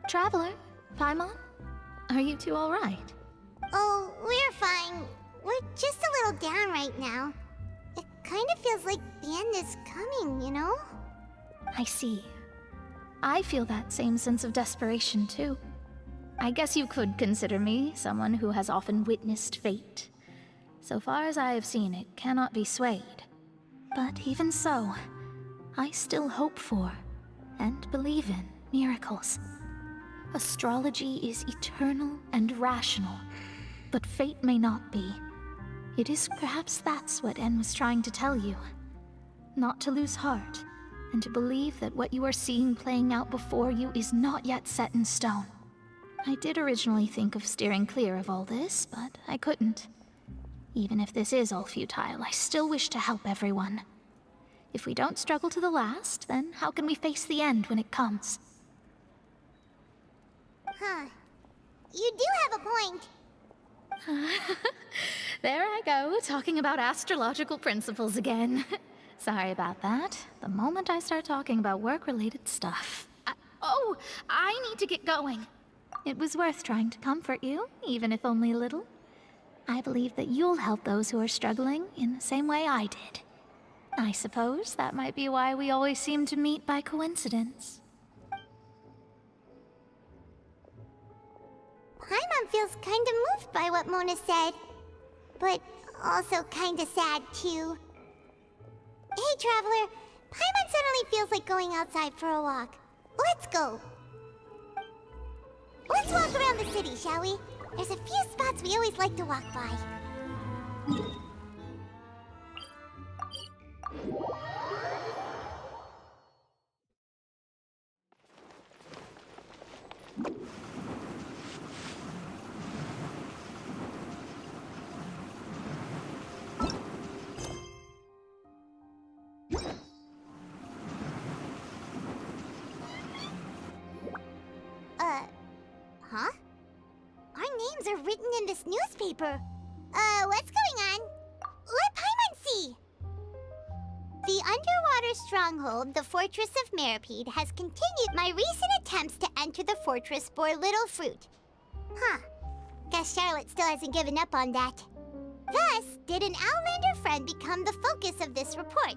Traveler, Paimon, are you two all right? Oh, we're fine. We're just a little down right now. It kind of feels like the end is coming, you know? I see. I feel that same sense of desperation, too. I guess you could consider me someone who has often witnessed fate. So far as I have seen, it cannot be swayed. But even so, I still hope for, and believe in, miracles. Astrology is eternal and rational, but fate may not be. It is perhaps that's what En was trying to tell you. Not to lose heart, and to believe that what you are seeing playing out before you is not yet set in stone. I did originally think of steering clear of all this, but I couldn't. Even if this is all futile, I still wish to help everyone. If we don't struggle to the last, then how can we face the end when it comes? Huh. You do have a point. There I go, talking about astrological principles again. Sorry about that. The moment I start talking about work-related stuff. I need to get going. It was worth trying to comfort you, even if only a little. I believe that you'll help those who are struggling in the same way I did. I suppose that might be why we always seem to meet by coincidence. Paimon feels kinda moved by what Mona said. But also kinda sad, too. Hey, Traveler. Paimon suddenly feels like going outside for a walk. Let's go. Let's walk around the city, shall we? There's a few spots we always like to walk by. Huh? Our names are written in this newspaper. What's going on? Let Paimon see! The underwater stronghold, the Fortress of Meripede, has continued my recent attempts to enter the fortress bore little fruit. Huh. Guess Charlotte still hasn't given up on that. Thus, did an Outlander friend become the focus of this report.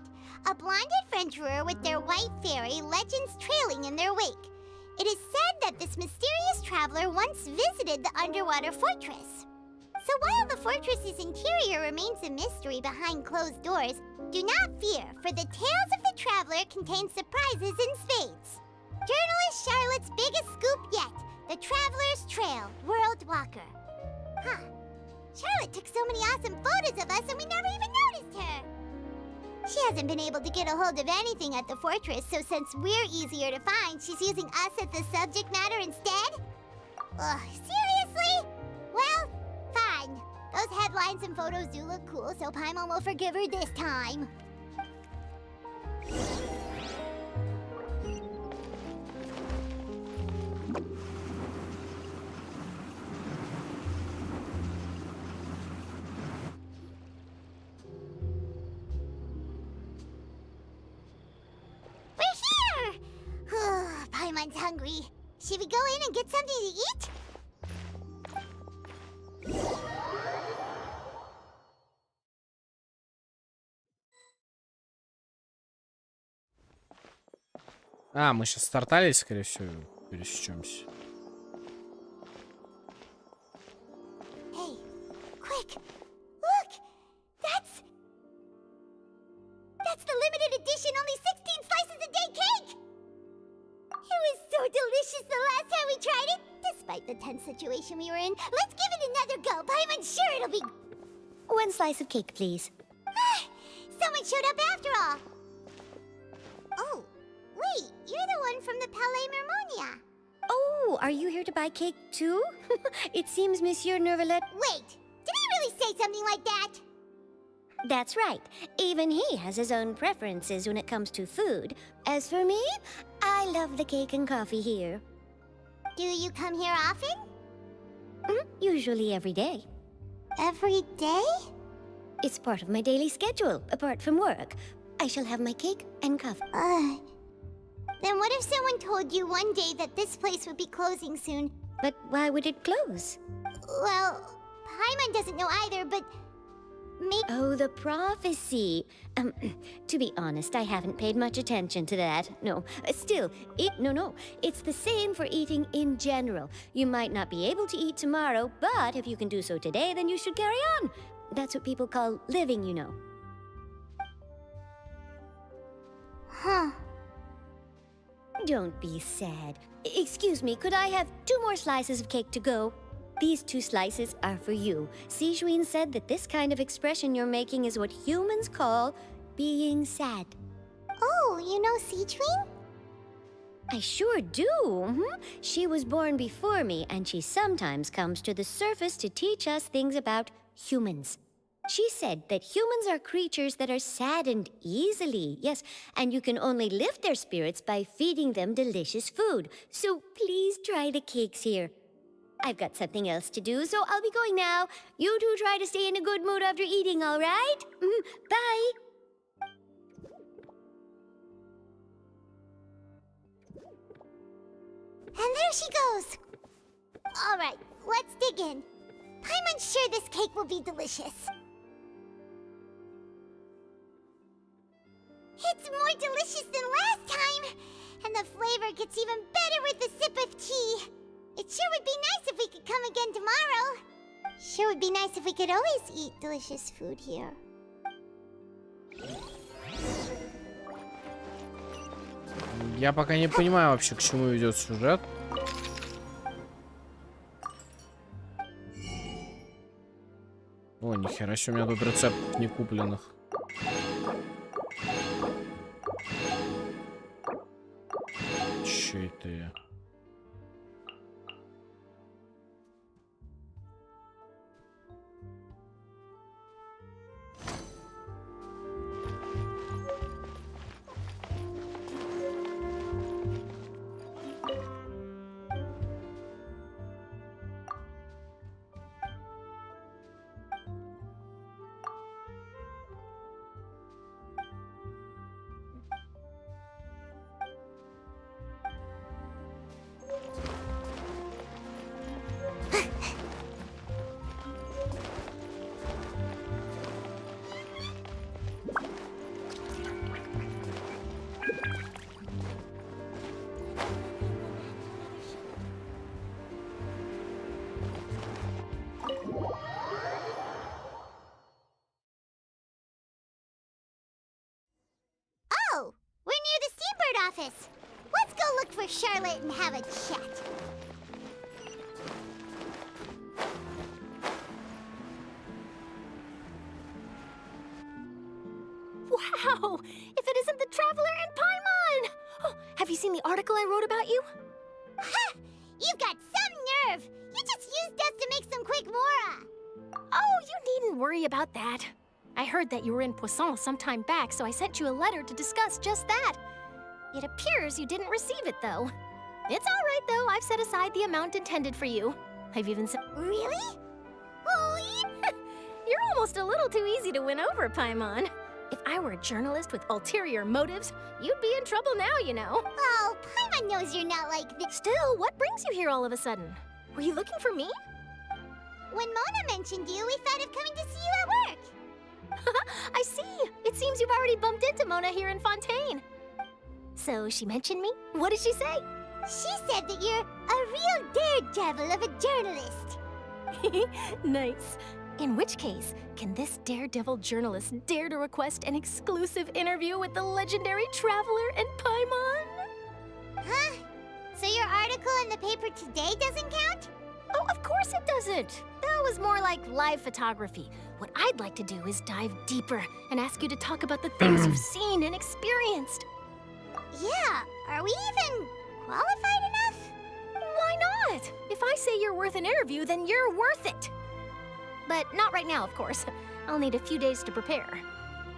A blonde adventurer with their white fairy, legends trailing in their wake. It is said that this mysterious traveler once visited the underwater fortress. So while the fortress's interior remains a mystery behind closed doors, do not fear, for the tales of the traveler contain surprises in spades. Journalist Charlotte's biggest scoop yet, the Traveler's Trail, World Walker. Huh. Charlotte took so many awesome photos of us and we never even noticed her. She hasn't been able to get a hold of anything at the fortress, so since we're easier to find, she's using us as the subject matter instead? Ugh, seriously? Well, fine. Those headlines and photos do look cool, so Paimon will forgive her this time. Paimon's hungry. Should we go in and get something to eat? А, мы сейчас стартались, скорее всего, пересечемся. Hey, quick! Look! That's the limited edition, only 16 slices a day cake! It was so delicious the last time we tried it. Despite the tense situation we were in, let's give it another go. Paimon's sure it'll be... One slice of cake, please. Someone showed up after all. Oh, wait, you're the one from the Palais Mermonia. Oh, are you here to buy cake too? It seems Monsieur Nervalet... Wait, did he really say something like that? That's right. Even he has his own preferences when it comes to food. As for me, I love the cake and coffee here. Do you come here often? Usually every day. Every day? It's part of my daily schedule, apart from work. I shall have my cake and coffee. Then what if someone told you one day that this place would be closing soon? But why would it close? Well, Paimon doesn't know either, but... Oh, the prophecy. To be honest, I haven't paid much attention to that. No, still, it's the same for eating in general. You might not be able to eat tomorrow, but if you can do so today, then you should carry on. That's what people call living, you know. Huh. Don't be sad. Excuse me, could I have 2 more slices of cake to go? These 2 slices are for you. Sijuin said that this kind of expression you're making is what humans call being sad. Oh, you know Sijuin? I sure do. She was born before me, and she sometimes comes to the surface to teach us things about humans. She said that humans are creatures that are saddened easily, yes, and you can only lift their spirits by feeding them delicious food. So please try the cakes here. I've got something else to do, so I'll be going now. You two try to stay in a good mood after eating, all right? Bye. And there she goes. All right, let's dig in. Paimon's sure this cake will be delicious. It's more delicious than last time, and the flavor gets even better with a sip of tea. It sure would be nice if we could come again tomorrow. Sure would be nice if we could always eat delicious food here. Я пока не понимаю вообще, к чему ведет сюжет. О, нихера себе, у меня тут рецептов не купленных. Че это я? Oh, we're near the Steambird office. Let's go look for Charlotte and have a chat. Wow! If it isn't the Traveler and Paimon! Oh, have you seen the article I wrote about you? Ha! You've got some nerve! You just used us to make some quick mora! Oh, you needn't worry about that. I heard that you were in Poisson some time back, so I sent you a letter to discuss just that. It appears you didn't receive it, though. It's all right, though. I've set aside the amount intended for you. I've even said... Really? You're almost a little too easy to win over, Paimon. If I were a journalist with ulterior motives, you'd be in trouble now, you know. Oh, Paimon knows you're not like this. Still, what brings you here all of a sudden? Were you looking for me? When Mona mentioned you, we thought of coming to see you at work. I see. It seems you've already bumped into Mona here in Ffontaine. So she mentioned me? What did she say? She said that you're a real daredevil of a journalist. Nice. In which case, can this daredevil journalist dare to request an exclusive interview with the legendary Traveler and Paimon? Huh? So your article in the paper today doesn't count? Oh, of course it doesn't. That was more like live photography. What I'd like to do is dive deeper and ask you to talk about the things you've seen and experienced. Yeah, are we even qualified enough? Why not? If I say you're worth an interview, then you're worth it. But not right now, of course. I'll need a few days to prepare.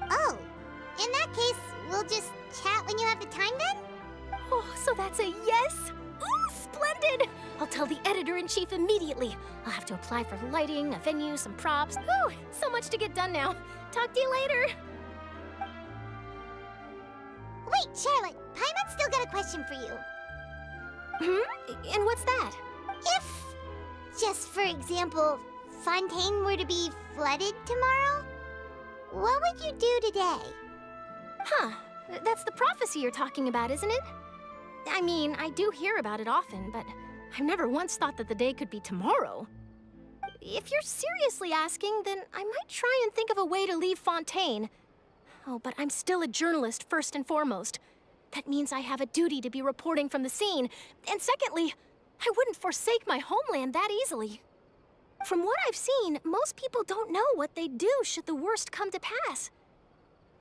Oh, in that case, we'll just chat when you have the time then? Oh, so that's a yes? Ooh, splendid! I'll tell the editor-in-chief immediately. I'll have to apply for lighting, a venue, some props. Whew, so much to get done now. Talk to you later. Wait, Charlotte, Paimon's still got a question for you. And what's that? If, just for example, Fontaine were to be flooded tomorrow, what would you do today? Huh, that's the prophecy you're talking about, isn't it? I mean, I do hear about it often, but I've never once thought that the day could be tomorrow. If you're seriously asking, then I might try and think of a way to leave Fontaine. Oh, but I'm still a journalist first and foremost. That means I have a duty to be reporting from the scene. And secondly, I wouldn't forsake my homeland that easily. From what I've seen, most people don't know what they'd do should the worst come to pass.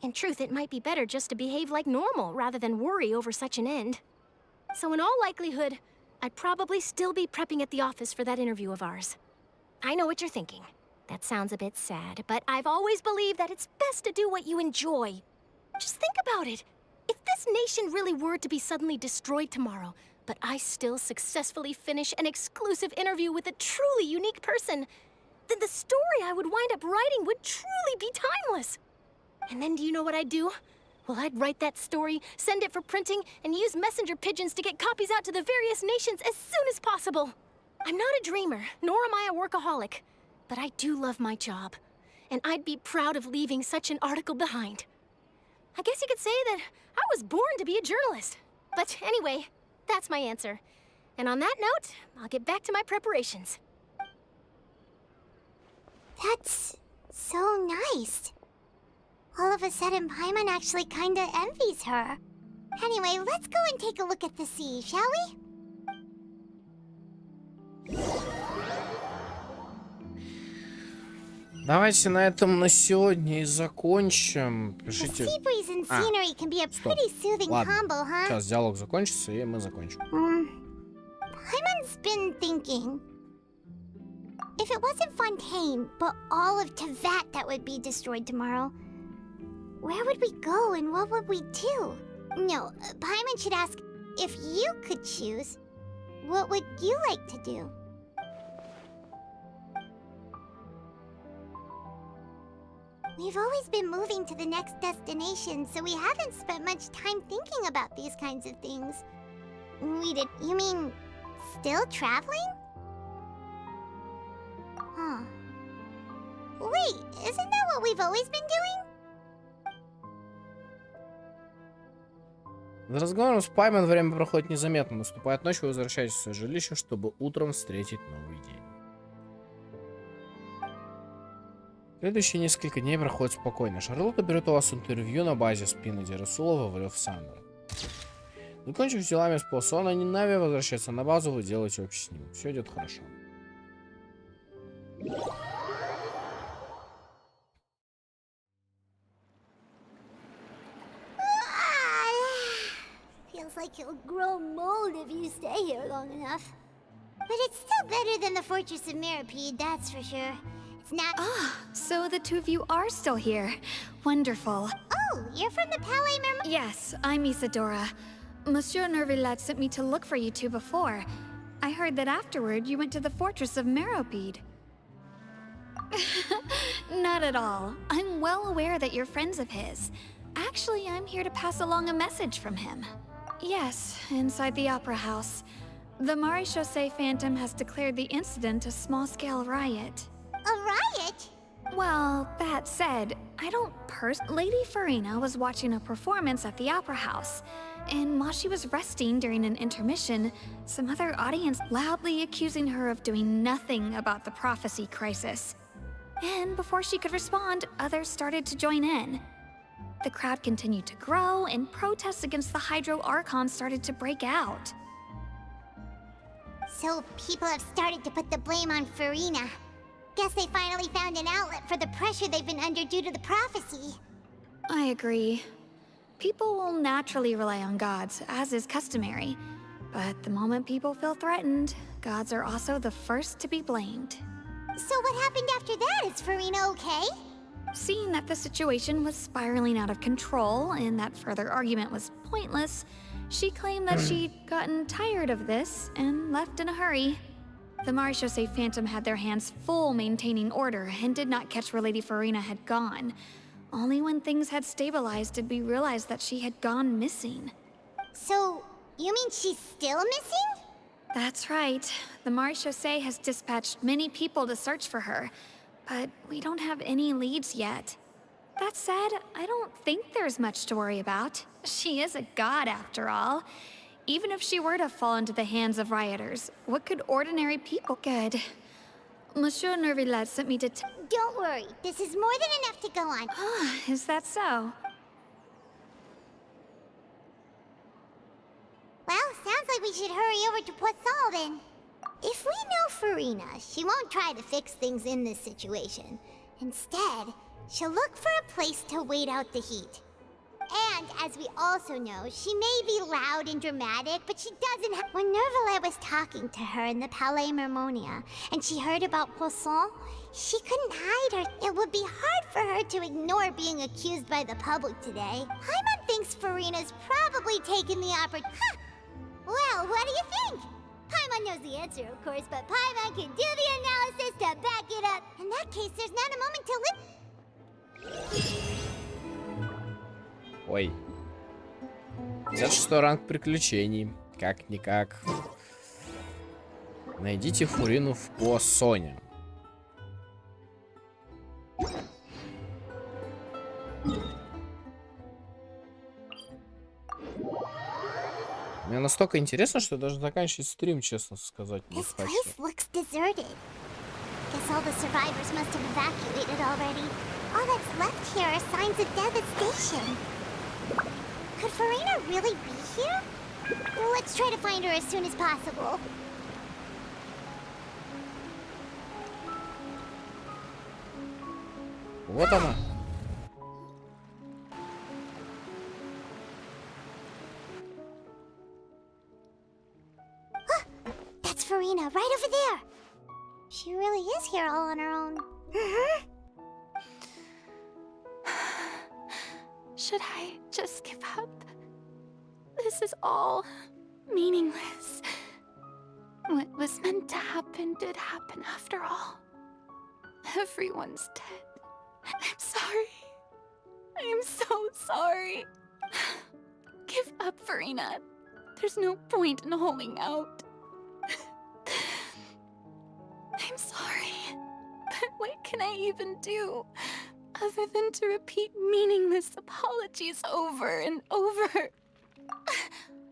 In truth, it might be better just to behave like normal rather than worry over such an end. So in all likelihood, I'd probably still be prepping at the office for that interview of ours. I know what you're thinking. That sounds a bit sad, but I've always believed that it's best to do what you enjoy. Just think about it. If this nation really were to be suddenly destroyed tomorrow, but I still successfully finish an exclusive interview with a truly unique person, then the story I would wind up writing would truly be timeless. And then do you know what I'd do? Well, I'd write that story, send it for printing, and use messenger pigeons to get copies out to the various nations as soon as possible. I'm not a dreamer, nor am I a workaholic, but I do love my job, and I'd be proud of leaving such an article behind. I guess you could say that I was born to be a journalist. But anyway, that's my answer. And on that note, I'll get back to my preparations. That's so nice. All of a sudden, Paimon actually kinda envies her. Anyway, let's go and take a look at the sea, shall we? Давайте на этом на сегодня и закончим. Пишите... Sea breeze and scenery can be a pretty soothing combo, huh? Сейчас диалог закончится, и мы закончим. Paimon's been thinking. If it wasn't Fontaine, but all of Tevat that would be destroyed tomorrow, where would we go and what would we do? No, Paimon should ask, if you could choose, what would you like to do? We've always been moving to the next destination, so we haven't spent much time thinking about these kinds of things. You mean, still traveling? Huh. Wait, isn't that what we've always been doing? За разговором с Паймон время проходит незаметно. Наступает ночь, вы возвращаетесь в свое жилище, чтобы утром встретить новый день. Следующие несколько дней проходят спокойно. Шарлотта берет у вас интервью на базе Спинеди Расулова в Рёв-Сандер. Закончив делами с Полсона, Нави возвращается на базу, вы делаете общий снимок. Все идет хорошо. Feels like you'll grow mold if you stay here long enough. But it's still better than the Fortress of Meripede, that's for sure. It's not... Ah, so the two of you are still here. Wonderful. Oh, you're from the Palais Merm... Yes, I'm Isadora. Monsieur Nervillat sent me to look for you two before. I heard that afterward you went to the Fortress of Meripede. Not at all. I'm well aware that you're friends of his. Actually, I'm here to pass along a message from him. Yes, inside the Opera House. The Maréchaussée Phantom has declared the incident a small-scale riot. A riot? Well, that said, I don't Lady Farina was watching a performance at the Opera House, and while she was resting during an intermission, some other audience loudly accusing her of doing nothing about the prophecy crisis. And before she could respond, others started to join in. The crowd continued to grow, and protests against the Hydro Archon started to break out. So people have started to put the blame on Farina. Guess they finally found an outlet for the pressure they've been under due to the prophecy. I agree. People will naturally rely on gods, as is customary. But the moment people feel threatened, gods are also the first to be blamed. So what happened after that? Is Farina okay? Seeing that the situation was spiraling out of control and that further argument was pointless, she claimed that she'd gotten tired of this and left in a hurry. The Maréchaussée Phantom had their hands full maintaining order and did not catch where Lady Farina had gone. Only when things had stabilized did we realize that she had gone missing. So, you mean she's still missing? That's right. The Maréchaussée has dispatched many people to search for her, but we don't have any leads yet. That said, I don't think there's much to worry about. She is a god, after all. Even if she were to fall into the hands of rioters, what could ordinary people good? Monsieur Nervillat sent me to Don't worry, this is more than enough to go on. Is that so? Well, sounds like we should hurry over to Poisson then. If we know Farina, she won't try to fix things in this situation. Instead, she'll look for a place to wait out the heat. And as we also know, she may be loud and dramatic, but she doesn't have. When Nervala was talking to her in the Palais Mermonia, and she heard about Poisson, she couldn't hide her. It would be hard for her to ignore being accused by the public today. Paimon thinks Furina's probably taken the opportunity. Huh. Well, what do you think? Paimon knows the answer, of course, but Paimon can do the analysis to back it up. In that case, there's not a moment to live. Ой. 56 ранг приключений. Как-никак. Найдите Фурину в Поассоне. Мне настолько интересно, что даже заканчивать стрим, честно сказать, не This хочу. place looks deserted. Guess all the survivors must have evacuated already. All that's left here are signs of devastation. Could Furina really be here? Let's try to find her as soon as possible. Вот она. That's Furina, right over there. She really is here all on her own. Should I just give up? This is all meaningless. What was meant to happen did happen after all. Everyone's dead. I'm sorry. I am so sorry. Give up, Furina. There's no point in holding out. I'm sorry. But what can I even do other than to repeat meaningless apologies over and over?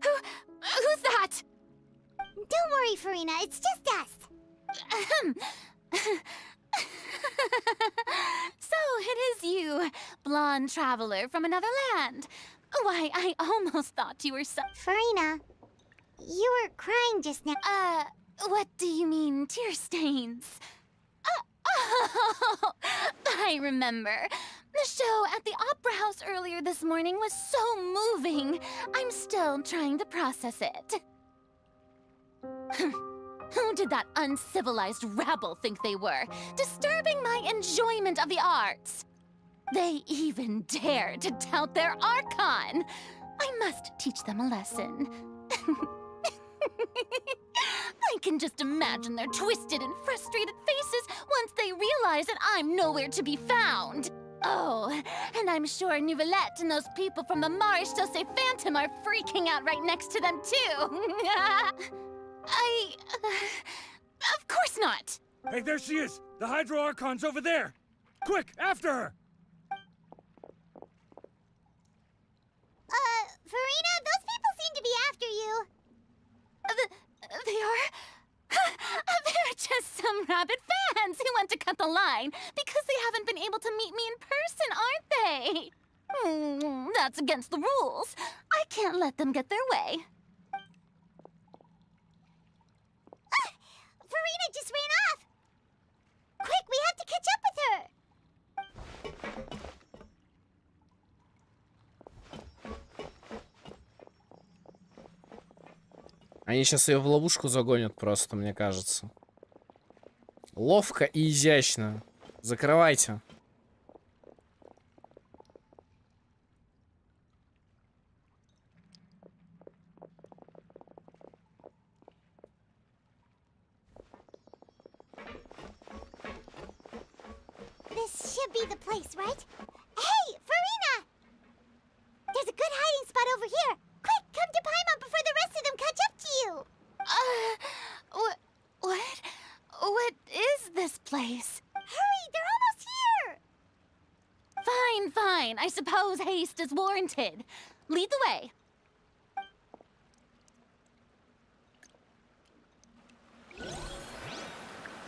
Who's that? Don't worry, Furina. It's just us. So it is you, blonde traveler from another land. Why, I almost thought you were Furina, you were crying just now. What do you mean, tear stains? Oh, I remember. The show at the Opera House earlier this morning was so moving. I'm still trying to process it. Who did that uncivilized rabble think they were, disturbing my enjoyment of the arts? They even dared to tout their Archon. I must teach them a lesson. I can just imagine their twisted and frustrated faces once they realize that I'm nowhere to be found. Oh, and I'm sure Nouvellette and those people from the Marche Chaussee Phantom are freaking out right next to them, too. Of course not. Hey, there she is! The Hydro Archon's over there! Quick, after her! Furina, those people seem to be after you. They are? They're just some rabid fans who want to cut the line because they haven't been able to meet me in person, aren't they? That's against the rules. I can't let them get their way. Furina just ran off! Quick, we have to catch up with her! Они сейчас ее в ловушку загонят просто, мне кажется. Ловко и изящно. Закрывайте. This should be the place, right? Hey, Furina! There's a good hiding spot over here. Quick, come to Paimon before the rest of them catch up to you. What is this place? Hurry, they're almost here. Fine. I suppose haste is warranted. Lead the way.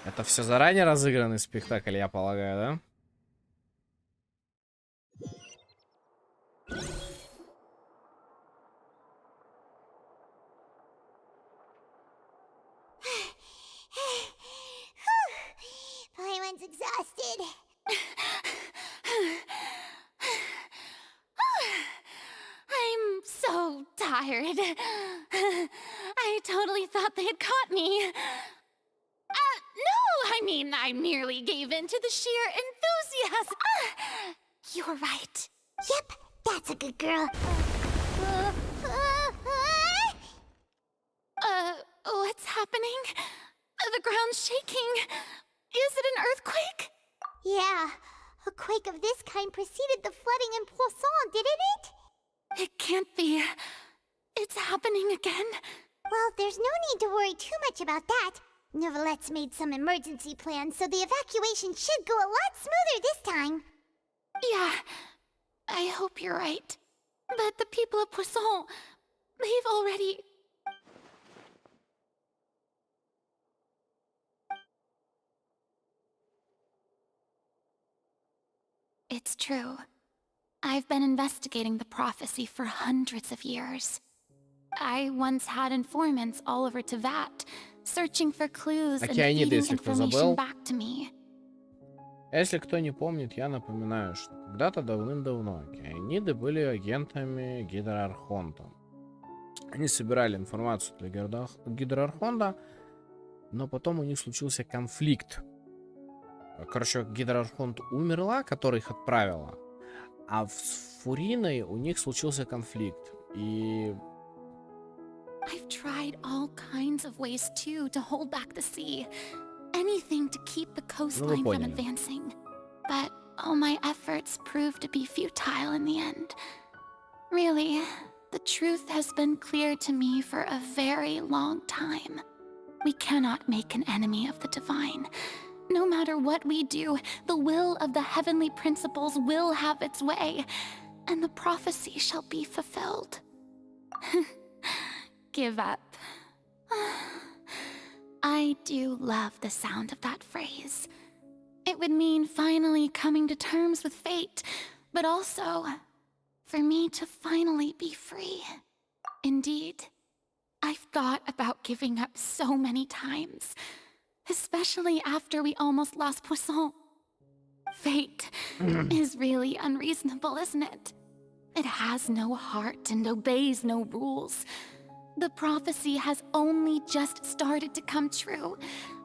Это все заранее разыгранный спектакль, я полагаю, да? Paimon's exhausted. tired. I totally thought they had caught me. No, I mean, I merely gave in to the sheer enthusiasm. You're right. Yep, that's a good girl. What's happening? The ground's shaking. Is it an earthquake? Yeah, a quake of this kind preceded the flooding in Poisson, didn't it? It can't be. It's happening again. Well, there's no need to worry too much about that. Novelette's made some emergency plans, so the evacuation should go a lot smoother this time. Yeah, I hope you're right. But the people of Poisson, they've already... It's true. I've been investigating the prophecy for hundreds of years. I once had informants all over Tevat, searching for clues and feeding information back to me. Если кто не помнит, я напоминаю, что когда-то давным-давно океаниды были агентами Гидроархонта. Они собирали информацию для Гидроархонта, но потом у них случился конфликт. Короче, Гидроархонт умерла, которая их отправила, а с Фуриной у них случился конфликт. И... I've tried all kinds of ways too to hold back the sea. Anything to keep the coastline from advancing. But all my efforts proved to be futile in the end. Really, the truth has been clear to me for a very long time. We cannot make an enemy of the divine. No matter what we do, the will of the heavenly principles will have its way, and the prophecy shall be fulfilled. Give up. I do love the sound of that phrase. It would mean finally coming to terms with fate, but also for me to finally be free. Indeed, I've thought about giving up so many times, especially after we almost lost Poisson. Fate is really unreasonable, isn't it? It has no heart and obeys no rules. The prophecy has only just started to come true,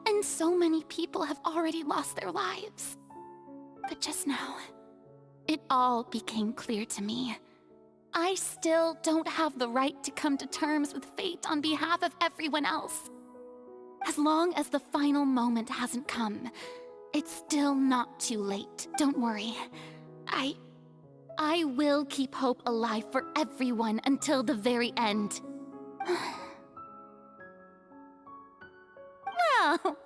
and so many people have already lost their lives. But just now, it all became clear to me. I still don't have the right to come to terms with fate on behalf of everyone else. As long as the final moment hasn't come, it's still not too late. Don't worry. I will keep hope alive for everyone until the very end. Well,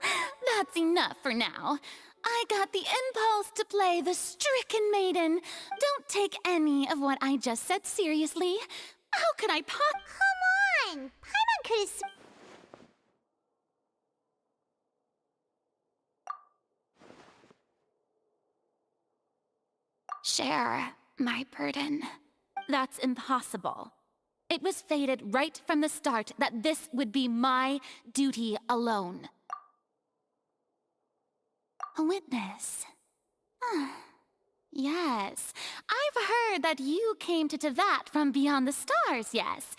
that's enough for now. I got the impulse to play the stricken maiden. Don't take any of what I just said seriously. How could I Come on! Paimon could have... Share my burden. That's impossible. It was fated right from the start that this would be my duty alone. A witness. Yes, I've heard that you came to Tevat from beyond the stars, yes.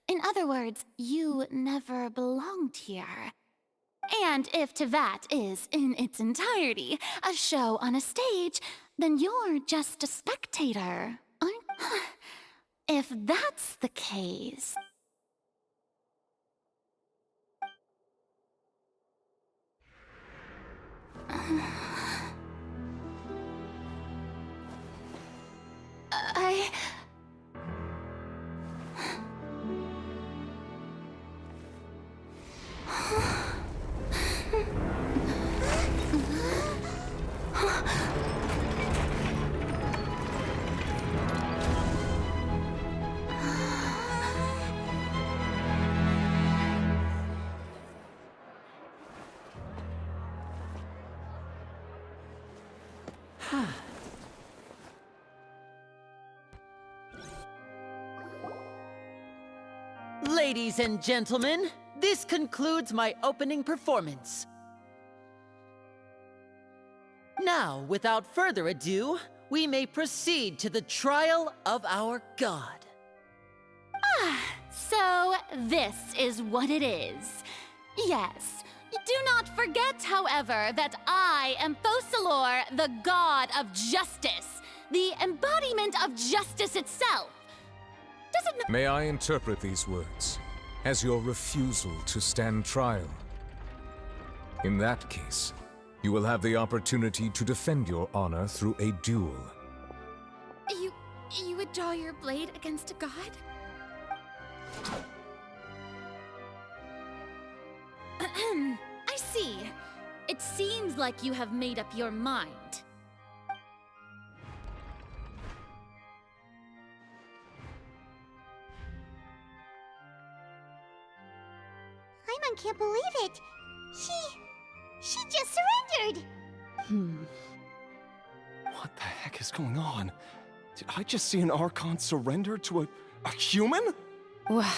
In other words, you never belonged here. And if Tevat is, in its entirety, a show on a stage, then you're just a spectator, aren't you? If that's the case... Ladies and gentlemen, this concludes my opening performance. Now, without further ado, we may proceed to the trial of our god. this is what it is. Yes, do not forget, however, that I am Fosalor, the god of justice, the embodiment of justice itself. Does it May I interpret these words as your refusal to stand trial? In that case, you will have the opportunity to defend your honor through a duel. You would draw your blade against a god? I see. It seems like you have made up your mind. Paimon can't believe it. She just surrendered. What the heck is going on? Did I just see an Archon surrender to a human? Wow,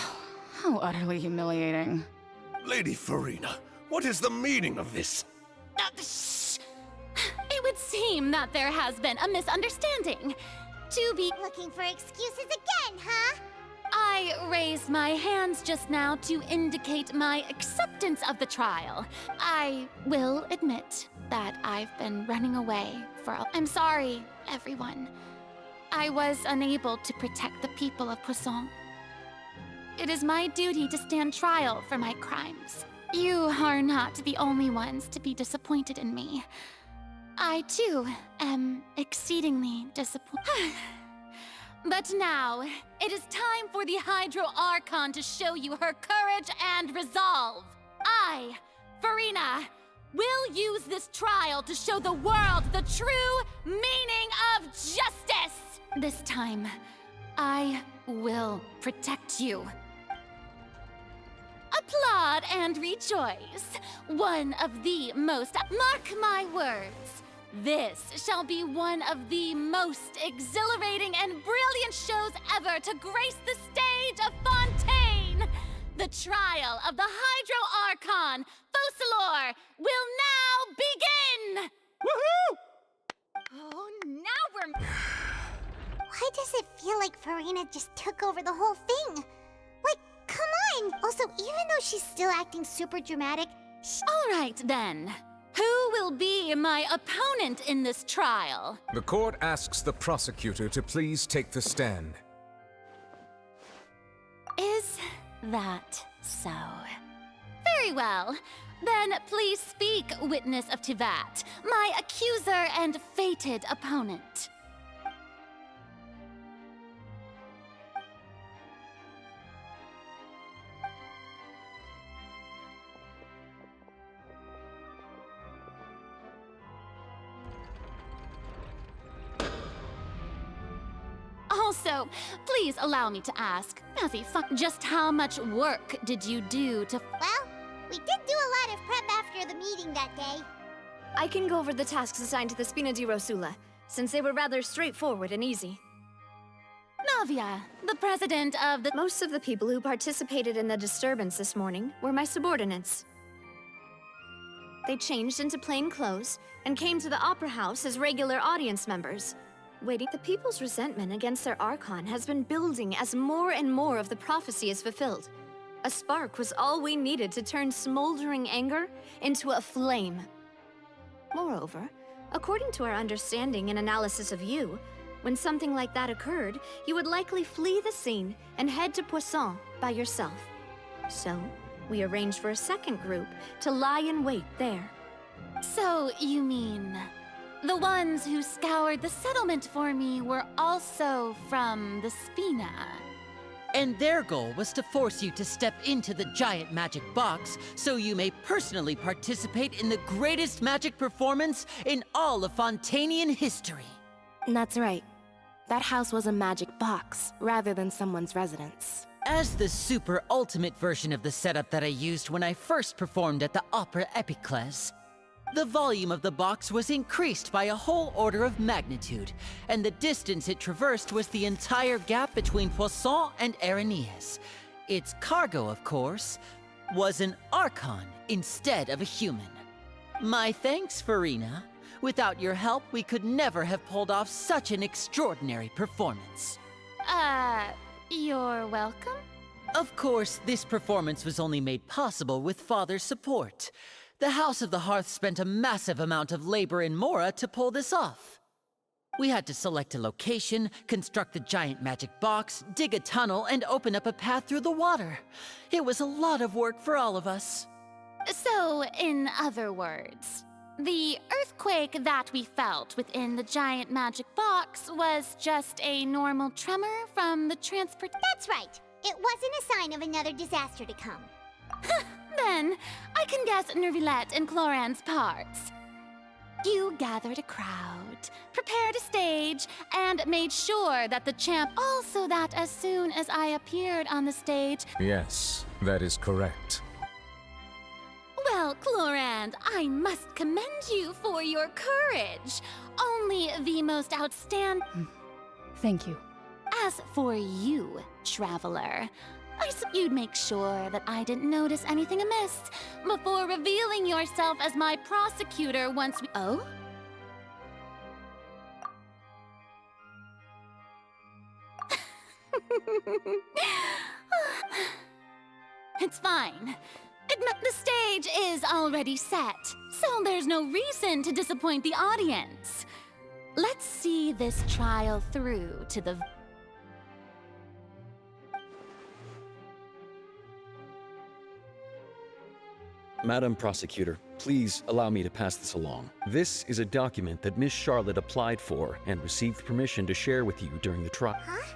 how utterly humiliating. Lady Farina, what is the meaning of this? Shh! It would seem that there has been a misunderstanding. To be looking for excuses again, huh? I raised my hands just now to indicate my acceptance of the trial. I will admit that I've been running away I'm sorry, everyone. I was unable to protect the people of Poisson. It is my duty to stand trial for my crimes. You are not the only ones to be disappointed in me. I, too, am exceedingly disappointed. But now, it is time for the Hydro Archon to show you her courage and resolve. I, Farina, will use this trial to show the world the true meaning of justice! This time, I will protect you. Applaud and rejoice. One of the most... Mark my words. This shall be one of the most exhilarating and brilliant shows ever to grace the stage of Fontaine! The trial of the Hydro Archon, Fosalor, will now begin! Woohoo! Oh, now we're... Why does it feel like Farina just took over the whole thing? Like, come on! Also, even though she's still acting super dramatic... All right, then. Who will be my opponent in this trial? The court asks the prosecutor to please take the stand. Is that so? Very well. Then please speak, witness of Tivat, my accuser and fated opponent. Also, please allow me to ask, just how much work did you do to... Well, we did do a lot of prep after the meeting that day. I can go over the tasks assigned to the Spina di Rosula, since they were rather straightforward and easy. Navia, the president of the... Most of the people who participated in the disturbance this morning were my subordinates. They changed into plain clothes and came to the Opera House as regular audience members. Waiting, the people's resentment against their Archon has been building as more and more of the prophecy is fulfilled. A spark was all we needed to turn smoldering anger into a flame. Moreover, according to our understanding and analysis of you, when something like that occurred, you would likely flee the scene and head to Poisson by yourself. So, we arranged for a second group to lie in wait there. So, you mean... the ones who scoured the settlement for me were also from the Spina. And their goal was to force you to step into the giant magic box so you may personally participate in the greatest magic performance in all of Fontainian history. That's right. That house was a magic box, rather than someone's residence. As the super ultimate version of the setup that I used when I first performed at the Opera Epiclese, the volume of the box was increased by a whole order of magnitude, and the distance it traversed was the entire gap between Poisson and Araneas. Its cargo, of course, was an Archon instead of a human. My thanks, Farina. Without your help, we could never have pulled off such an extraordinary performance. You're welcome? Of course, this performance was only made possible with Father's support. The House of the Hearth spent a massive amount of labor in Mora to pull this off. We had to select a location, construct the giant magic box, dig a tunnel, and open up a path through the water. It was a lot of work for all of us. So, in other words, the earthquake that we felt within the giant magic box was just a normal tremor from the transport. That's right. It wasn't a sign of another disaster to come. Then, I can guess Nervilette and Cloran's parts. You gathered a crowd, prepared a stage, and made sure that the champ also that as soon as I appeared on the stage... Yes, that is correct. Well, Clorand, I must commend you for your courage. Only the most outstanding... Thank you. As for you, Traveler, you'd make sure that I didn't notice anything amiss before revealing yourself as my prosecutor once we... Oh? It's fine. The stage is already set, so there's no reason to disappoint the audience. Let's see this trial through to the... Madam Prosecutor, please allow me to pass this along. This is a document that Miss Charlotte applied for and received permission to share with you during the trial. Huh?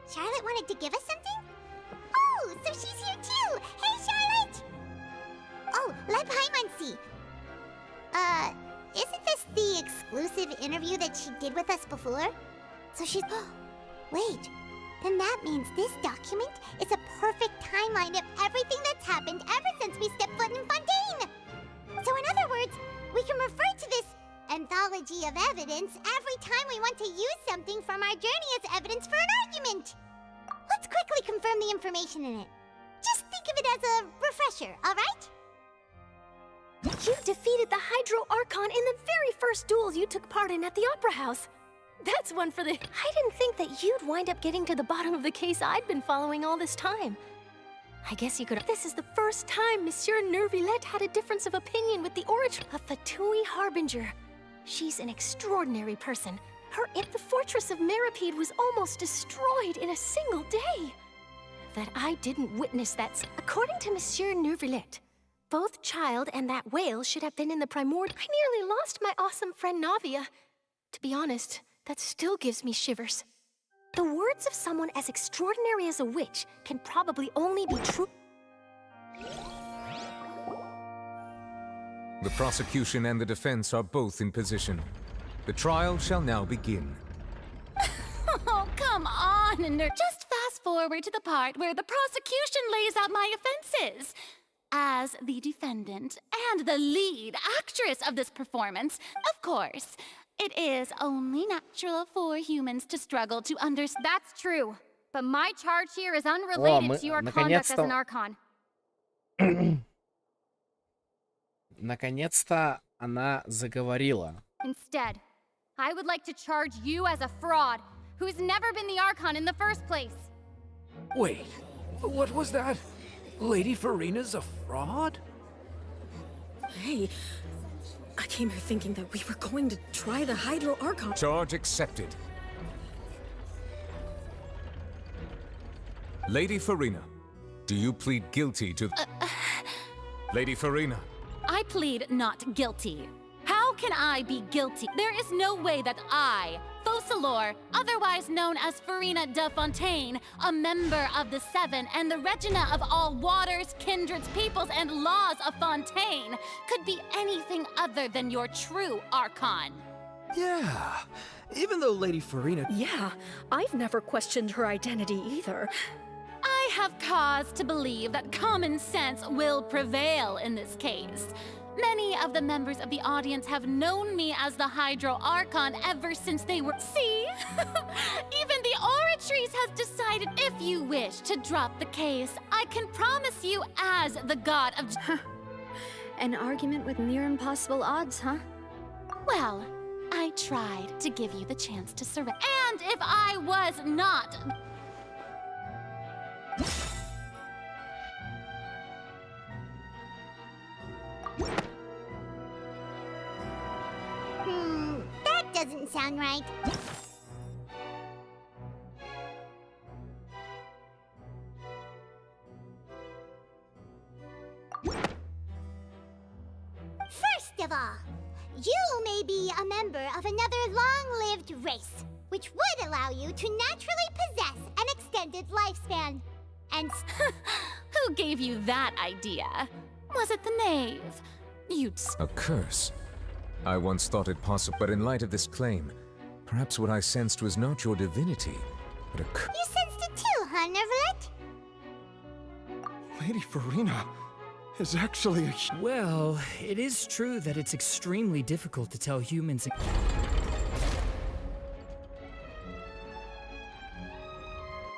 Charlotte wanted to give us something? Oh, so she's here too! Hey, Charlotte! Oh, let Paimon see. Isn't this the exclusive interview that she did with us before? So she's... Wait, then that means this document is a perfect timeline of everything that's happened ever since we stepped foot in Fontaine! So in other words, we can refer to this anthology of evidence every time we want to use something from our journey as evidence for an argument! Let's quickly confirm the information in it. Just think of it as a refresher, alright? You defeated the Hydro Archon in the very first duels you took part in at the Opera House. That's one for the... I didn't think that you'd wind up getting to the bottom of the case I'd been following all this time. I guess you could... This is the first time Monsieur Nervilette had a difference of opinion with the Orator, a Fatui Harbinger. She's an extraordinary person. The fortress of Meripede was almost destroyed in a single day. That I didn't witness that... According to Monsieur Nervilette, both Child and that whale should have been in the primordial... I nearly lost my awesome friend Navia. To be honest, that still gives me shivers. The words of someone as extraordinary as a witch can probably only be true. The prosecution and the defense are both in position. The trial shall now begin. Oh, come on, just fast forward to the part where the prosecution lays out my offenses. As the defendant and the lead actress of this performance, of course, it is only natural for humans to struggle to understand. That's true, but my charge here is unrelated to your conduct as an Archon. Наконец-то она заговорила. Instead, I would like to charge you as a fraud who's never been the Archon in the first place. Wait, what was that? Lady Farina's a fraud? Hey, I came here thinking that we were going to try the Hydro Archon. Charge accepted. Lady Farina, do you plead guilty to... Lady Farina. I plead not guilty. How can I be guilty? There is no way that I, Focalor, otherwise known as Farina de Fontaine, a member of the Seven and the Regina of all waters, kindreds, peoples, and laws of Fontaine, could be anything other than your true Archon. Yeah, even though Lady Farina... Yeah, I've never questioned her identity either. I have cause to believe that common sense will prevail in this case. Many of the members of the audience have known me as the Hydro Archon ever since they were... See? Even the Oratrice has decided if you wish to drop the case, I can promise you as the god of... An argument with near impossible odds, huh? Well, I tried to give you the chance to surrender. And if I was not... doesn't sound right. First of all, you may be a member of another long-lived race, which would allow you to naturally possess an extended lifespan. And Who gave you that idea? Was it the knave? A curse? I once thought it possible, but in light of this claim, perhaps what I sensed was not your divinity, but a curse. You sensed it too, huh, Neverlet? Lady Farina is actually a... Well, it is true that it's extremely difficult to tell humans...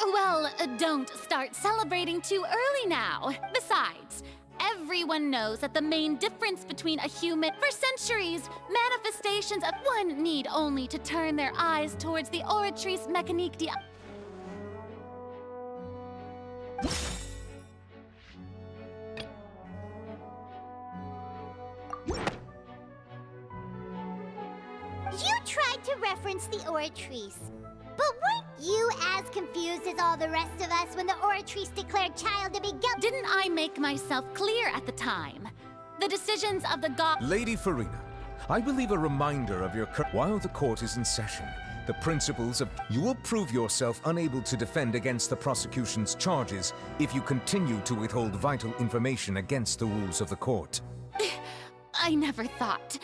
Well, don't start celebrating too early now. Besides, everyone knows that the main difference between a human... For centuries, manifestations of one need only to turn their eyes towards the Oratrice Mécanique de... You tried to reference the Oratrice. But weren't you as confused as all the rest of us when the Oratrice declared child to be guilty? Didn't I make myself clear at the time? The decisions of the god... Lady Farina, I believe a reminder of your while the court is in session, the principles of... You will prove yourself unable to defend against the prosecution's charges if you continue to withhold vital information against the rules of the court. I never thought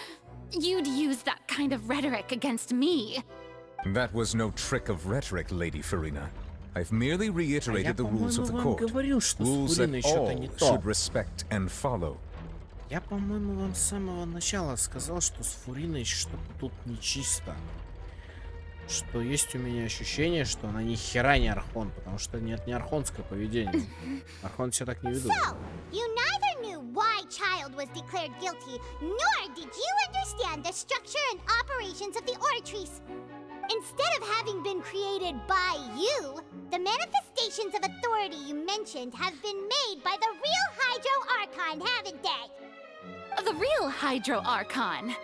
you'd use that kind of rhetoric against me. That was no trick of rhetoric, Lady Farina. I've merely reiterated the rules of the court. Rules that all should respect and follow. Я, по-моему, вам с самого начала сказал, что с Фуриной что-то тут нечисто. Что есть у меня ощущение, что она ни хера не архон, потому что нет не архонское поведение. Архон себя так не ведут. So, you neither knew why child was declared guilty, nor did you understand the structure and operations of the Oratrice. Instead of having been created by you, the manifestations of authority you mentioned have been made by the real Hydro Archon, haven't they? The real Hydro Archon?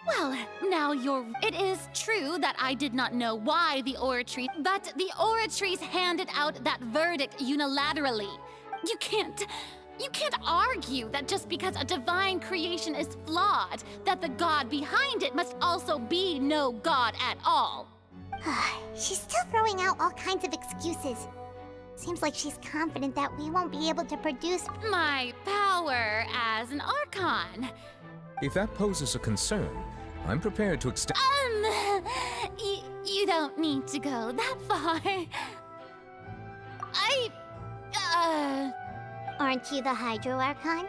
Well, now you're... It is true that I did not know why the Oratrice... But the Oratrice handed out that verdict unilaterally. You can't argue that just because a divine creation is flawed, that the god behind it must also be no god at all. She's still throwing out all kinds of excuses. Seems like she's confident that we won't be able to produce... My power as an Archon. If that poses a concern, I'm prepared to extend... You don't need to go that far. Aren't you the Hydro Archon?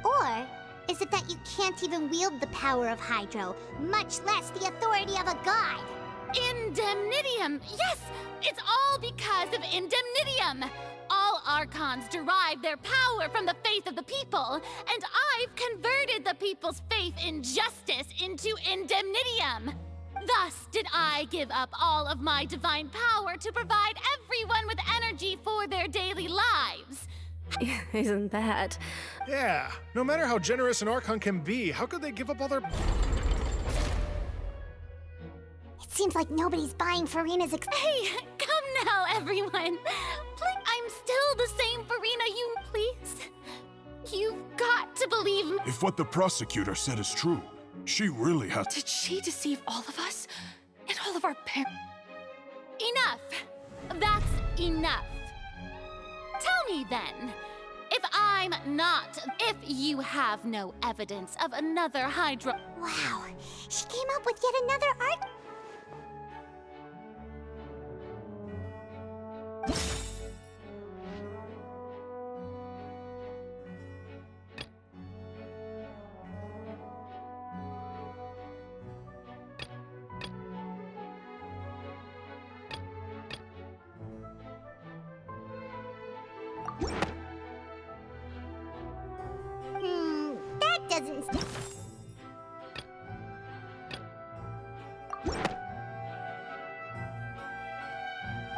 Or is it that you can't even wield the power of Hydro, much less the authority of a god? Indemnitium! Yes! It's all because of Indemnitium! All Archons derive their power from the faith of the people, and I've converted the people's faith in justice into Indemnitium! Thus did I give up all of my divine power to provide everyone with energy for their daily lives. Isn't that... Yeah, no matter how generous an Archon can be, how could they give up all their... It seems like nobody's buying Farina's Hey, come now, everyone. I'm still the same Farina, you please. You've got to believe me. If what the prosecutor said is true, she really has... Did she deceive all of us? And all of our parents? Enough. That's enough. Tell me then, if you have no evidence of another Hydro... Wow, she came up with yet another art... that doesn't...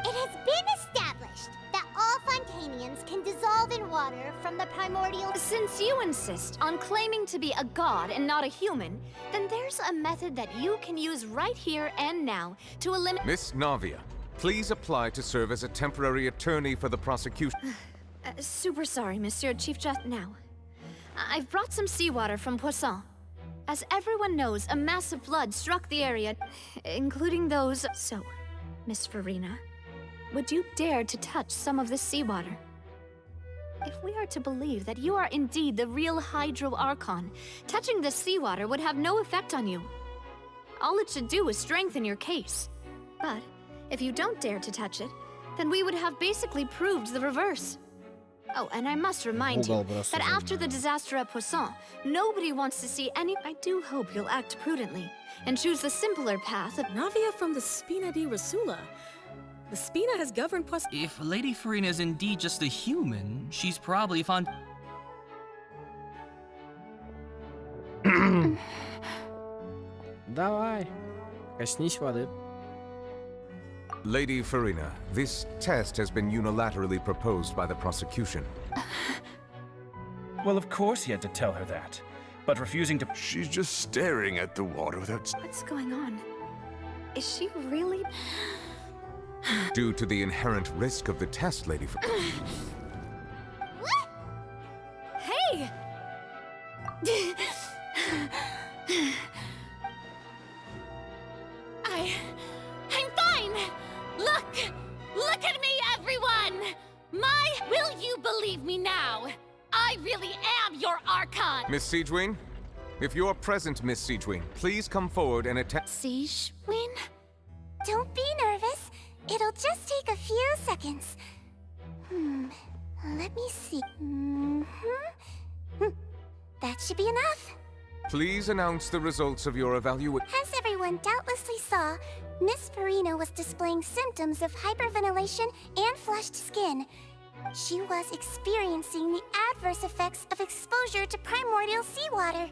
It has been established that all Fontainians can dissolve in water from the primordial... Since you insist on claiming to be a god and not a human, then there's Here's a method that you can use right here and now to eliminate— Miss Navia, please apply to serve as a temporary attorney for the prosecution. Super sorry, Monsieur Chief Justice. Now, I've brought some seawater from Poisson. As everyone knows, a massive flood struck the area, including those— So, Miss Farina, would you dare to touch some of this seawater? If we are to believe that you are indeed the real Hydro Archon, touching this seawater would have no effect on you. All it should do is strengthen your case. But if you don't dare to touch it, then we would have basically proved the reverse. Oh, and I must remind you that after the disaster at Poisson, nobody wants to see any— I do hope you'll act prudently and choose the simpler path of— Navia from the Spina di Rasula. The Spina has governed Poisson. If Lady Farina is indeed just a human, she's probably fond— Давай, коснись воды. Lady Farina, this test has been unilaterally proposed by the prosecution. Well, of course he had to tell her that. But refusing to— She's just staring at the water without— What's going on? Is she really— Due to the inherent risk of the test, Lady Farina. Hey! I'm fine! Look at me, everyone! Will you believe me now? I really am your Archon! Miss Siegewin? If you're present, Miss Siegewin, please come forward and attend— Siegewin? Don't be nervous. It'll just take a few seconds. Let me see. That should be enough. Please announce the results of your evaluation. As everyone doubtlessly saw, Miss Farina was displaying symptoms of hyperventilation and flushed skin. She was experiencing the adverse effects of exposure to primordial seawater.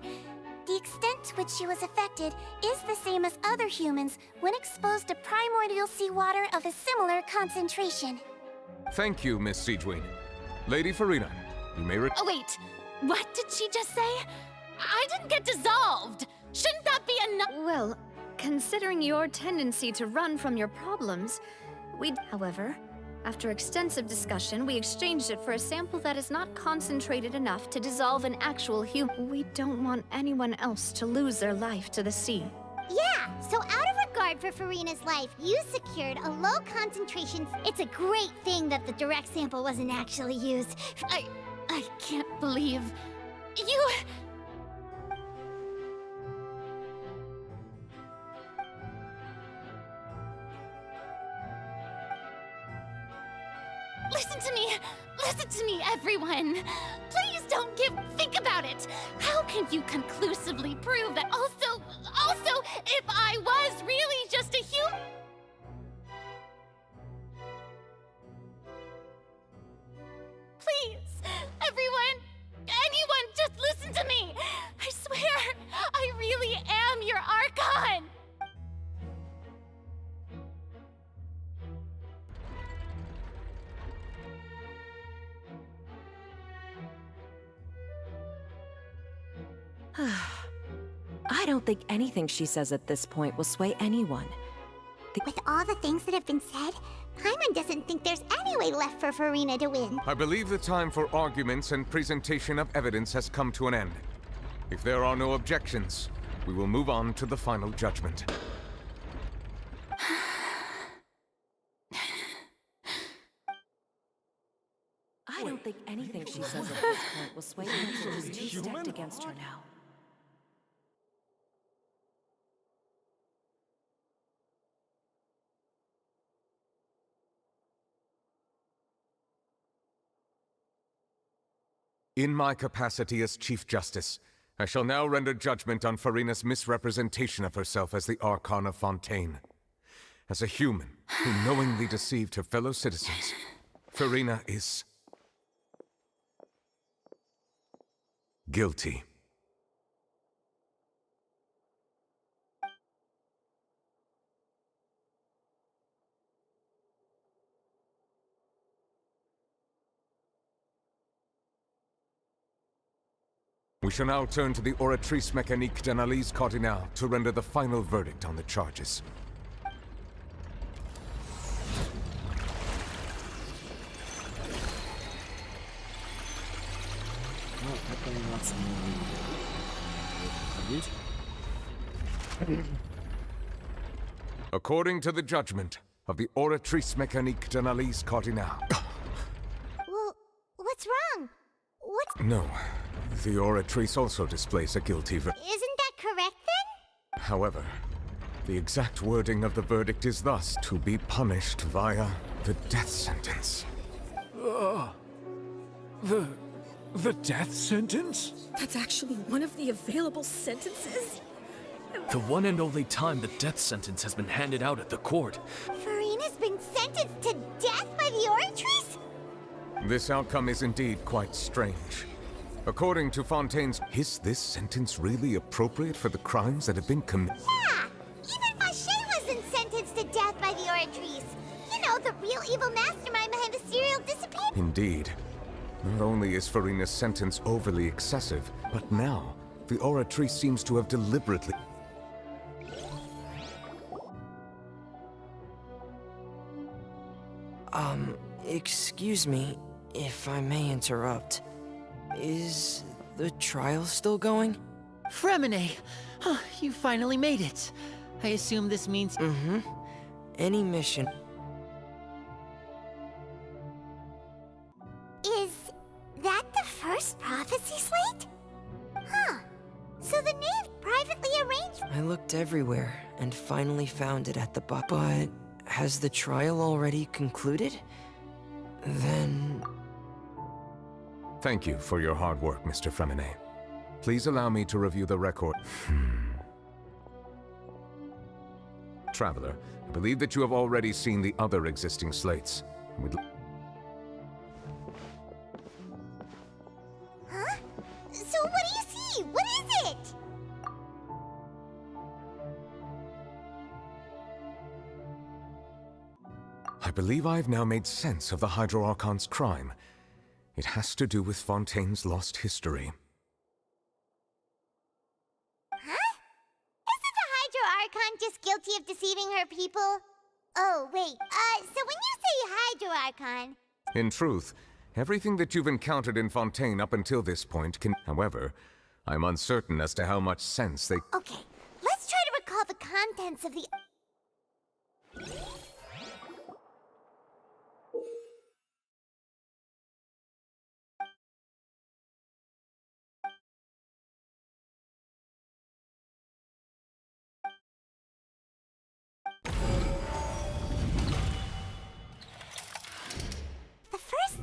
The extent to which she was affected is the same as other humans when exposed to primordial seawater of a similar concentration. Thank you, Miss Siegewin. Lady Farina, you may Oh, wait. What did she just say? I didn't get dissolved! Shouldn't that be enough? Well, considering your tendency to run from your problems, however, after extensive discussion, we exchanged it for a sample that is not concentrated enough to dissolve an actual human. We don't want anyone else to lose their life to the sea. Yeah, so out of regard for Farina's life, you secured a low concentration. It's a great thing that the direct sample wasn't actually used. I can't believe you. Listen to me, everyone. Please don't think about it. How can you conclusively prove that also, if I was really just a human? Please, anyone, just listen to me. I swear, I really am your Archon. I don't think anything she says at this point will sway anyone. With all the things that have been said, Paimon doesn't think there's any way left for Farina to win. I believe the time for arguments and presentation of evidence has come to an end. If there are no objections, we will move on to the final judgment. I don't think anything she says at this point will sway anyone. She's too stacked against her now. In my capacity as Chief Justice, I shall now render judgment on Farina's misrepresentation of herself as the Archon of Ffontein. As a human who knowingly deceived her fellow citizens, Farina is guilty. We shall now turn to the oratrice mécanique d'analyse cardinale to render the final verdict on the charges. Ну, эту анимацию мы увидели. According to the judgment of the oratrice mécanique d'analyse cardinale. Well, what's wrong? What's... No, the oratrice also displays a guilty verdict. Isn't that correct then? However, the exact wording of the verdict is thus to be punished via the death sentence. The death sentence? That's actually one of the available sentences? The one and only time the death sentence has been handed out at the court. Farina's been sentenced to death by the oratrice? This outcome is indeed quite strange. According to Fontaine's, is this sentence really appropriate for the crimes that have been committed? Yeah! Even Vacher wasn't sentenced to death by the oratrice. You know, the real evil mastermind behind the serial disappearance. Indeed. Not only is Farina's sentence overly excessive, but now the oratrice seems to have deliberately... Excuse me, if I may interrupt. Is the trial still going? Fremine! You finally made it. I assume this means... Mm-hmm. Any mission. Is that the first prophecy slate? Huh. So the knave privately arranged... I looked everywhere and finally found it at the but has the trial already concluded? Then... Thank you for your hard work, Mr. Fremine. Please allow me to review the record. Traveler, I believe that you have already seen the other existing slates. Huh? So what do you see? What is it? I believe I have now made sense of the Hydro-Archon's crime. It has to do with Fontaine's lost history. Huh? Isn't the Hydro-Archon just guilty of deceiving her people? Oh, wait, so when you say Hydro-Archon... In truth, everything that you've encountered in Fontaine up until this point can... However, I'm uncertain as to how much sense they... Okay, let's try to recall the contents of the...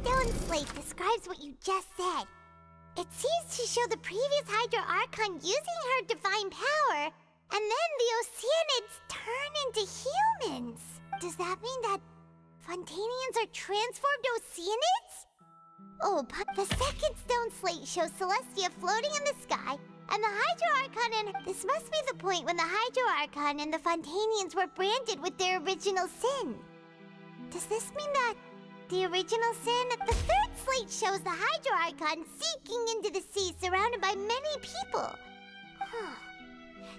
Stone slate describes what you just said. It seems to show the previous Hydro-Archon using her divine power, and then the Oceanids turn into humans. Does that mean that Fontainians are transformed Oceanids? Oh, but the second stone slate shows Celestia floating in the sky, and the Hydro-Archon and... This must be the point when the Hydro-Archon and the Fontainians were branded with their original sin. Does this mean that... the original sin? The third slate shows the Hydro-Archon sinking into the sea surrounded by many people.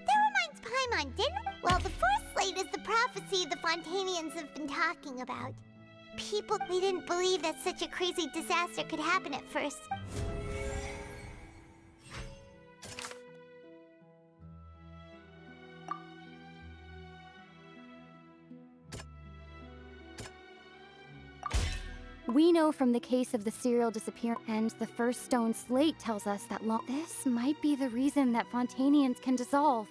That reminds Paimon, didn't it? Well, the fourth slate is the prophecy the Fontainians have been talking about. People, they didn't believe that such a crazy disaster could happen at first. We know from the case of the serial disappearance, and the first stone slate tells us that this might be the reason that Fontainians can dissolve.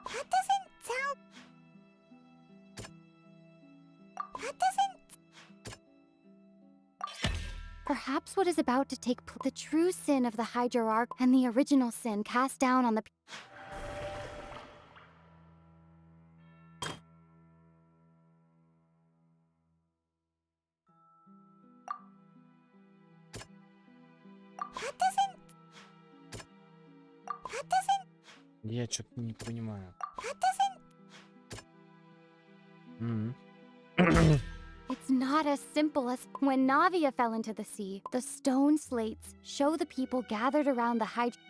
That doesn't sound... That doesn't... Perhaps what is about to take place, the true sin of the Hydro-Arch and the original sin cast down on the... That doesn't... Я что-то не понимаю. It's not as simple as when Navia fell into the sea. The stone slates show the people gathered around the hydro.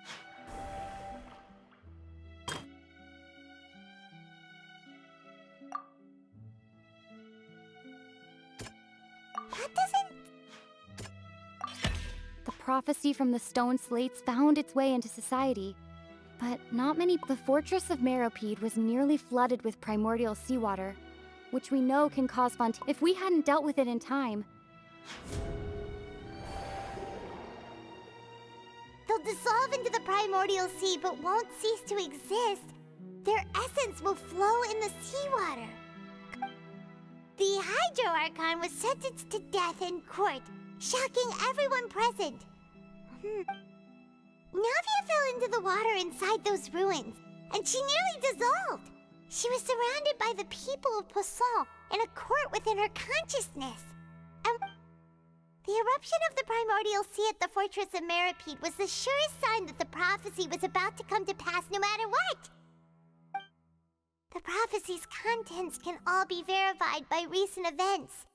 The prophecy from the stone slates found its way into society. But not many. The fortress of Meropide was nearly flooded with primordial seawater, which we know can cause if we hadn't dealt with it in time. They'll dissolve into the primordial sea but won't cease to exist. Their essence will flow in the seawater. The Hydro Archon was sentenced to death in court, shocking everyone present. Navia fell into the water inside those ruins, and she nearly dissolved. She was surrounded by the people of Poisson in a court within her consciousness. And the eruption of the primordial sea at the fortress of Meropide was the surest sign that the prophecy was about to come to pass no matter what. The prophecy's contents can all be verified by recent events.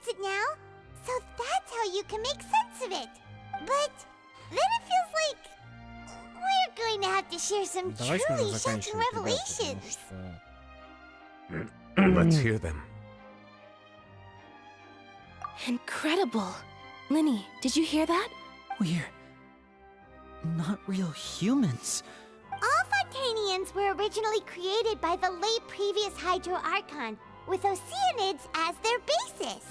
It now, so that's how you can make sense of it. But then it feels like we're going to have to share some truly shocking revelations. Let's hear them. Incredible. Linny, did you hear that? We're not real humans. All Fontainians were originally created by the late previous Hydro Archon, with Oceanids as their basis.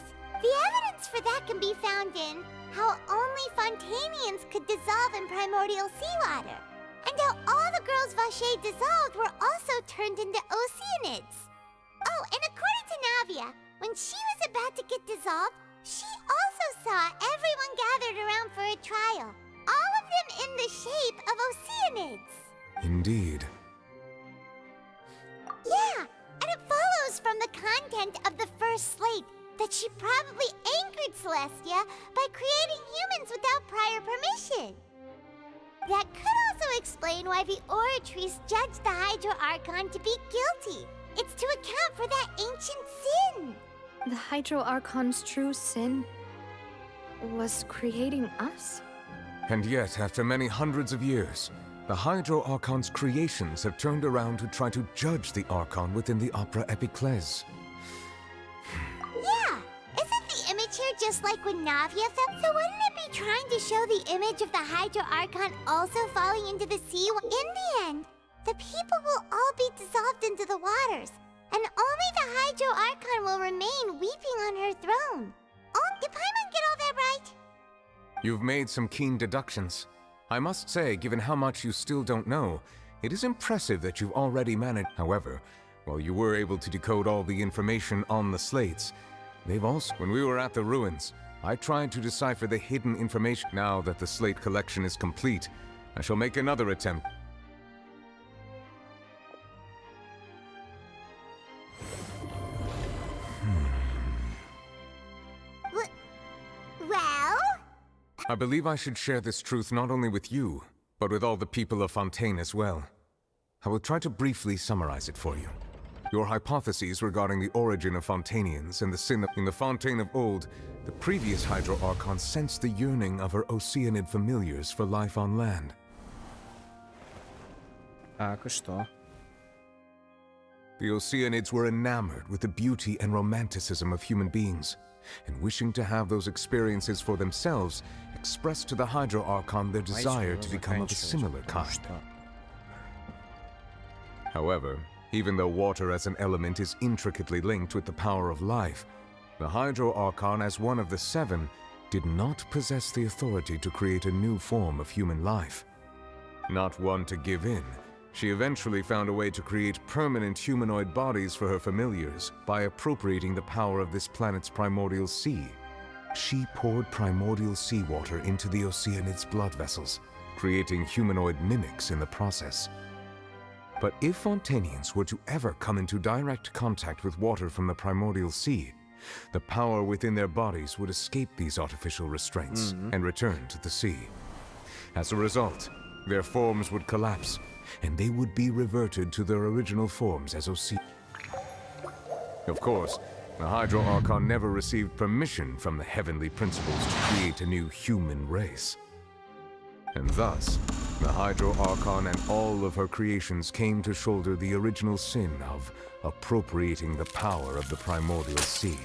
The evidence for that can be found in how only Fontainians could dissolve in primordial seawater, and how all the girls Vacher dissolved were also turned into Oceanids. Oh, and according to Navia, when she was about to get dissolved, she also saw everyone gathered around for a trial, all of them in the shape of Oceanids. Indeed. Yeah, and it follows from the content of the first slate that she probably angered Celestia by creating humans without prior permission. That could also explain why the Oratries judged the Hydro Archon to be guilty. It's to account for that ancient sin. The Hydro Archon's true sin was creating us? And yet, after many hundreds of years, the Hydro Archon's creations have turned around to try to judge the Archon within the Opera Epiclese. Yeah, isn't the image here just like when Navia fell? So wouldn't it be trying to show the image of the Hydro Archon also falling into the sea? In the end, the people will all be dissolved into the waters, and only the Hydro Archon will remain weeping on her throne. Oh, did Paimon get all that right? You've made some keen deductions. I must say, given how much you still don't know, it is impressive that you've already managed. However, while you were able to decode all the information on the slates, they've also... When we were at the ruins, I tried to decipher the hidden information. Now that the slate collection is complete, I shall make another attempt. Well? I believe I should share this truth not only with you, but with all the people of Fontaine as well. I will try to briefly summarize it for you. Your hypotheses regarding the origin of Fontainians and the sin in the Fontaine of old, the previous Hydro Archon sensed the yearning of her Oceanid familiars for life on land. Так, и что? The Oceanids were enamored with the beauty and romanticism of human beings, and wishing to have those experiences for themselves, expressed to the Hydro Archon their desire to become of a similar kind. However, even though water as an element is intricately linked with the power of life, the Hydro Archon, as one of the seven, did not possess the authority to create a new form of human life. Not one to give in, she eventually found a way to create permanent humanoid bodies for her familiars by appropriating the power of this planet's primordial sea. She poured primordial seawater into the Oceanid's blood vessels, creating humanoid mimics in the process. But if Fontainians were to ever come into direct contact with water from the primordial sea, the power within their bodies would escape these artificial restraints and return to the sea. As a result, their forms would collapse, and they would be reverted to their original forms as Ocean. Of course, the Hydro Archon never received permission from the heavenly principles to create a new human race. And thus, the Hydro Archon and all of her creations came to shoulder the original sin of appropriating the power of the primordial sea.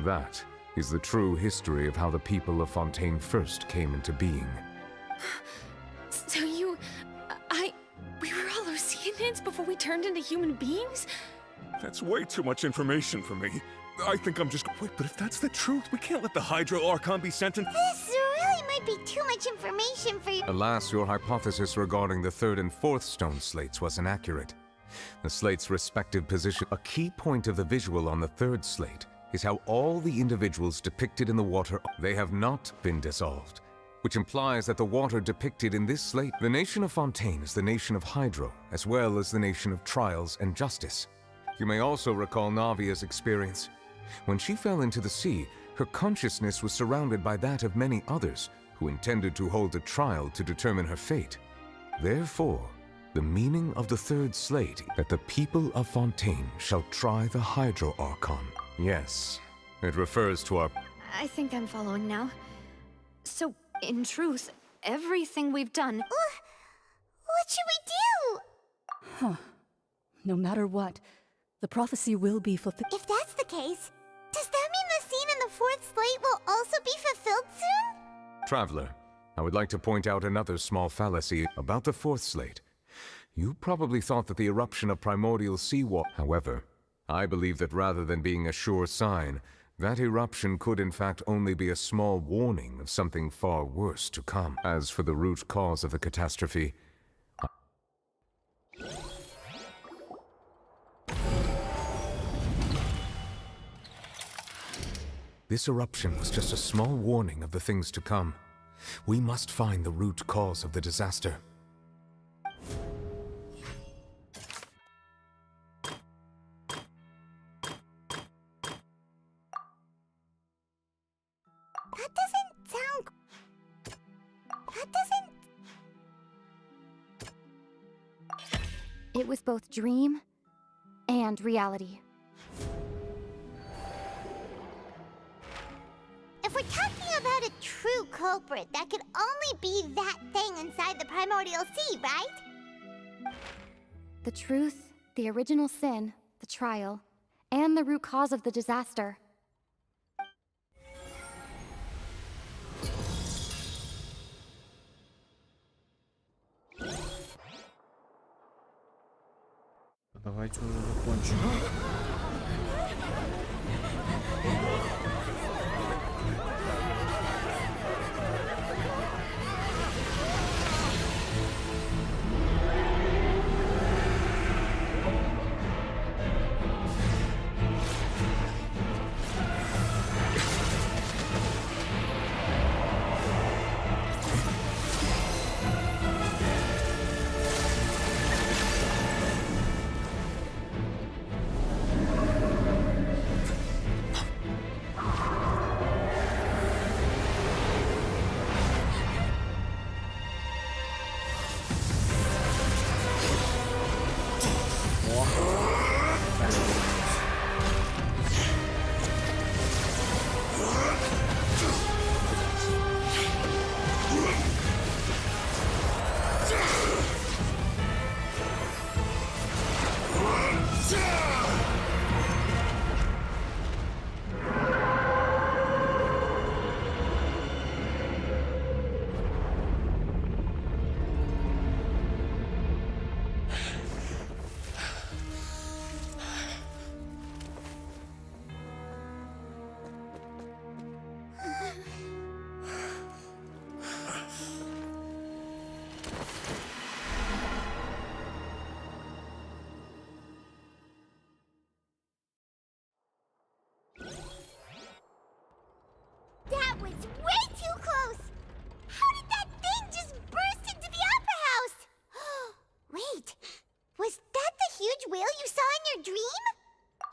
That is the true history of how the people of Ffontein first came into being. So we were all Oceanids before we turned into human beings? That's way too much information for me. I think I'm just... Wait, but if that's the truth, we can't let the Hydro Archon be sent in... This really might be too much information for you. Alas, your hypothesis regarding the third and fourth stone slates was inaccurate. The slates' respective position... A key point of the visual on the third slate is how all the individuals depicted in the water... They have not been dissolved, which implies that the water depicted in this slate... The nation of Ffontein is the nation of Hydro, as well as the nation of trials and justice. You may also recall Navia's experience. When she fell into the sea, her consciousness was surrounded by that of many others who intended to hold a trial to determine her fate. Therefore, the meaning of the third slate, that the people of Ffontein shall try the Hydro Archon. Yes, it refers to our... I think I'm following now. So, in truth, everything we've done... What should we do? Huh. No matter what, the prophecy will be fulfilled. If that's the case, does that mean the scene in the fourth slate will also be fulfilled soon? Traveler, I would like to point out another small fallacy about the fourth slate. You probably thought that the eruption of primordial seawater... However, I believe that rather than being a sure sign, that eruption could in fact only be a small warning of something far worse to come. As for the root cause of the catastrophe... This eruption was just a small warning of the things to come. We must find the root cause of the disaster. It was both dream and reality. If we're talking about a true culprit, that could only be that thing inside the primordial sea, right? The truth, the original sin, the trial, and the root cause of the disaster. Давайте уже закончим. a dream?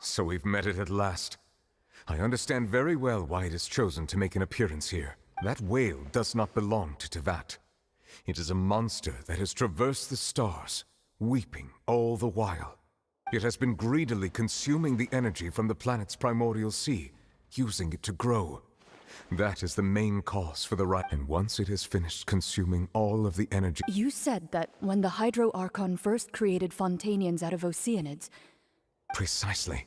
So we've met it at last. I understand very well why it has chosen to make an appearance here. That whale does not belong to Tevat. It is a monster that has traversed the stars, weeping all the while. It has been greedily consuming the energy from the planet's primordial sea, using it to grow. That is the main cause for the and once it has finished consuming all of the energy... You said that when the Hydro Archon first created Fontainians out of Oceanids... Precisely.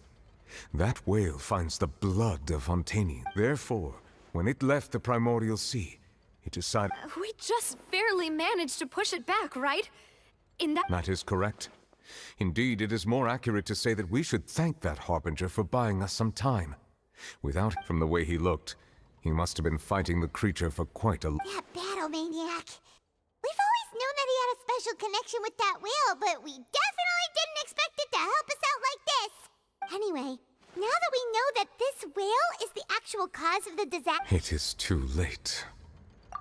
That whale finds the blood of Fontainian. Therefore, when it left the primordial sea, it decided... We just barely managed to push it back, right? That is correct. Indeed, it is more accurate to say that we should thank that Harbinger for buying us some time. Without... From the way he looked, he must have been fighting the creature for quite a... That battle maniac. We've always known that he had a special connection with that whale, but we definitely didn't expect it to help us out like this. Anyway, now that we know that this whale is the actual cause of the disaster... It is too late.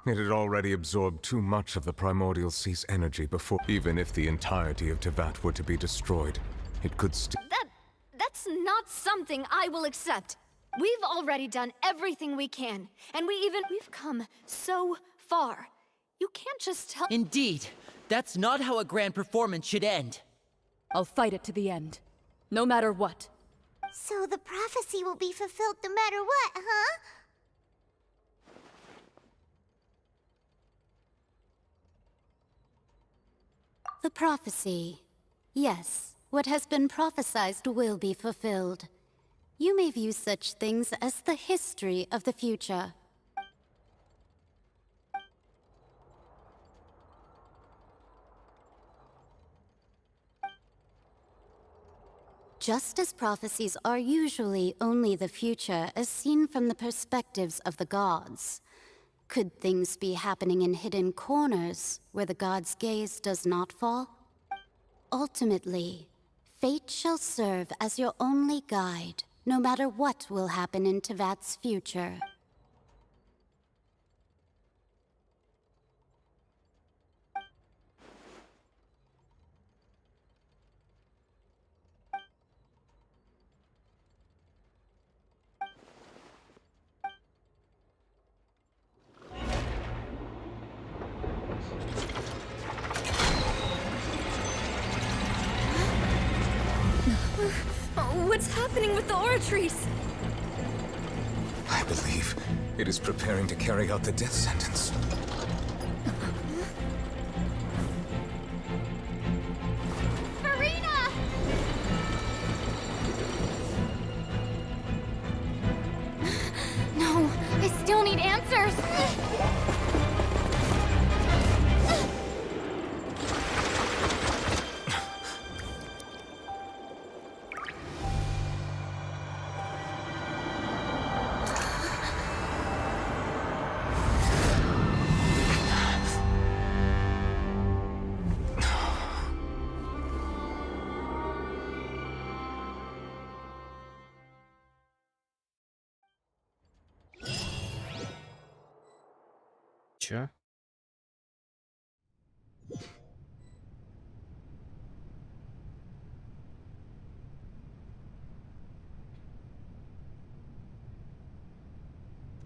It had already absorbed too much of the primordial sea's energy before... Even if the entirety of Tevat were to be destroyed, it could still... That's not something I will accept. We've already done everything we can, and we've come so far. You can't just tell... Indeed. That's not how a grand performance should end. I'll fight it to the end. No matter what. So the prophecy will be fulfilled no matter what, huh? The prophecy. Yes, what has been prophesied will be fulfilled. You may view such things as the history of the future. Just as prophecies are usually only the future as seen from the perspectives of the gods, could things be happening in hidden corners where the gods' gaze does not fall? Ultimately, fate shall serve as your only guide, no matter what will happen in Tevat's future. What's happening with the oratories? I believe it is preparing to carry out the death sentence. Farina! No, I still need answers. Чё?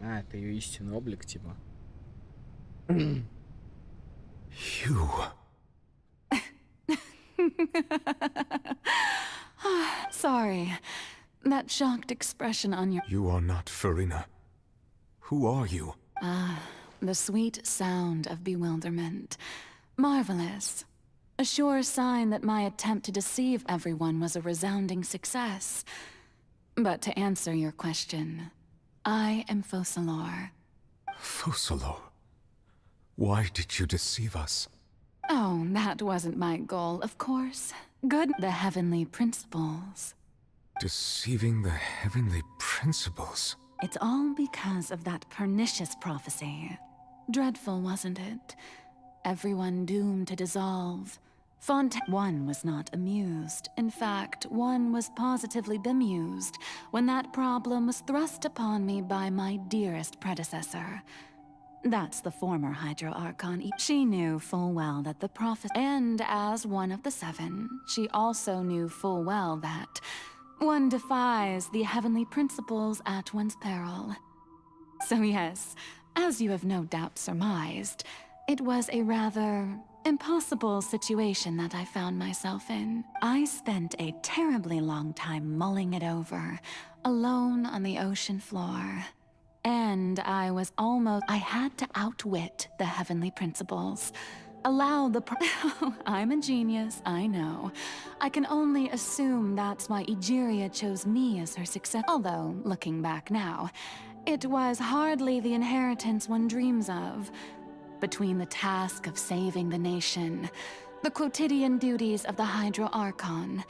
А, это ее истинный облик, типа. You. Sorry. That shocked expression on your... You are not Farina. Who are you? The sweet sound of bewilderment. Marvelous. A sure sign that my attempt to deceive everyone was a resounding success. But to answer your question, I am Focalor. Focalor? Why did you deceive us? Oh, that wasn't my goal, of course. Good, the heavenly principles. Deceiving the heavenly principles? It's all because of that pernicious prophecy. Dreadful, wasn't it? Everyone doomed to dissolve. One was not amused. In fact, one was positively bemused when that problem was thrust upon me by my dearest predecessor. That's the former Hydro Archon. She knew full well that the prophet, and as one of the seven, she also knew full well that one defies the heavenly principles at one's peril. So yes, as you have no doubt surmised, it was a rather impossible situation that I found myself in. I spent a terribly long time mulling it over, alone on the ocean floor. And I had to outwit the heavenly principles. I'm a genius, I know. I can only assume that's why Egeria chose me as her successor. Although, looking back now, it was hardly the inheritance one dreams of. Between the task of saving the nation, the quotidian duties of the Hydro Archon,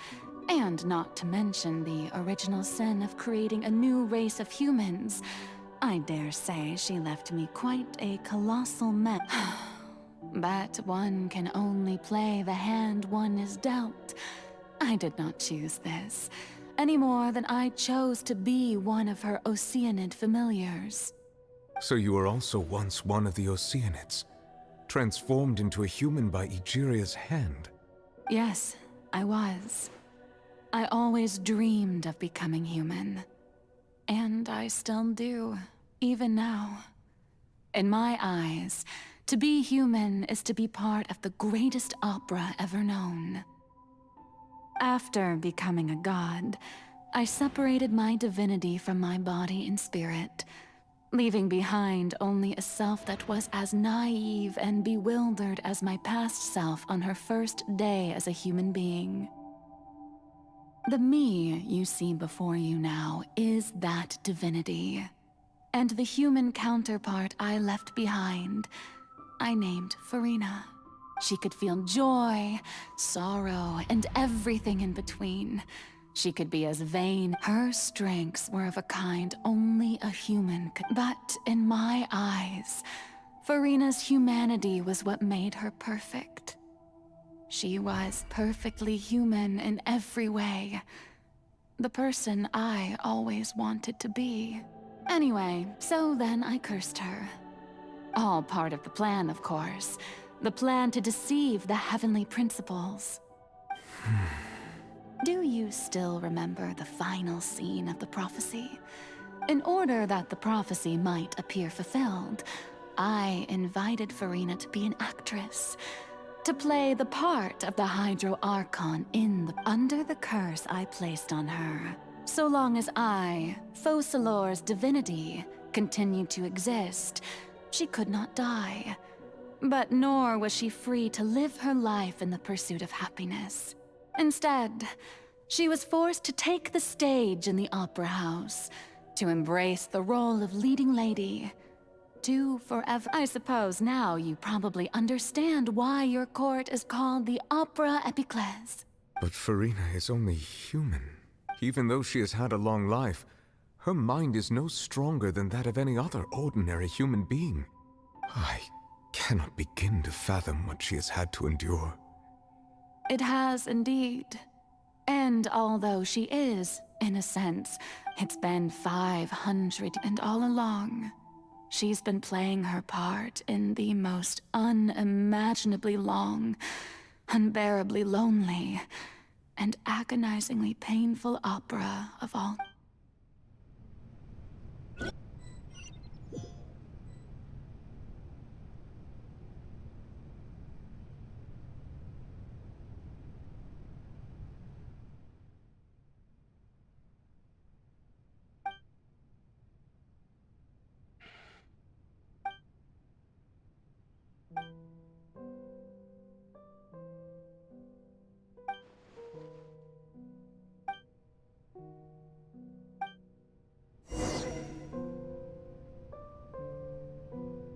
and not to mention the original sin of creating a new race of humans, I dare say she left me quite a colossal mess. But one can only play the hand one is dealt. I did not choose this, any more than I chose to be one of her Oceanid familiars. So you were also once one of the Oceanids, transformed into a human by Egeria's hand? Yes, I was. I always dreamed of becoming human. And I still do, even now. In my eyes, to be human is to be part of the greatest opera ever known. After becoming a god, I separated my divinity from my body and spirit, leaving behind only a self that was as naive and bewildered as my past self on her first day as a human being. The me you see before you now is that divinity, and the human counterpart I left behind, I named Farina. She could feel joy, sorrow, and everything in between. She could be as vain. Her strengths were of a kind only a human could. But in my eyes, Farina's humanity was what made her perfect. She was perfectly human in every way. The person I always wanted to be. Anyway, so then I cursed her. All part of the plan, of course. The plan to deceive the heavenly principles. Do you still remember the final scene of the prophecy? In order that the prophecy might appear fulfilled, I invited Farina to be an actress, to play the part of the Hydro Archon under the curse I placed on her. So long as I, Focalor's divinity, continued to exist, she could not die. But nor was she free to live her life in the pursuit of happiness. Instead, she was forced to take the stage in the opera house, to embrace the role of leading lady, to forever. I suppose now you probably understand why your court is called the Epiclese. But Farina is only human. Even though she has had a long life, her mind is no stronger than that of any other ordinary human being. I cannot begin to fathom what she has had to endure. It has indeed. And although she is, in a sense, it's been 500, and all along, she's been playing her part in the most unimaginably long, unbearably lonely, and agonizingly painful opera of all.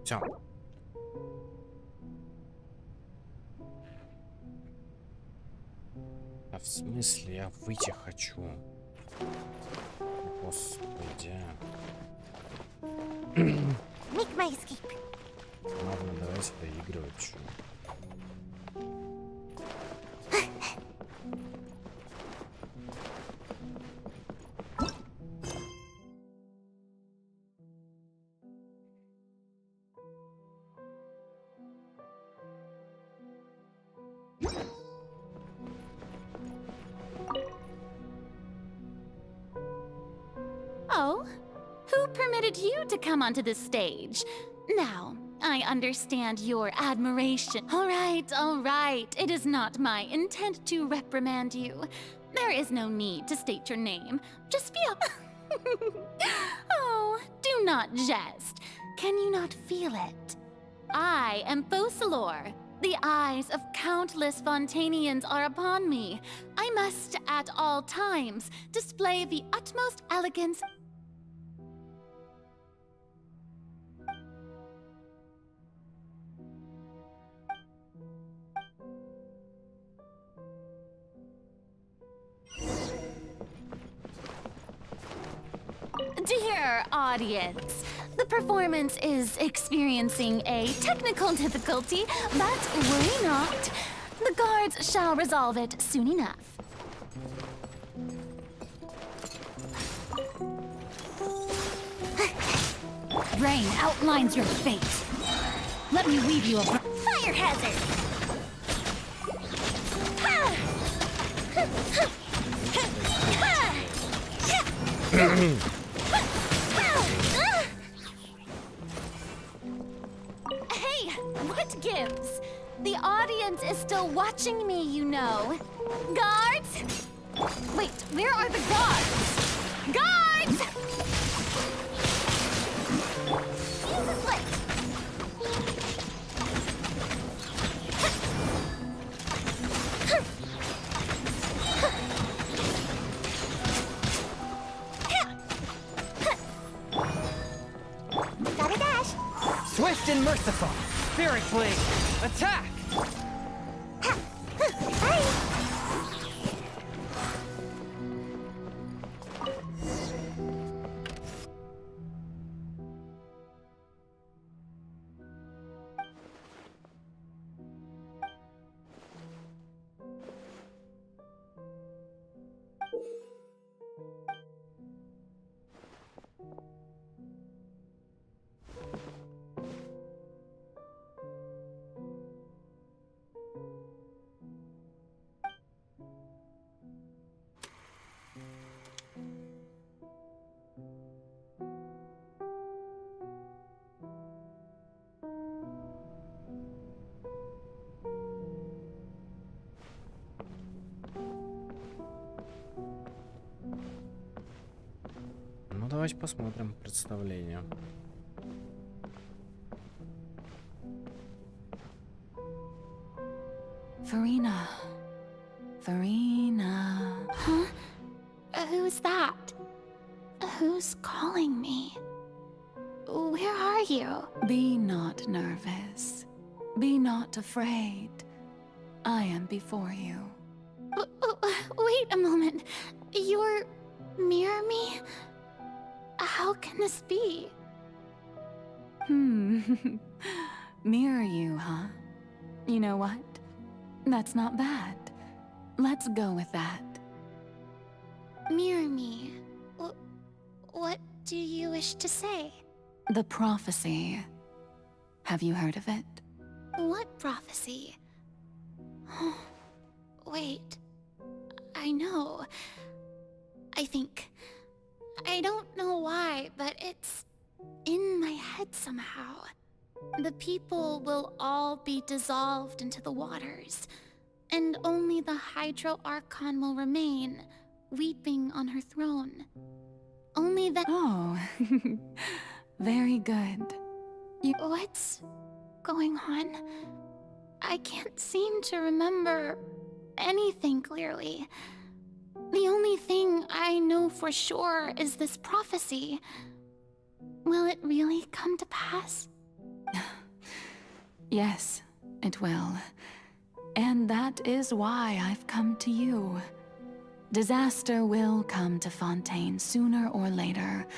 Всё. А в смысле, я выйти хочу. Господи. Make my escape. Ладно, давайте доигрывать. Чё. Hello? Who permitted you to come onto this stage? Now, I understand your admiration. All right. It is not my intent to reprimand you. There is no need to state your name. Just be a... Oh, do not jest. Can you not feel it? I am Focalor. The eyes of countless Fontainians are upon me. I must, at all times, display the utmost elegance. Dear audience, the performance is experiencing a technical difficulty, but worry not. The guards shall resolve it soon enough. Rain outlines your fate. Let me weave you a Fire hazard! Hey, what gives? The audience is still watching me, you know. Guards? Wait, where are the guards? Guards! Jesus, wait! Gotta dash! Swift and merciful! Spirit Blade! Attack! Ну, давайте посмотрим представление. Farina. Huh? Who's that? Who's calling me? Where are you? Be not nervous. Be not afraid. I am before you. Wait a moment. You're near me? How can this be? Mirror you, huh? You know what? That's not bad. Let's go with that. Mirror me? What do you wish to say? The prophecy. Have you heard of it? What prophecy? Wait. I know. I think... I don't know why, but it's in my head somehow. The people will all be dissolved into the waters, and only the Hydro Archon will remain, weeping on her throne. Only then— Oh, very good. What's going on? I can't seem to remember anything clearly. The only thing I know for sure is this prophecy. Will it really come to pass? Yes, it will. And that is why I've come to you. Disaster will come to Fontейн sooner or later.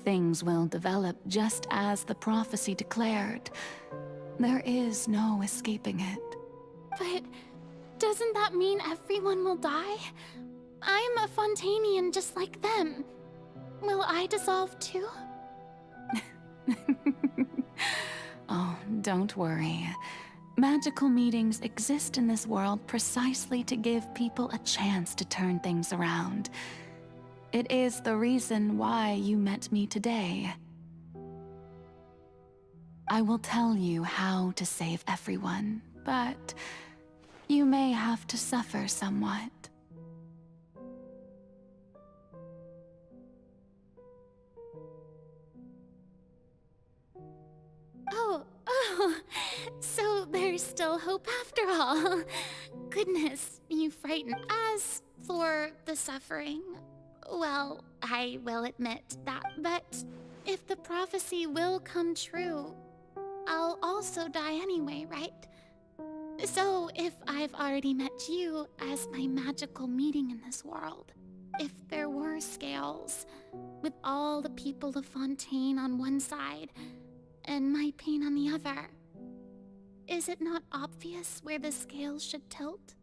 Things will develop just as the prophecy declared. There is no escaping it. But doesn't that mean everyone will die? I'm a Fontainian just like them. Will I dissolve too? Oh, don't worry. Magical meetings exist in this world precisely to give people a chance to turn things around. it is the reason why you met me today. I will tell you how to save everyone, but you may have to suffer somewhat. Oh, so there's still hope after all. Goodness, you frighten. As for the suffering, well, I will admit that, but if the prophecy will come true, I'll also die anyway, right? So if I've already met you as my magical meeting in this world, if there were scales, with all the people of Fontейн on one side, and my pain on the other, is it not obvious where the scales should tilt?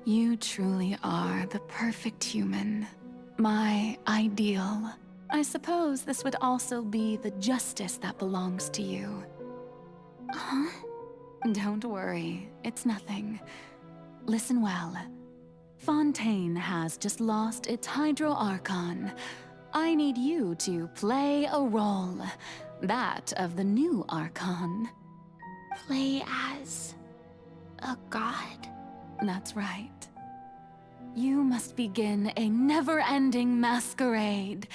You truly are the perfect human, my ideal. I suppose this would also be the justice that belongs to you. Huh? Don't worry, it's nothing. Listen well. Fontейн has just lost its Hydro Archon. I need you to play a role, that of the new Archon. Play as a god? That's right. You must begin a never-ending masquerade.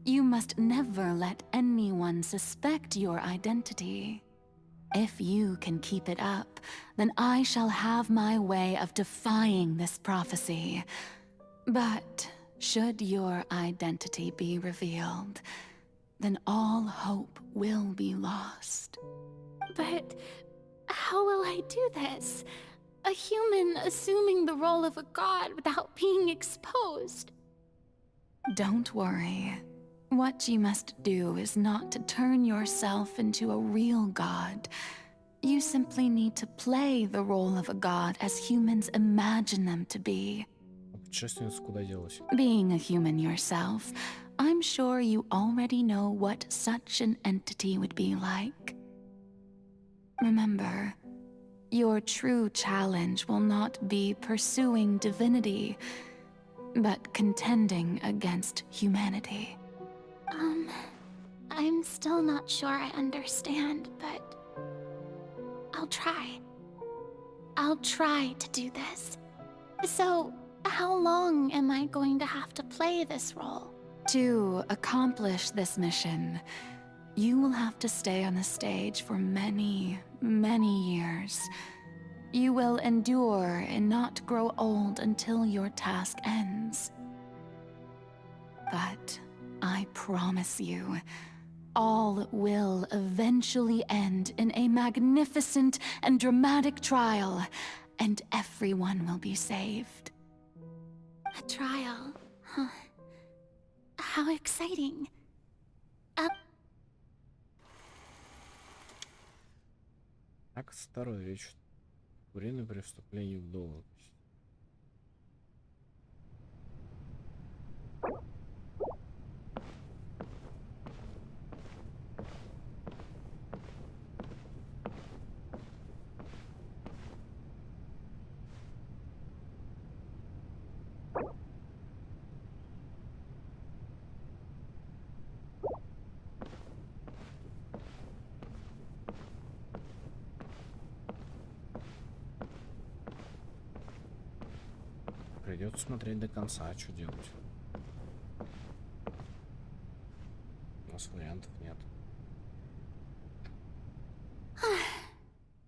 You must never let anyone suspect your identity. If you can keep it up, then I shall have my way of defying this prophecy. But should your identity be revealed, then all hope will be lost. But how will I do this? A human assuming the role of a god without being exposed. Don't worry. What you must do is not to turn yourself into a real god. You simply need to play the role of a god as humans imagine them to be. Being a human yourself, I'm sure you already know what such an entity would be like. Remember, your true challenge will not be pursuing divinity, but contending against humanity. I'm still not sure I understand, but I'll try. I'll try to do this. So, how long am I going to have to play this role? To accomplish this mission, you will have to stay on the stage for many, many years. You will endure and not grow old until your task ends. But I promise you, all will eventually end in a magnificent and dramatic trial, and everyone will be saved. A trial? Huh. How exciting. Акт 2. Речь. Куриное преступление в долг. Придется смотреть до конца, а что делать? У нас вариантов нет.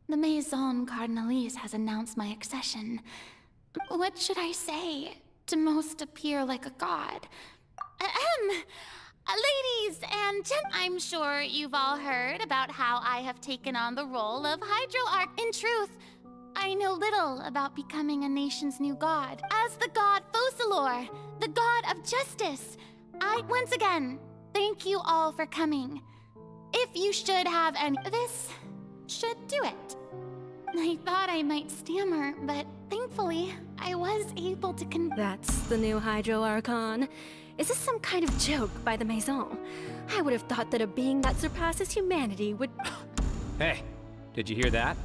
The Maison Cardinalise has announced my accession. What should I say to most appear like a god? Ladies and I'm sure you've all heard about how I have taken on the role of Hydro-Arch. In truth, I know little about becoming a nation's new god. As the god Focalor, the god of justice, once again, thank you all for coming. If you should have any, this should do it. I thought I might stammer, but thankfully, I was able to That's the new Hydro Archon. Is this some kind of joke by the Maison? I would have thought that a being that surpasses humanity would... Hey, did you hear that?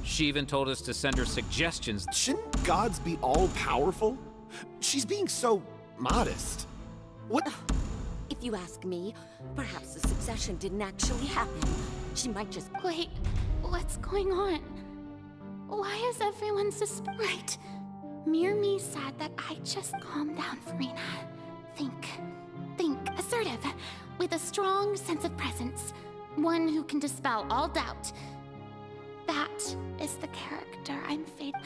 She even told us to send her suggestions. Shouldn't gods be all-powerful? She's being so modest. What? If you ask me, perhaps the succession didn't actually happen. She might just... Wait, what's going on? Why is everyone right? Mere me said that I just calm down, Farina. Think assertive, with a strong sense of presence. One who can dispel all doubt. That is the character I'm fated.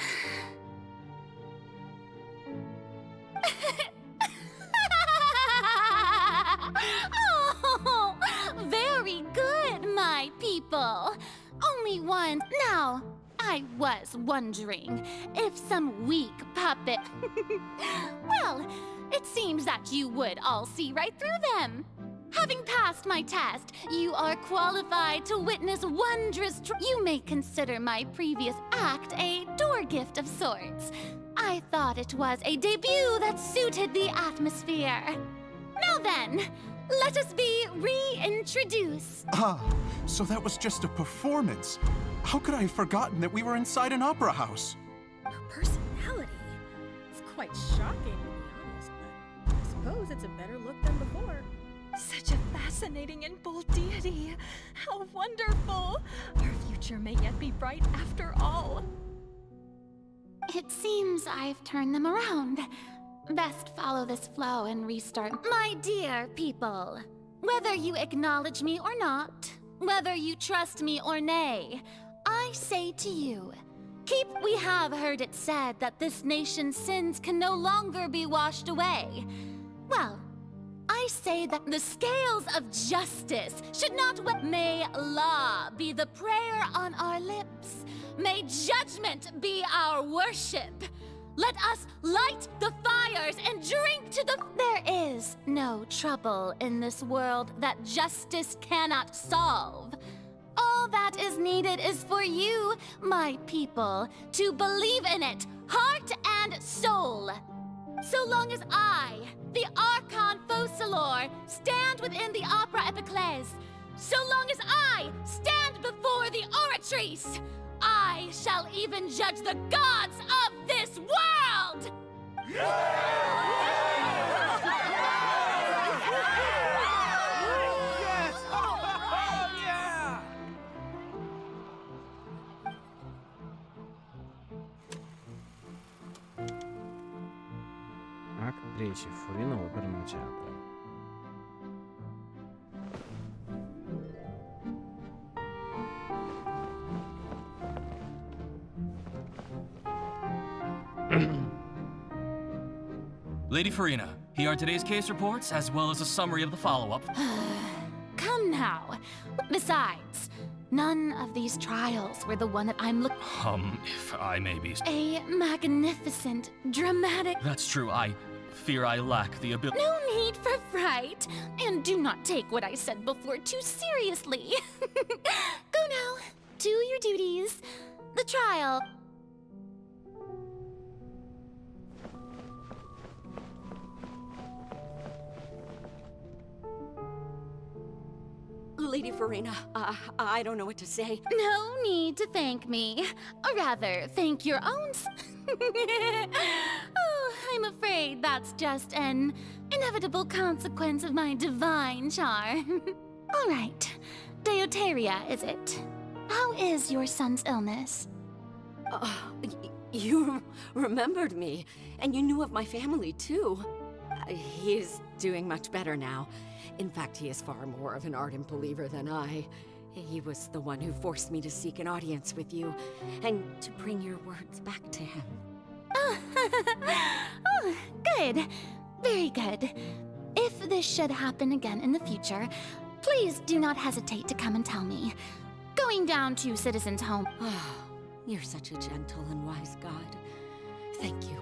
Oh, very good, my people. Only one. Now, I was wondering if some weak puppet... Well, it seems that you would all see right through them. Having passed my test, you are qualified to witness wondrous You may consider my previous act a door gift of sorts. I thought it was a debut that suited the atmosphere. Now then, let us be reintroduced. Ah, so that was just a performance. How could I have forgotten that we were inside an opera house? A personality? It's quite shocking, to be honest, but I suppose it's a better look than before. Such a fascinating and bold deity. How wonderful! Our future may yet be bright after all. It seems I've turned them around. Best follow this flow and restart. My dear people, whether you acknowledge me or not, whether you trust me or nay, I say to you, we have heard it said that this nation's sins can no longer be washed away. Well, I say that the scales of justice should not May law be the prayer on our lips. May judgment be our worship. Let us light the fires and drink to the... There is no trouble in this world that justice cannot solve. All that is needed is for you, my people, to believe in it, heart and soul. So long as I, the Archon Focalor, stand within the Opera Epiclese, so long as I stand before the Oratrice, I shall even judge the gods of this world! Акт 3. Фурина оперного театра. Lady Farina, here are today's case reports, as well as a summary of the follow-up. Come now. Besides, none of these trials were the one that I'm looking... If I may be... A magnificent, dramatic... That's true, I fear I lack the ability... No need for fright, and do not take what I said before too seriously. Go now, do your duties. The trial... Lady Farina, I don't know what to say. No need to thank me. Or rather, thank your own... Oh, I'm afraid that's just an inevitable consequence of my divine charm. All right. Deuteria, is it? How is your son's illness? You remembered me, and you knew of my family, too. He is doing much better now. In fact, he is far more of an ardent believer than I. He was the one who forced me to seek an audience with you, and to bring your words back to him. Oh, good. Very good. If this should happen again in the future, please do not hesitate to come and tell me. Going down to Citizen's Home. You're such a gentle and wise god. Thank you.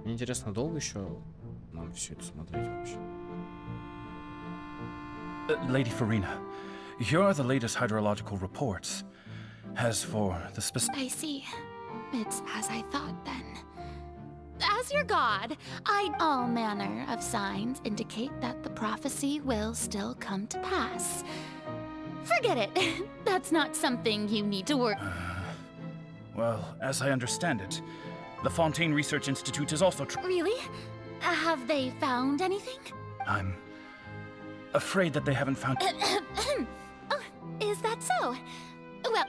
Мне интересно, долго еще нам все это смотреть вообще? Lady Farina, here are the latest hydrological reports. As for the specific... I see. It's as I thought, then. As as your god, all manner of signs indicate that the prophecy will still come to pass. Forget it. That's not something you need to worry. Well, as I understand it, the Fontейн Research Institute is also Really? Have they found anything? I'm afraid that they haven't found... Oh, is that so? Well...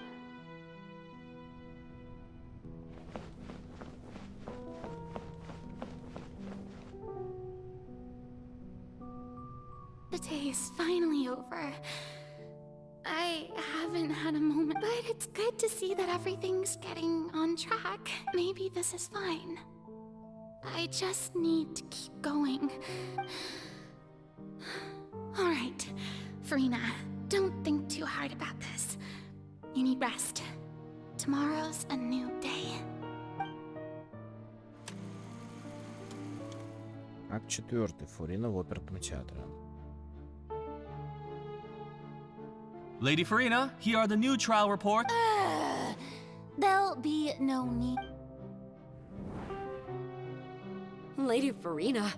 The day is finally over. I haven't had a moment, but it's good to see that everything's getting on track. Maybe this is fine. I just need to keep going. All right, Farina, don't think too hard about this. You need rest. Tomorrow's a new day. Акт 4. Фурина в оперном театре. Lady Farina, here are the new trial reports. There'll be no need. Lady Farina,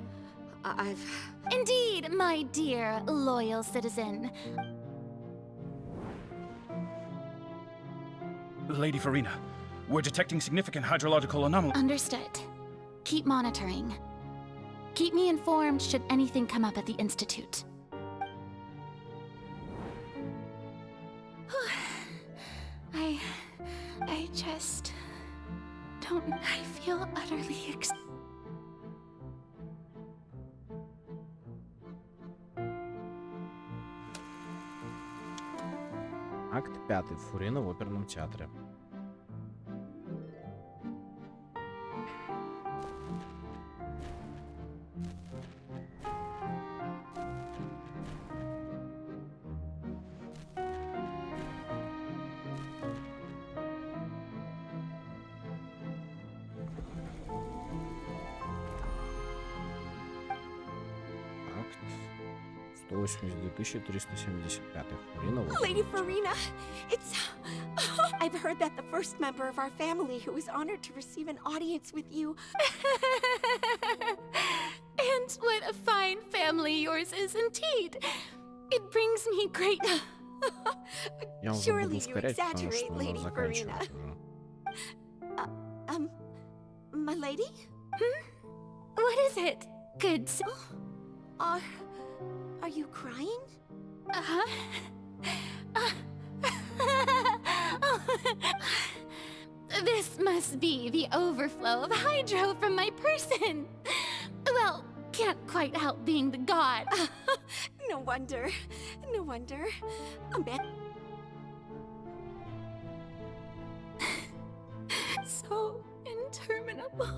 I've... Indeed, my dear loyal citizen. Lady Farina, we're detecting significant hydrological anomalies. Understood. Keep monitoring. Keep me informed should anything come up at the Institute. I just don't... I feel utterly Акт 5. Фурина в оперном театре. Акт 182 375. Фурина в оперном Lady Farina, it's... I've heard that the first member of our family who was honored to receive an audience with you... And what a fine family yours is indeed. It brings me great... Surely you exaggerate, Lady Farina. My lady? What is it? Good. Are you crying? Uh-huh. This must be the overflow of hydro from my person. Well, can't quite help being the god. No wonder. No wonder. So interminable.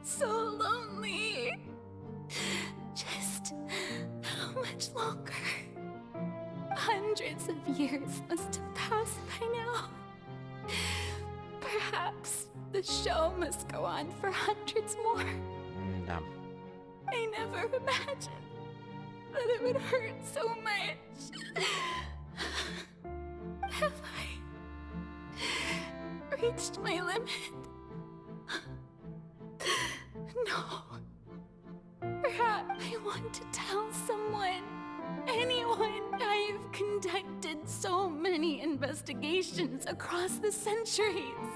So lonely. Just how much longer? Hundreds of years must have passed by now. Perhaps the show must go on for hundreds more. Да. I never imagined that it would hurt so much. Have I reached my limit? No. Perhaps I want to tell someone, anyone. I've conducted so many investigations across the centuries.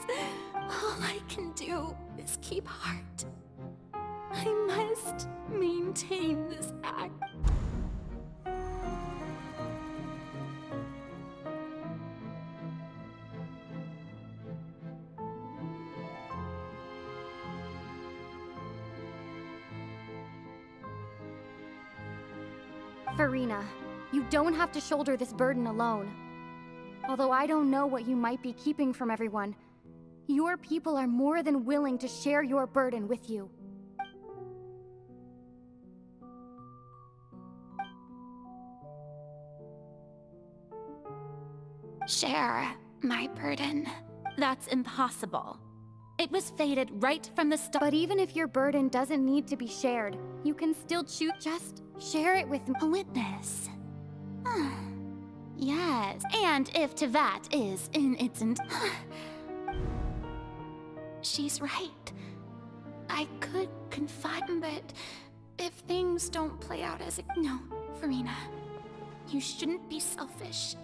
All I can do is keep heart. I must maintain this act. Farina, you don't have to shoulder this burden alone. Although I don't know what you might be keeping from everyone, your people are more than willing to share your burden with you. Share my burden. That's impossible. It was fated right from the start. But even if your burden doesn't need to be shared, you can still choose. Just share it with a witness. Yes, and if Tevat is in its she's right. I could confide, but if things don't play out as it... No, Farina, you shouldn't be selfish.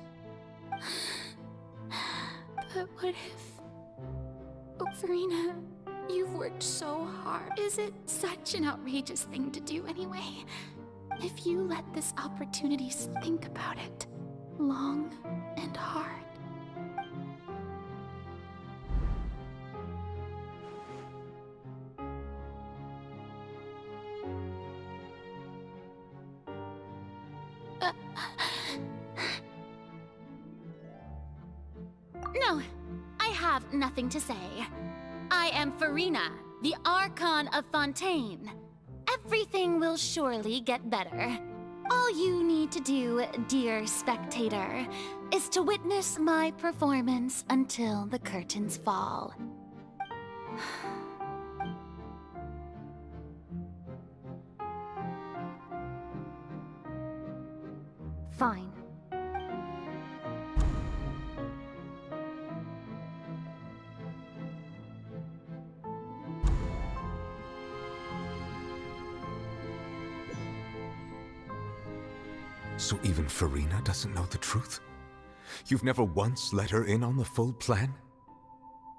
But what if... Oh, Farina, you've worked so hard. Is it such an outrageous thing to do anyway? If you let this opportunity think about it long and hard. No, I have nothing to say. I am Farina, the Archon of Fontейн. Everything will surely get better. All you need to do, dear spectator, is to witness my performance until the curtains fall. Fine. So even Farina doesn't know the truth? You've never once let her in on the full plan?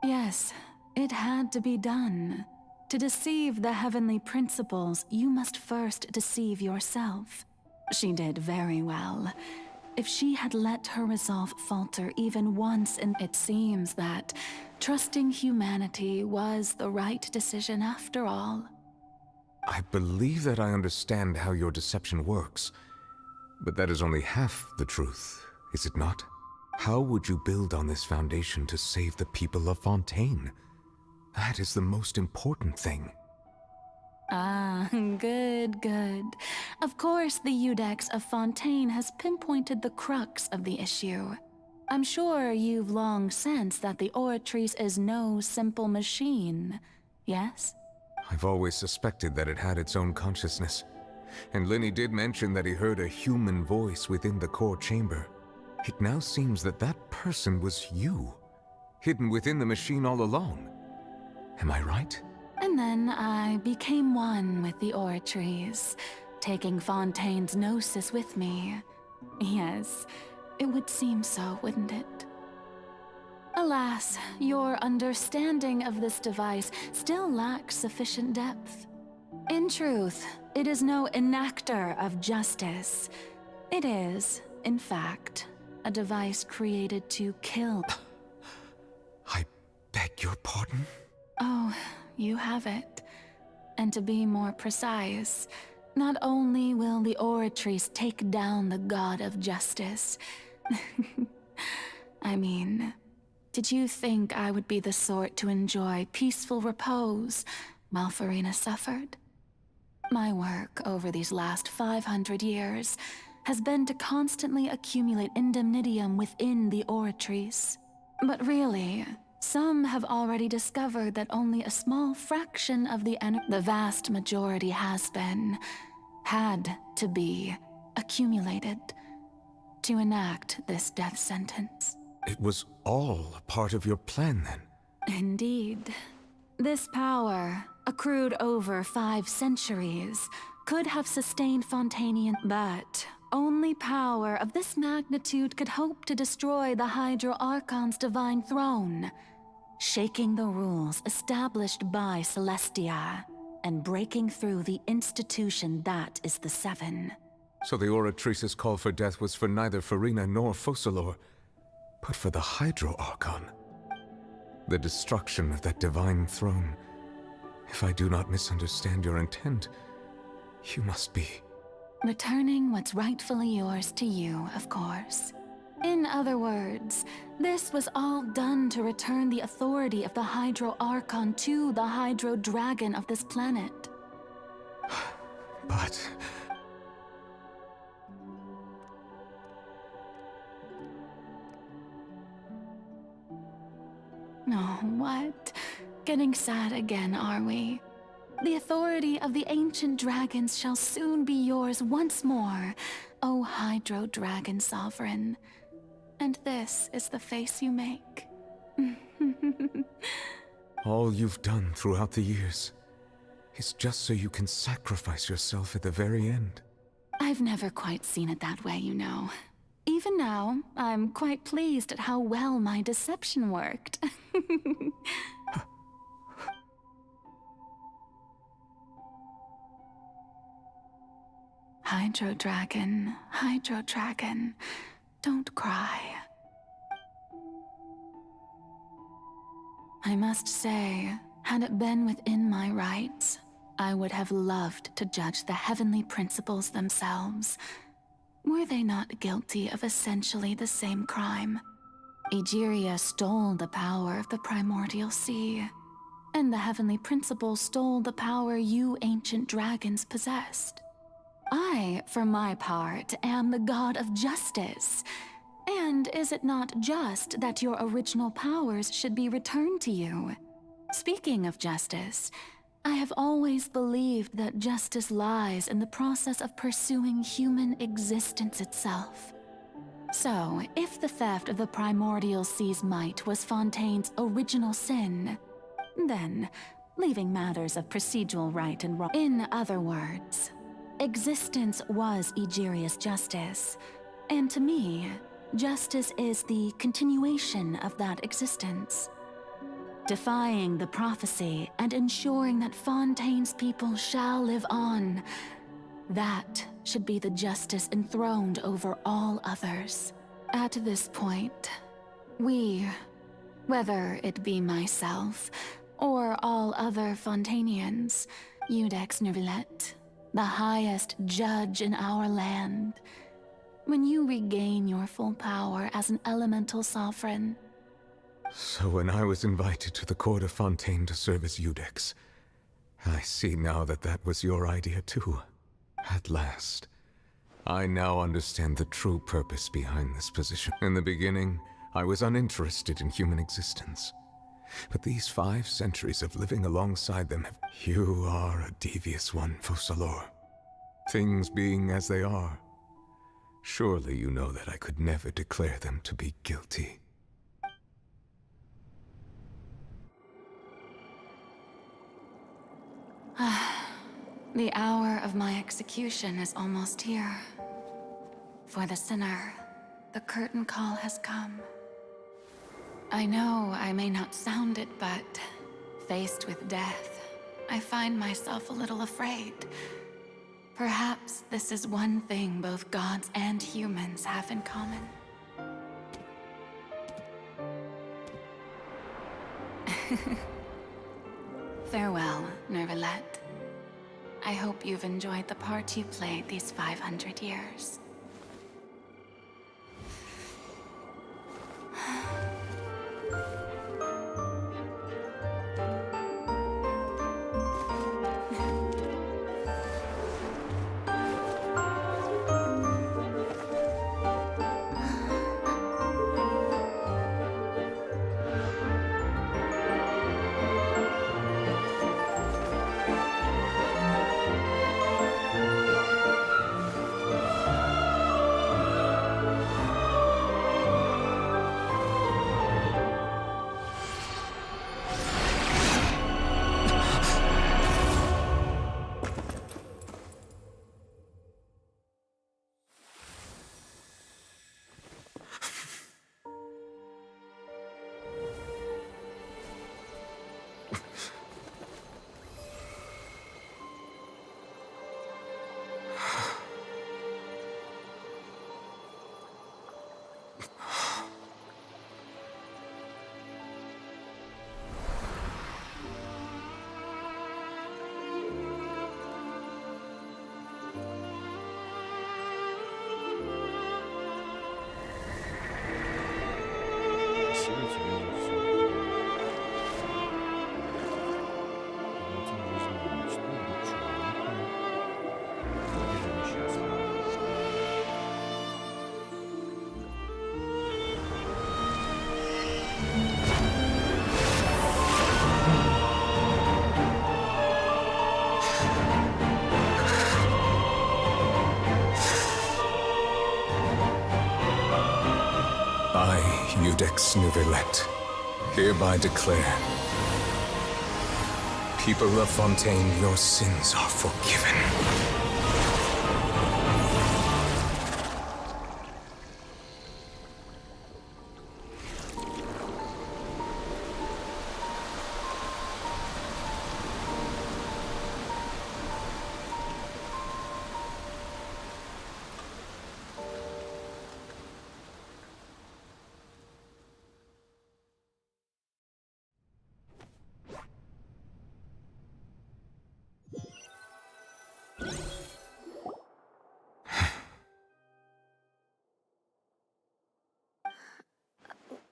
Yes, it had to be done. To deceive the heavenly principles, you must first deceive yourself. She did very well. If she had let her resolve falter even once, and it seems that trusting humanity was the right decision after all. I believe that I understand how your deception works. But that is only half the truth, is it not? How would you build on this foundation to save the people of Fontейн? That is the most important thing. Ah, good, good. Of course, the Iudex of Fontейn has pinpointed the crux of the issue. I'm sure you've long sensed that the Oratrice is no simple machine, yes? I've always suspected that it had its own consciousness. And Lenny did mention that he heard a human voice within the core chamber. It now seems that that person was you, hidden within the machine all along. Am I right? And then I became one with the Oratrice, taking Fontaine's gnosis with me. Yes, it would seem so, wouldn't it? Alas, your understanding of this device still lacks sufficient depth. In truth, it is no enactor of justice. It is, in fact, a device created to kill. I beg your pardon? Oh, you have it. And to be more precise, not only will the Oratrice take down the god of justice. I mean, did you think I would be the sort to enjoy peaceful repose while Farina suffered? My work over these last 500 years has been to constantly accumulate indemnitium within the Oratrice. But really, some have already discovered that only a small fraction of the vast majority had to be accumulated to enact this death sentence. It was all a part of your plan, then? Indeed. This power, accrued over 5 centuries, could have sustained Fontainian, but only power of this magnitude could hope to destroy the Hydro Archon's divine throne, shaking the rules established by Celestia, and breaking through the institution that is the Seven. So the Oratrice's call for death was for neither Farina nor Focalor, but for the Hydro Archon. The destruction of that divine throne. If I do not misunderstand your intent, you must be... returning what's rightfully yours to you, of course. In other words, this was all done to return the authority of the Hydro Archon to the Hydro Dragon of this planet. But... Oh, what? Getting sad again, are we? The authority of the ancient dragons shall soon be yours once more, O Hydro Dragon Sovereign. And this is the face you make. All you've done throughout the years is just so you can sacrifice yourself at the very end. I've never quite seen it that way, you know. Even now, I'm quite pleased at how well my deception worked. Hydro Dragon, don't cry. I must say, had it been within my rights, I would have loved to judge the heavenly principles themselves. Were they not guilty of essentially the same crime? Egeria stole the power of the primordial sea, and the heavenly principles stole the power you ancient dragons possessed. I, for my part, am the god of justice. And is it not just that your original powers should be returned to you? Speaking of justice, I have always believed that justice lies in the process of pursuing human existence itself. So, if the theft of the primordial sea's might was Fontaine's original sin, then, leaving matters of procedural right and wrong. In other words, existence was Egeria's justice, and to me, justice is the continuation of that existence. Defying the prophecy and ensuring that Fontaine's people shall live on, that should be the justice enthroned over all others. At this point, we, whether it be myself or all other Fontainians, Iudex Nervillet, the highest judge in our land, when you regain your full power as an elemental sovereign. So when I was invited to the court of Fontaine to serve as Iudex, I see now that that was your idea too. At last. I now understand the true purpose behind this position. In the beginning, I was uninterested in human existence. But these 5 centuries of living alongside them have... You are a devious one, Focalor. Things being as they are, surely you know that I could never declare them to be guilty. The hour of my execution is almost here. For the sinner, the curtain call has come. I know I may not sound it, but faced with death, I find myself a little afraid. Perhaps this is one thing both gods and humans have in common. Farewell, Nervillet. I hope you've enjoyed the part you played these 500 years. I, Iudex Nervillet, hereby declare People of Fontaine, your sins are forgiven.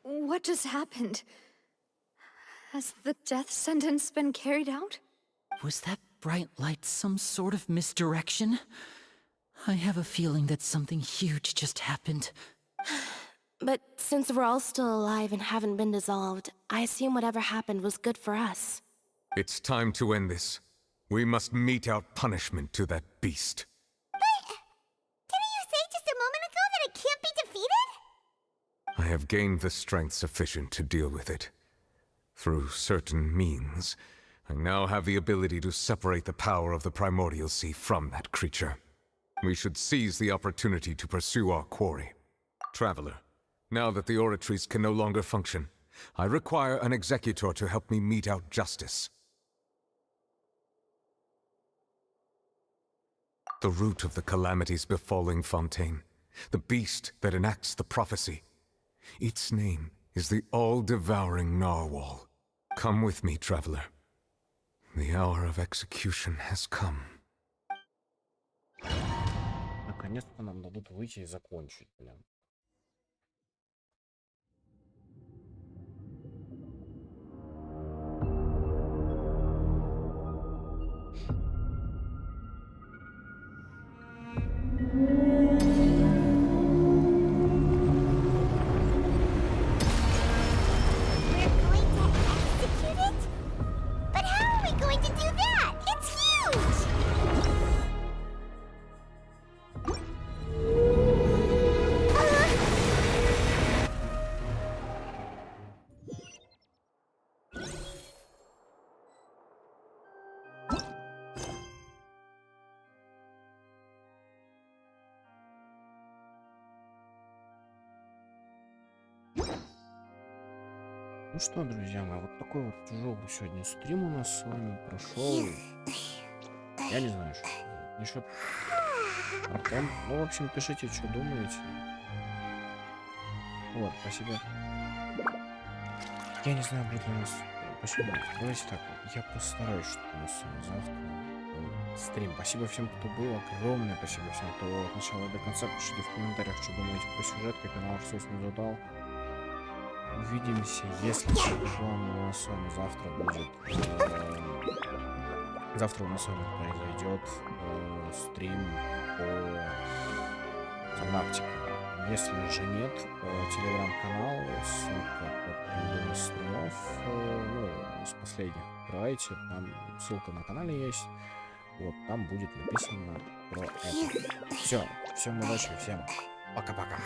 What just happened? Has the death sentence been carried out? Was that bright light some sort of misdirection? I have a feeling that something huge just happened. But since we're all still alive and haven't been dissolved, I assume whatever happened was good for us. It's time to end this. We must mete out punishment to that beast. Didn't you say just a moment ago that it can't be defeated? I have gained the strength sufficient to deal with it. Through certain means, I now have the ability to separate the power of the primordial sea from that creature. We should seize the opportunity to pursue our quarry. Traveler, now that the oratories can no longer function, I require an executor to help me mete out justice. The root of the calamities befalling Fontaine, the beast that enacts the prophecy. Its name is the all-devouring narwhal. Come with me, traveler. The hour of execution has come. Наконец-то нам дадут выйти и закончить, блин. Ну что, друзья мои, вот такой вот тяжелый сегодня стрим у нас с вами прошел. Я не знаю, что еще. Артем, ну, в общем, пишите, что думаете. Вот, спасибо. Я не знаю, будет ли у нас... Почему? Давайте так, я постараюсь, чтобы у нас с вами завтра был стрим. Спасибо всем, кто был, огромное спасибо всем, кто был от начала до конца. Пишите в комментариях, что думаете по сюжетке, канал «Что не задал». Увидимся, если план у нас с вами завтра будет. Завтра у нас с вами произойдет стрим по Галактике. Если же нет, телеграм-канал, ссылка под любым из стримов, ну, из последних, открывайте, там ссылка на канале есть. Вот, там будет написано про это. Все, всем удачи, всем пока-пока.